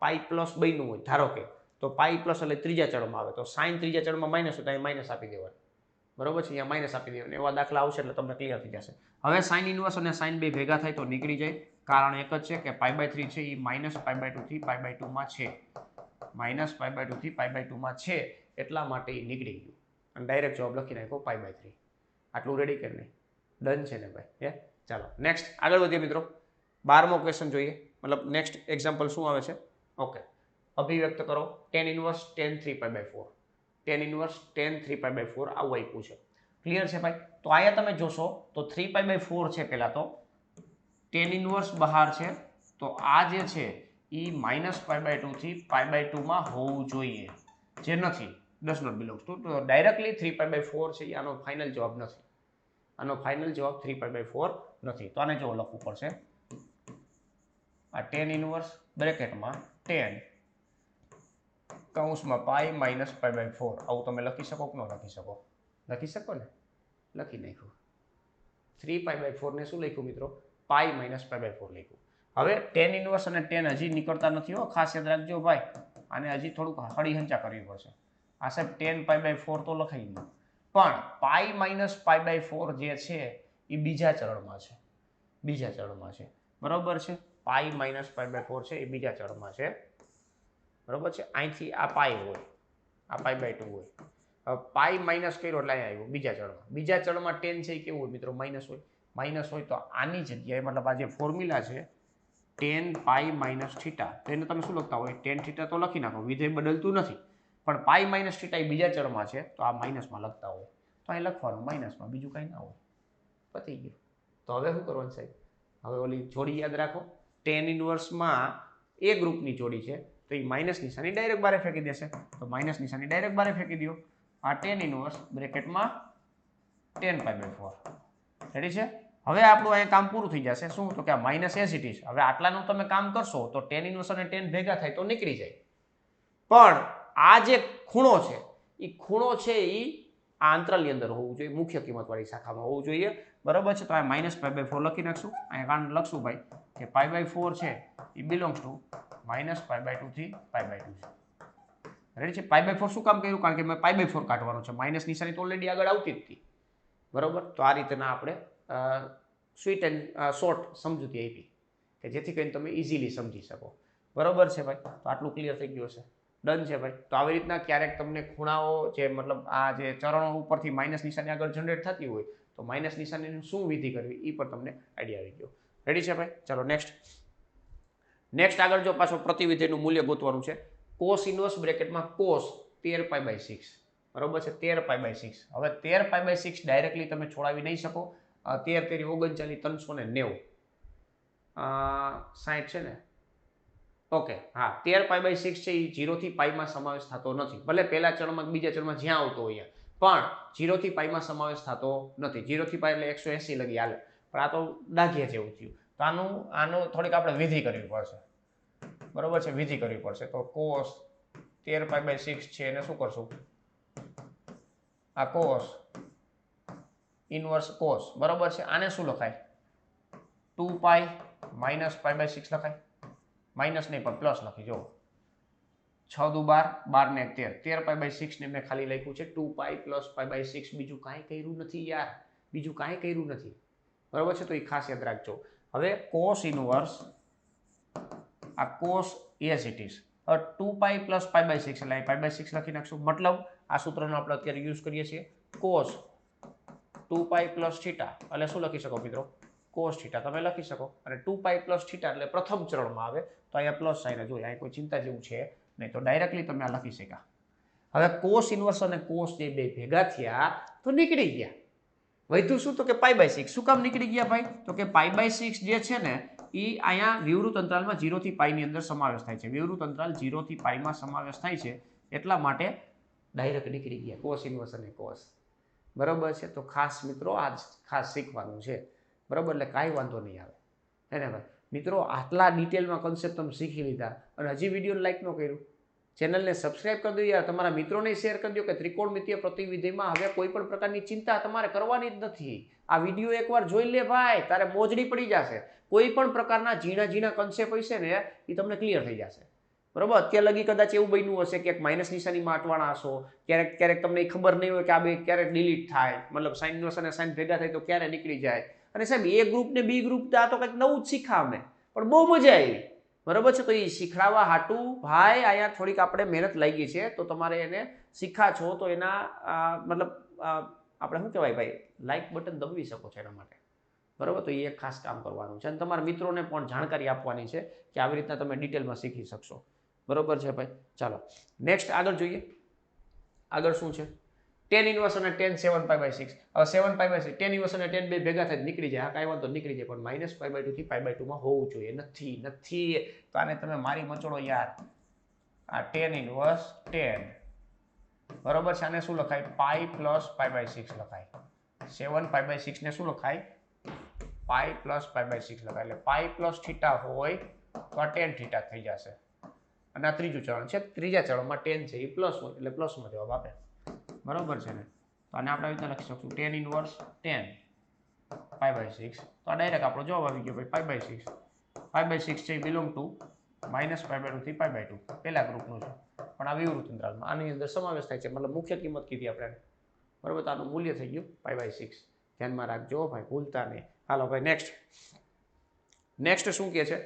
π + 2 નું હોય ધારો કે, તો π+ એટલે ત્રીજા ચરણમાં આવે તો સાઇન ત્રીજા ચરણમાં માઇનસ હોય તો અહીં માઇનસ આપી દેવાનું. બરોબર છે, અહીંયા માઇનસ આપી દેવાનું. એવા દાખલા આવશે એટલે તમને ક્લિયર થઈ જશે. હવે સાઇન ઇનવર્સ અને સાઇન બે ભેગા થાય તો નીકળી જાય. કારણ એક જ છે કે π/3 છે એ -π/2 થી π/2 માં છે. -π/2 થી π/2 માં છે એટલા માટે એ નીકળી ગયું અને ડાયરેક્ટ જવાબ લખી નાખ્યો π/3. આટલું રેડી કે નહીં? ડન છે ને ભાઈ? ચાલો નેક્સ્ટ આગળ વધીએ મિત્રો. 12મો ક્વેશ્ચન જોઈએ. મતલબ નેક્સ્ટ એક્ઝામ્પલ શું આવે છે? ઓકે, અભિવ્યક્ત કરો tan inverse tan 3π/4. tan inverse tan 3π/4 આવું આપ્યું છે. ક્લિયર છે ભાઈ? તો અહીંયા તમે જોશો તો 3π/4 છે. પહેલા તો tan ઇનવર્સ બહાર છે તો આ જે છે એ -π/2 થી π/2 માં હોવું જોઈએ, જે નથી, ડઝ નોટ બિલોંગ્સ ટુ. તો ડાયરેક્ટલી 3π/4 છે એ આનો ફાઇનલ જવાબ નથી. આનો ફાઇનલ જવાબ 3π/4 નથી. તો આને જો લખવું પડશે આ tan ઇનવર્સ બ્રેકેટમાં tan કૌંસમાં π - π/4 આવું તમે લખી શકો કે ન લખી શકો? લખી શકો ને? લખી નાખ્યું. 3π/4 ને શું લખ્યું મિત્રો? π - π/4 લખ્યું. હવે tan ઇનવર્સ અને tan હજી નીકળતા નથી હો, ખાસ યાદ રાખજો ભાઈ. આને હજી થોડુંક હળી હંચા કરવી પડશે. આ સાહેબ tan π/4 તો લખાઈ ગયું, પણ પાઈ માઇનસ પાઈ બાય 4 જે છે એ બીજા ચરણમાં છે, બીજા ચરણમાં છે, બરોબર છે. પાઈ માઇનસ પાઈ બાય 4 છે એ બીજા ચરણમાં છે, બરોબર છે. અહીંથી આ પાઈ હોય, આ પાઈ બાય 2 હોય. હવે પાઈ માઇનસ કર્યો એટલે અહીંયા આવ્યો બીજા ચરણમાં. બીજા ચરણમાં ટેન છે એ કેવું હોય મિત્રો? માઇનસ હોય. માઇનસ હોય તો આની જગ્યાએ મતલબ આ જે ફોર્મ્યુલા છે ટેન પાઈ માઇનસ થીટા, તો એને તમે શું લખતા હોય? ટેન થીટા તો લખી નાખો, વિધેય બદલતું નથી. પણ પાઈ માઇનસ થીટા એ બીજા ચરણમાં છે તો આ માઇનસમાં લખતા હોય તો અહીં લખવાનું માઇનસમાં, બીજું કાંઈ ના હોય. પતી ગયું. તો હવે શું કરવાનું સાહેબ? હવે ઓલી જોડી યાદ રાખો, ટેન ઇનવર્સમાં એ ગ્રુપની જોડી છે તો એ માઇનસ નિશાની ડાયરેક્ટ બારે ફેંકી દેશે, તો માઇનસ નિશાની ડાયરેક્ટ બારે ફેંકી દો. આ ટેન ઇનવર્સ બ્રેકેટમાં ટેન પાઈ બાય 4 રેડી છે. હવે આપણું અહીંયા કામ પૂરું થઈ જશે. શું? તો કે આ માઇનસ એસ ઇટ ઇઝ. હવે આટલાનું તમે કામ કરશો તો ટેન ઇનવર્સ અને ટેન ભેગા થાય તો નીકળી જાય. પણ આ જે ખૂણો છે એ ખૂણો છે એ આ અંતરાલની અંદર હોવું જોઈએ, મુખ્ય કિંમતવાળી શાખામાં હોવું જોઈએ, બરોબર છે. તો આ માઇનસ પાઈ બાય 4 લખી નાખશું. અહીંયા કારણ લખશું ભાઈ કે પાઈ બાય 4 છે એ belongs to minus pi by 2 થી પાઈ બાય 2 છે. રેડી છે. પાઈ બાય 4 શું કામ કર્યું? કારણ કે મેં પાઈ બાય 4 કાઢવાનો છે, માઇનસ નિશાની તો ઓલરેડી આગળ આવતી જ હતી, બરોબર. તો આ રીતના આપણે સ્વીટ એન્ડ શોર્ટ સમજૂતી આપી કે જેથી કરીને તમે ઇઝીલી સમજી શકો, બરોબર છે ભાઈ. તો આટલું ક્લિયર થઈ ગયું હશે. ડન છે ભાઈ. તો આવી રીતના ક્યારેક તમને ખૂણાઓ જે મતલબ આ જે ચરણો ઉપરથી માઇનસ નિશાની આગળ જનરેટ થતી હોય તો માઇનસ નિશાનીની શું વિધિ કરવી એ પણ તમને આઈડિયા આવી ગયો. રેડી છે ભાઈ? ચાલો નેક્સ્ટ આગળ જો પાછો પ્રતિવિધિનું મૂલ્ય ગોતવાનું છે. કોસ ઇનવર્સ બ્રેકેટમાં કોસ 13 પાઈ બાય 6, બરોબર છે. 13 પાઈ બાય 6. હવે 13 પાઈ બાય 6 ડાયરેક્ટલી તમે છોડાવી નહીં શકો. 13 તેરી 39 390 60 છે ને? ઓકે, હા. 13 પાઈ બાય 6 છે એ 0 થી પાઈમાં સમાવેશ થતો નથી. ભલે પહેલા ચરણમાં બીજા ચરણમાં જ્યાં આવતો હોય પણ 0 થી પાઈમાં સમાવેશ થતો નથી. 0 થી પાઈ એટલે 180 લગી હાલે, પણ આ તો દાખલા જેવું થયું. તો આનું થોડીક આપણે વિધિ કરવી પડશે, બરોબર છે. વિધિ કરવી પડશે. તો કોસ 13 પાઈ બાય 6 છે એને શું કરશું? આ કોસ ઇનવર્સ કોસ, બરોબર છે. આને શું લખાય? 2 પાઈ માઇનસ પાઈ બાય 6 લખાય. માઇનસ નહીં પણ પ્લસ લખી જો. 6 દુ 12, 12 ને 13, 13 પાઈ બાય 6 ને મેં ખાલી લખ્યું છે 2 પાઈ પ્લસ પાઈ બાય 6. બીજું કાંઈ કર્યું નથી યાર, બીજું કાંઈ કર્યું નથી, બરોબર છે. તો એ ખાસ યાદ રાખજો. હવે કોસ ઇનવર્સ આ કોસ એઝ ઇટ ઇઝ. હવે 2 પાઈ પ્લસ પાઈ બાય 6 એટલે પાઈ બાય 6 લખી નાખશું. મતલબ આ સૂત્રનો આપણે અત્યારે યુઝ કરીએ છીએ. કોસ 2 પાઈ પ્લસ થીટા એટલે શું લખી શકો મિત્રો? કોસ થીટા તમે લખી શકો. અને 2 પાઈ પ્લસ થીટા એટલે પ્રથમ ચરણમાં આવે તો અહીંયા પ્લસ સાઇન જ હોય, અહીંયા કોઈ ચિંતા જેવું છે નહીં. તો ડાયરેક્ટલી તમે આ લખી શક્યા. હવે કોસ ઇનવર્સ અને કોસ જે બે ભેગા થયા તો નીકળી ગયા. વધ્યું શું? તો કે પાઈ બાય 6. શું કામ નીકળી ગયા ભાઈ? તો કે પાઈ બાય 6 જે છે ને એ અહીંયા વિવૃત અંતરાલમાં 0 થી પાઈની અંદર સમાવેશ થાય છે. વિવૃત અંતરાલ 0 થી પાઈમાં સમાવેશ થાય છે એટલા માટે ડાયરેક્ટ નીકળી ગયા કોસ ઇનવર્સ અને કોસ, બરોબર છે. તો ખાસ મિત્રો આ ખાસ શીખવાનું છે, બરોબર. એટલે કાંઈ વાંધો નહીં આવે, હે ને ભાઈ? મિત્રો આટલા ડિટેલમાં કન્સેપ્ટ તમે શીખી લીધા અને હજી વિડીયોને લાઈક ન કર્યું, ચેનલને સબસ્ક્રાઇબ કરી દો યાર. તમારા મિત્રોને શેર કરી દો કે ત્રિકોણમિતીય પ્રતિવિધિમાં હવે કોઈ પણ પ્રકારની ચિંતા તમારે કરવાની જ નથી. આ વિડીયો એકવાર જોઈ લે ભાઈ, તારે મોજડી પડી જશે. કોઈ પણ પ્રકારના ઝીણા કન્સેપ્ટ હશે ને એ તમને ક્લિયર થઈ જશે, બરોબર. અત્યાર લગી કદાચ એવું બન્યું હશે કે માઇનસ નિશાનીમાં અટવાણા હશો, ક્યારેક તમને ખબર નહીં હોય કે આ બે ક્યારેક ડિલીટ થાય, મતલબ સાઇન ઇનવર્સ અને સાઇન ભેગા થાય તો ક્યારે નીકળી જાય. અને સાહેબ એ ગ્રુપ ને બી ગ્રુપ આ તો કંઈક નવું જ શીખા અમને, પણ બહુ મજા આવી, બરોબર છે. તો એ શીખડાવવા હાટું ભાઈ અહીંયા થોડીક આપણે મહેનત લાગી છે. તો તમારે એને શીખા છો તો એના મતલબ આપણે શું કહેવાય ભાઈ, લાઈક બટન દબાવી શકો છો એના માટે, બરોબર. તો એ એક ખાસ કામ કરવાનું છે અને તમારા મિત્રોને પણ જાણકારી આપવાની છે કે આવી રીતના તમે ડિટેલમાં શીખી શકશો, બરોબર છે ભાઈ. ચાલો નેક્સ્ટ આગળ જોઈએ. આગળ શું છે? ટેન ઇનવર્સ અને ટેન 7 પાઈ બાય 6. હવે 7 પાઈ બાય 6 ટેન ઇનવર્સ અને ટેન બે ભેગા થાય નીકળી જાય. હા કાંઈ વાંધો નીકળી જાય, પણ માઇનસ પાઈ બાય 2 થી પાઈ બાય 2 માં હોવું જોઈએ. નથી. તો આને તમે મારી મચોડો યાર. આ ટેન ઇનવર્સ 10, બરોબર છે. આને શું લખાય? પાઈ પ્લસ પાઈ બાય 6 લખાય. 7 પાઈ બાય 6 ને શું લખાય? પાઈ પ્લસ પાઈ બાય 6 લખાય. એટલે પાઈ પ્લસ થીટા હોય તો આ ટેન થીટા થઈ જશે. અને આ ત્રીજું ચરણ છે. ત્રીજા ચરણમાં ટેન છે એ પ્લસ હોય એટલે પ્લસમાં જવાબ આપે, બરોબર છે ને. તો આને આપણે આવી રીતે લખી શકશું ટેન ઇનવર્સ 10 પાઈ બાય 6. તો આ ડાયરેક્ટ આપણો જવાબ આવી ગયો ભાઈ પાઈ બાય 6. પાઈ બાય 6 છે એ belong to minus pi by 2 થી પાઈ બાય 2 પહેલા ગ્રુપનું છે, પણ આ વિવૃત અંતરાલમાં આની અંદર સમાવેશ થાય છે. મતલબ મુખ્ય કિંમત કીધી આપણે, બરાબર. તો આનું મૂલ્ય થઈ ગયું π/6. ધ્યાનમાં રાખજો ભાઈ, ભૂલતા નહીં. હાલો ભાઈ નેક્સ્ટ શું કહે છે?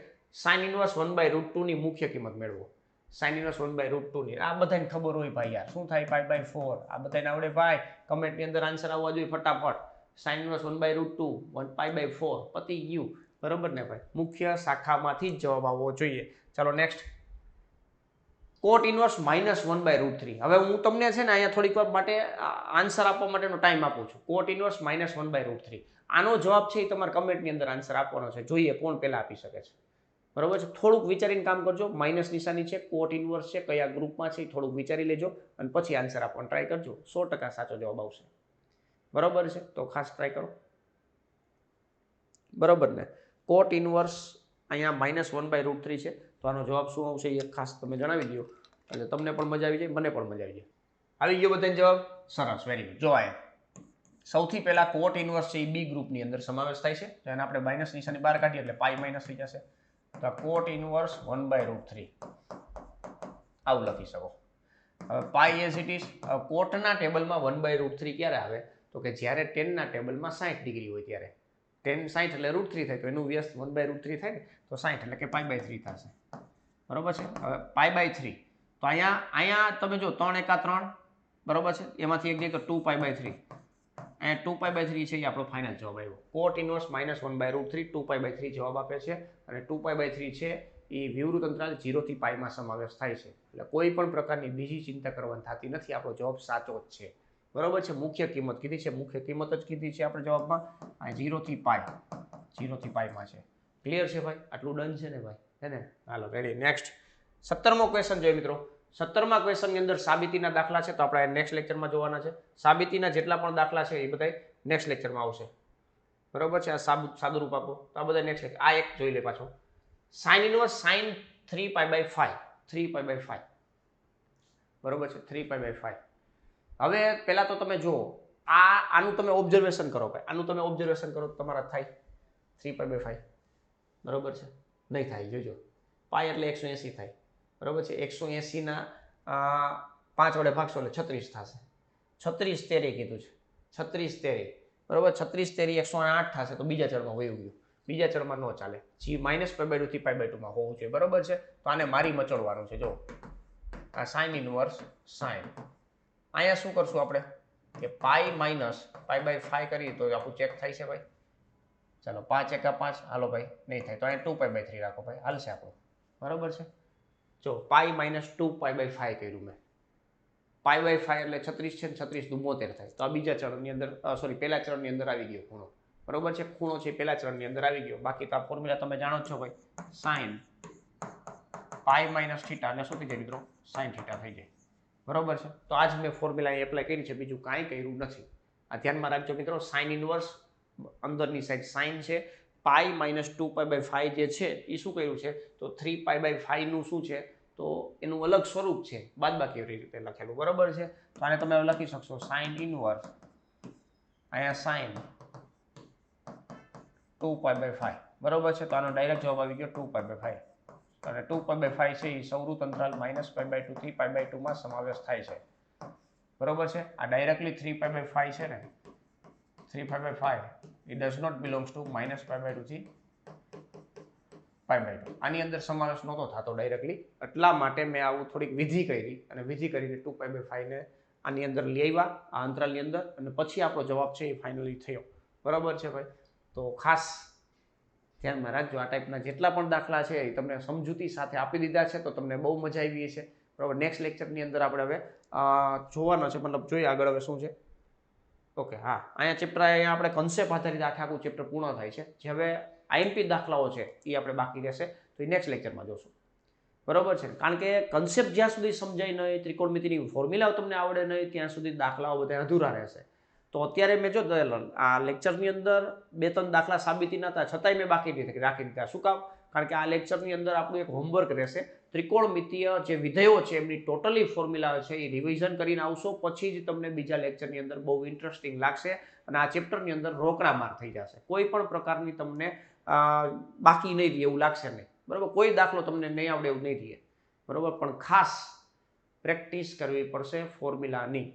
સાઇન ઇનવર્સ 1/√2 ની મુખ્ય કિંમત મેળવો. સાઇન ઇનવર્સ 1/√2 ની આ બધાને ખબર હોય ભાઈ યાર, શું થાય π/4, આ બધાને આવડે ભાઈ. કમેન્ટની અંદર આન્સર આવવા જોઈએ ફટાફટ. સાઇન ઇનવર્સ 1/√2 1π/4 પતી ગયું, બરોબર ને ભાઈ? મુખ્ય શાખામાંથી જ જવાબ આવવો જોઈએ. ચાલો નેક્સ્ટ, કોટ ઇનવર્સ -1/√3. હવે હું તમને છે ને અહીંયા થોડીક વાર માટે આન્સર આપવા માટેનો ટાઈમ આપું છું. કોટ ઇનવર્સ -1/√3 આનો જવાબ છે એ તમારે કમેન્ટની અંદર આન્સર આપવાનો છે. જોઈએ કોણ પહેલા આપી શકે છે, બરોબર છે? થોડુંક વિચારીને કામ કરજો. માઇનસ નિશાની છે, કોટ ઇનવર્સ છે, કયા ગ્રુપમાં છે એ થોડુંક વિચારી લેજો અને પછી આન્સર આપવાનો ટ્રાય કરજો. 100% સાચો જવાબ આવશે, બરોબર છે? તો ખાસ ટ્રાય કરો, બરોબર ને? કોટ ઇનવર્સ અહીંયા -1/√3 છે, તો આનો જવાબ શું આવશે એ ખાસ તમે જણાવી દો એટલે તમને પણ મજા આવી જાય, મને પણ મજા આવી જાય. આવી ગયો બધાને જવાબ? સરસ, વેરી ગુડ. જો આ સૌથી પહેલા કોટ ઇનવર્સ છે એ બી ગ્રુપની અંદર સમાવેશ થાય છે, તો એને આપણે માઇનસ નિશાની બહાર કાઢીએ એટલે પાઈ માઇનસ થઈ જશે. તો કોટ ઇનવર્સ 1/√3 આવું લખી શકો. હવે પાઈ એઝ ઇટ ઇઝ. કોટના ટેબલમાં 1/√3 ક્યારે આવે? તો કે જ્યારે ટેનના ટેબલમાં 60 ડિગ્રી હોય ત્યારે. ટેન 60 એટલે √3 થાય, તો એનું વ્યસ્ત 1/√3 થાય ને, તો 60 એટલે કે π/3 થશે, બરોબર છે? હવે π/3 તો અહીંયા તમે જો 3 એકા 3, બરોબર છે? એમાંથી એક જગ્યાએ તો 2π/3, અહીંયા 2π/3 છે એ આપણો ફાઇનલ જવાબ આવ્યો. કોટ ઇનવર્સ -1/√3 2π/3 જવાબ આપે છે, અને 2π/3 છે એ વિવૃત અંતરાલ 0 થી π માં સમાવેશ થાય છે. એટલે કોઈ પણ પ્રકારની બીજી ચિંતા કરવાની થતી નથી, આપણો જવાબ સાચો જ છે, બરોબર છે? મુખ્ય કિંમત કીધી છે, મુખ્ય કિંમત જ કીધી છે આપણે જવાબમાં. આ 0 થી π માં છે. ક્લિયર છે ભાઈ? આટલું ડન છે ને ભાઈ, હે ને? હાલો રેડી. નેક્સ્ટ 17મો ક્વેશ્ચન જોઈએ મિત્રો. 17મા ક્વેશ્ચનની અંદર સાબિતીના દાખલા છે, તો આપણે નેક્સ્ટ લેક્ચરમાં જોવાના છે. સાબિતીના જેટલા પણ દાખલા છે એ બધા નેક્સ્ટ લેક્ચરમાં આવશે, બરોબર છે? આ સાદું રૂપ આપો તો આ બધા નેક્સ્ટ લેક્ચર. આ એક જોઈ લે પાછો, સાઇન ઇનવર્સ સાઇન 3π/5, 3π/5, બરોબર છે? 3π/5. હવે પહેલા તો તમે જુઓ, આનું તમે ઓબ્ઝર્વેશન કરો ભાઈ, આનું તમે ઓબ્ઝર્વેશન કરો તો તમારા થાય 3π/5, બરોબર છે? નહીં થાય, જોજો. પાય એટલે 180 થાય, બરોબર છે? 180 ના 5 વડે ભાગશો એટલે 36 થશે. 36 તેરી કીધું છે, 36 તેરી, બરોબર? 36 તેરી 108 થશે, તો બીજા ચરમાં વયું ગયું. બીજા ચરમાં ન ચાલે, જી -π/2 થી π/2 માં હોવું જોઈએ, બરોબર છે? તો આને મારી મચોડવાનું છે. જો આ સાઇન ઇનવર્સ સાઇન, અહીંયા શું કરશું આપણે કે પાઈ માઇનસ π/5 કરીએ તો આપણું ચેક થાય છે ભાઈ. ચાલો 5 એકા 5, હાલો ભાઈ, નહીં થાય તો અહીંયા 2π/3 રાખો ભાઈ, હાલશે આપણું, બરોબર છે? જો પાઈ -2π/5 કર્યું મેં. π/5 એટલે 36 છે ને, 36 દુ 72 થાય, તો આ બીજા ચરણની અંદર, સોરી પહેલા ચરણની અંદર આવી ગયો ખૂણો, બરોબર છે? ખૂણો છે પહેલા ચરણની અંદર આવી ગયો. બાકી તો આ ફોર્મ્યુલા તમે જાણો છો ભાઈ, સાઇન પાઈ માઇનસ થીટા એટલે શું થઈ જાય મિત્રો? સાઇન થીટા થઈ જાય, બરોબર છે? તો આજ મેં ફોર્મ્યુલા એપ્લાય કરી છે, બીજું કાંઈ કર્યું નથી. આ ધ્યાનમાં રાખજો મિત્રો. સાઇન ઇનવર્સ અંદરની સાઈડ સાઇન છે, પાઈ -2π/5 જે છે એ શું કર્યું છે? તો 3π/5 નું શું છે? તો એનું અલગ સ્વરૂપ છે, બાદબાકી એવી રીતે લખેલું, બરોબર છે? તો આને તમે લખી શકશો સાઇન ઇનવર્સ, અહીંયા સાઇન 2π/5, બરોબર છે? તો આનો ડાયરેક્ટ જવાબ આવી ગયો 2π/5. અને 2π/5 છે એ સૌરુત અંતરાલ -π/2 થી π/2 માં સમાવેશ થાય છે, બરોબર છે? આ ડાયરેક્ટલી 3π/5 છે ને, 3π/5 it does not belongs to -π/2 થી π/2. આની અંદર સમાવેશ નહોતો થતો ડાયરેક્ટલી, એટલા માટે મેં આવું થોડીક વિધિ કરી, અને વિધિ કરીને 2π/5 ને આની અંદર લઈ આવ્યા, આ અંતરાલની અંદર, અને પછી આપણો જવાબ છે એ ફાઇનલી થયો, બરોબર છે ભાઈ? તો ખાસ ધ્યાનમાં રાખજો, આ ટાઈપના જેટલા પણ દાખલા છે એ તમને સમજૂતી સાથે આપી દીધા છે, તો તમને બહુ મજા આવી છે, બરાબર? નેક્સ્ટ લેક્ચરની અંદર આપણે હવે જોવાનો છે, મતલબ જોઈએ આગળ હવે શું છે. ઓકે, હા, અહીંયા ચેપ્ટર અહીંયા આપણે કન્સેપ્ટ આધારિત આખું ચેપ્ટર પૂર્ણ થાય છે. જે હવે આઈએમપી દાખલાઓ છે એ આપણે બાકી રહેશે, તો એ નેક્સ્ટ લેક્ચરમાં જોશું, બરોબર છે? કારણ કે કન્સેપ્ટ જ્યાં સુધી સમજાય નહીં, ત્રિકોણમિતિની ફોર્મ્યુલાઓ તમને આવડે નહીં, ત્યાં સુધી દાખલાઓ બધા અધૂરા રહેશે. તો અત્યારે મેં જો આ લેક્ચરની અંદર 2-3 દાખલા સાબિતીના હતા, છતાંય મેં બાકી રાખી દીધા. શું કામ? કારણ કે આ લેક્ચરની અંદર આપણું એક હોમવર્ક રહેશે. ત્રિકોણમિતીય જે વિધેયો છે એમની ટોટલી ફોર્મ્યુલા છે એ રિવિઝન કરીને આવશો, પછી જ તમને બીજા લેક્ચરની અંદર બહુ ઇન્ટરેસ્ટિંગ લાગશે, અને આ ચેપ્ટરની અંદર રોકડા માર થઈ જશે. કોઈ પણ પ્રકારની તમને બાકી નહીં રહે એવું લાગશે નહીં, બરાબર? કોઈ દાખલો તમને નહીં આવડે એવું નહીં રહે, બરાબર? પણ ખાસ પ્રેક્ટિસ કરવી પડશે ફોર્મ્યુલાની,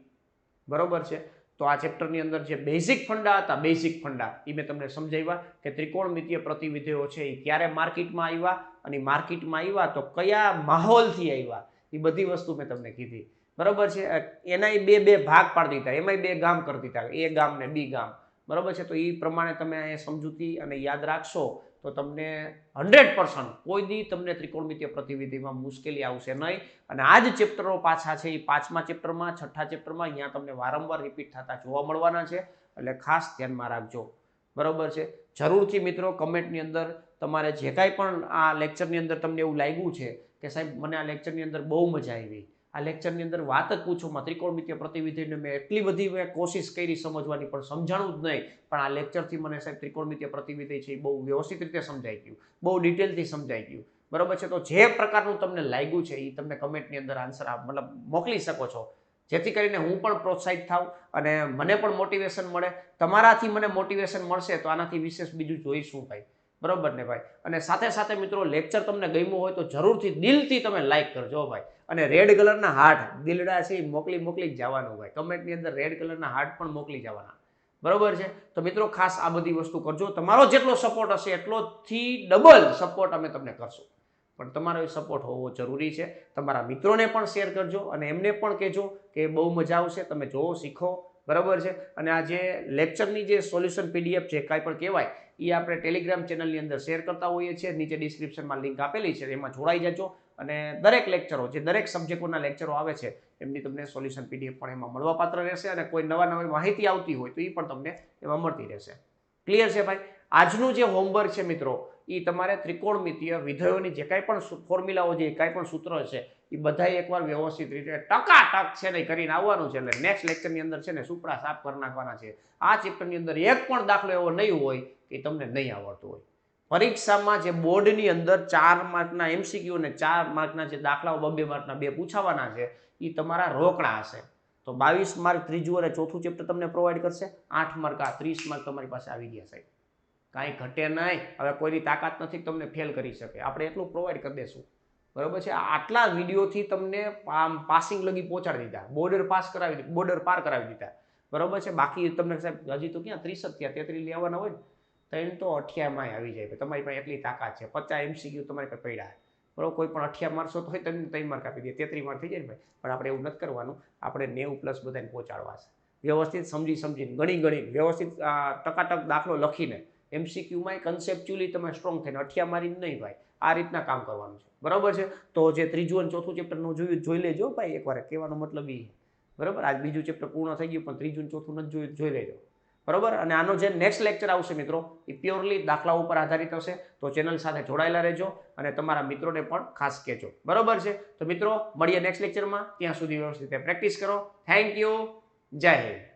બરોબર છે? તો આ ચેપ્ટરની અંદર જે બેઝિક ફંડા હતા, બેઝિક ફંડા એ મેં તમને સમજાવ્યા કે ત્રિકોણમિતીય પ્રતિવિધિઓ છે એ ક્યારે માર્કેટમાં આવ્યા અને માર્કેટમાં આવ્યા તો કયા માહોલથી આવ્યા, એ બધી વસ્તુ મેં તમને કીધી. બરોબર છે. એના બે ભાગ પાડી દીધા, એમાંય 2 ગામ કરી દીધા, એ ગામ ને બી ગામ. બરોબર છે. તો એ પ્રમાણે તમે અહીંયા સમજૂતી અને યાદ રાખશો તો તમને 100% કોઈ દી તમને ત્રિકોણમિતીય પ્રતિવિધિમાં મુશ્કેલી આવશે નહીં. અને આ જ ચેપ્ટરો પાછા છે એ 5મા ચેપ્ટરમાં, 6ઠા ચેપ્ટરમાં અહીંયા તમને વારંવાર રિપીટ થતા જોવા મળવાના છે. એટલે ખાસ ધ્યાનમાં રાખજો. બરોબર છે. જરૂરથી મિત્રો કમેન્ટની અંદર તમારે જે કાંઈ પણ આ લેક્ચરની અંદર તમને એવું લાગ્યું છે કે સાહેબ મને આ લેક્ચરની અંદર બહુ મજા આવી, આ લેક્ચરની અંદર વાત જ પૂછોમાં, ત્રિકોણમિતીય પ્રતિવિધિને મેં એટલી બધી મેં કોશિશ કરી સમજવાની પણ સમજાણું જ નહીં, પણ આ લેક્ચરથી મને સાહેબ ત્રિકોણમિતીય પ્રતિવિધિ છે એ બહુ વ્યવસ્થિત રીતે સમજાઈ ગયું, બહુ ડિટેલથી સમજાઈ ગયું. બરોબર છે. તો જે પ્રકારનું તમને લાગ્યું છે એ તમને કમેન્ટની અંદર આન્સર મતલબ મોકલી શકો છો, જેથી કરીને હું પણ પ્રોત્સાહિત થાઉં અને મને પણ મોટિવેશન મળે. તમારાથી મને મોટિવેશન મળશે તો આનાથી વિશેષ બીજું જોઈશું ભાઈ. બરોબર ને ભાઈ. અને સાથે સાથે મિત્રો લેક્ચર તમને ગમ્યું હોય તો જરૂરથી દિલથી તમે લાઈક કરજો ભાઈ. અને રેડ કલરના હાર્ટ દિલડા છે એ મોકલી જ જવાનું ભાઈ. કમેન્ટની અંદર રેડ કલરના હાર્ટ પણ મોકલી જવાના. બરોબર છે. તો મિત્રો ખાસ આ બધી વસ્તુ કરજો. તમારો જેટલો સપોર્ટ હશે એટલોથી ડબલ સપોર્ટ અમે તમને કરશું, પણ તમારો સપોર્ટ હોવો જરૂરી છે. તમારા મિત્રોને પણ શેર કરજો અને એમને પણ કહેજો કે બહુ મજા આવશે, તમે જોવો, શીખો. બરાબર છે. અને આ જે લેક્ચરની જે સોલ્યુશન PDF છે, કાંઈ પણ કહેવાય, એ આપણે ટેલિગ્રામ ચેનલની અંદર શેર કરતા હોઈએ છીએ. નીચે ડિસ્ક્રિપ્શનમાં લિંક આપેલી છે, એમાં જોડાઈ જજો. અને દરેક લેક્ચરો, જે દરેક સબ્જેક્ટોના લેક્ચરો આવે છે એમની તમને સોલ્યુશન PDF પણ એમાં મળવાપાત્ર રહેશે. અને કોઈ નવી માહિતી આવતી હોય તો એ પણ તમને એમાં મળતી રહેશે. ક્લિયર છે ભાઈ. આજનું જે હોમવર્ક છે મિત્રો, એ તમારે ત્રિકોણમિતીય વિધેયોની જે કાંઈ પણ ફોર્મ્યુલાઓ, જે કાંઈ પણ સૂત્રો છે એ બધાય એકવાર વ્યવસ્થિત રીતે ટકાટક છે ને કરીને આવવાનું છે. એટલે નેક્સ્ટ લેક્ચરની અંદર છે ને સુપડા સાફ કરી નાખવાના છે. આ ચેપ્ટરની અંદર એક પણ દાખલો એવો નહીં હોય કે તમને નહીં આવડતું હોય. પરીક્ષામાં જે બોર્ડની અંદર 4 માર્કના MCQ અને 4 માર્કના જે દાખલાઓ 2 માર્કના 2 પૂછાવાના છે એ તમારા રોકડા હશે. તો 22 માર્ક ત્રીજું અને ચોથું ચેપ્ટર તમને પ્રોવાઈડ કરશે. 8 માર્ક, આ 30 માર્ક તમારી પાસે આવી ગયા સાહેબ. કાંઈ ઘટે નહીં. હવે કોઈની તાકાત નથી કે તમને ફેલ કરી શકે, આપણે એટલું પ્રોવાઈડ કરી દેશું. બરોબર છે. આટલા વિડીયોથી તમને પાસિંગ લગી પહોંચાડી દીધા, બોર્ડર પાર કરાવી દીધા. બરોબર છે. બાકી તમને સાહેબ હજી તો ક્યાં 30 જ થયા, 33 લેવાના હોય ને, ત્રણ તો 88 આવી જાય. તમારી પાસે એટલી તાકાત છે. 50 MCQ તમારી પાસે પડ્યા. બરોબર. કોઈ પણ 88 માર્ક્સ તો હોય તમને 3 માર્ક આપી દે, 33 માર્ક થઈ જાય ને ભાઈ. પણ આપણે એવું નથી કરવાનું. આપણે 90+ બધાને પહોંચાડવા છે. વ્યવસ્થિત સમજીને ગણી વ્યવસ્થિત ટકાટક દાખલો લખીને MCQમાં કન્સેપ્ચ્યુઅલી તમે સ્ટ્રોંગ થઈને 88 મારીને નહીં ભાઈ. આ રીતના કામ કરવાનું છે. બરોબર છે. તો જે ત્રીજું અને ચોથું ચેપ્ટરનું જોઈ લેજો ભાઈ એકવાર. કહેવાનો મતલબ એ. બરોબર. આજ બીજું ચેપ્ટર પૂર્ણ થઈ ગયું, પણ ત્રીજું ચોથું નથી જોઈ લેજો. બરોબર. અને આનો જે નેક્સ્ટ લેક્ચર આવશે મિત્રો, એ પ્યોરલી દાખલા ઉપર આધારિત હશે. તો ચેનલ સાથે જોડાયેલા રહેજો અને તમારા મિત્રોને પણ ખાસ કહેજો. બરોબર છે. તો મિત્રો મળીએ નેક્સ્ટ લેક્ચરમાં. ત્યાં સુધી વ્યવસ્થિત પ્રેક્ટિસ કરો. Thank you. જય હિન્દ.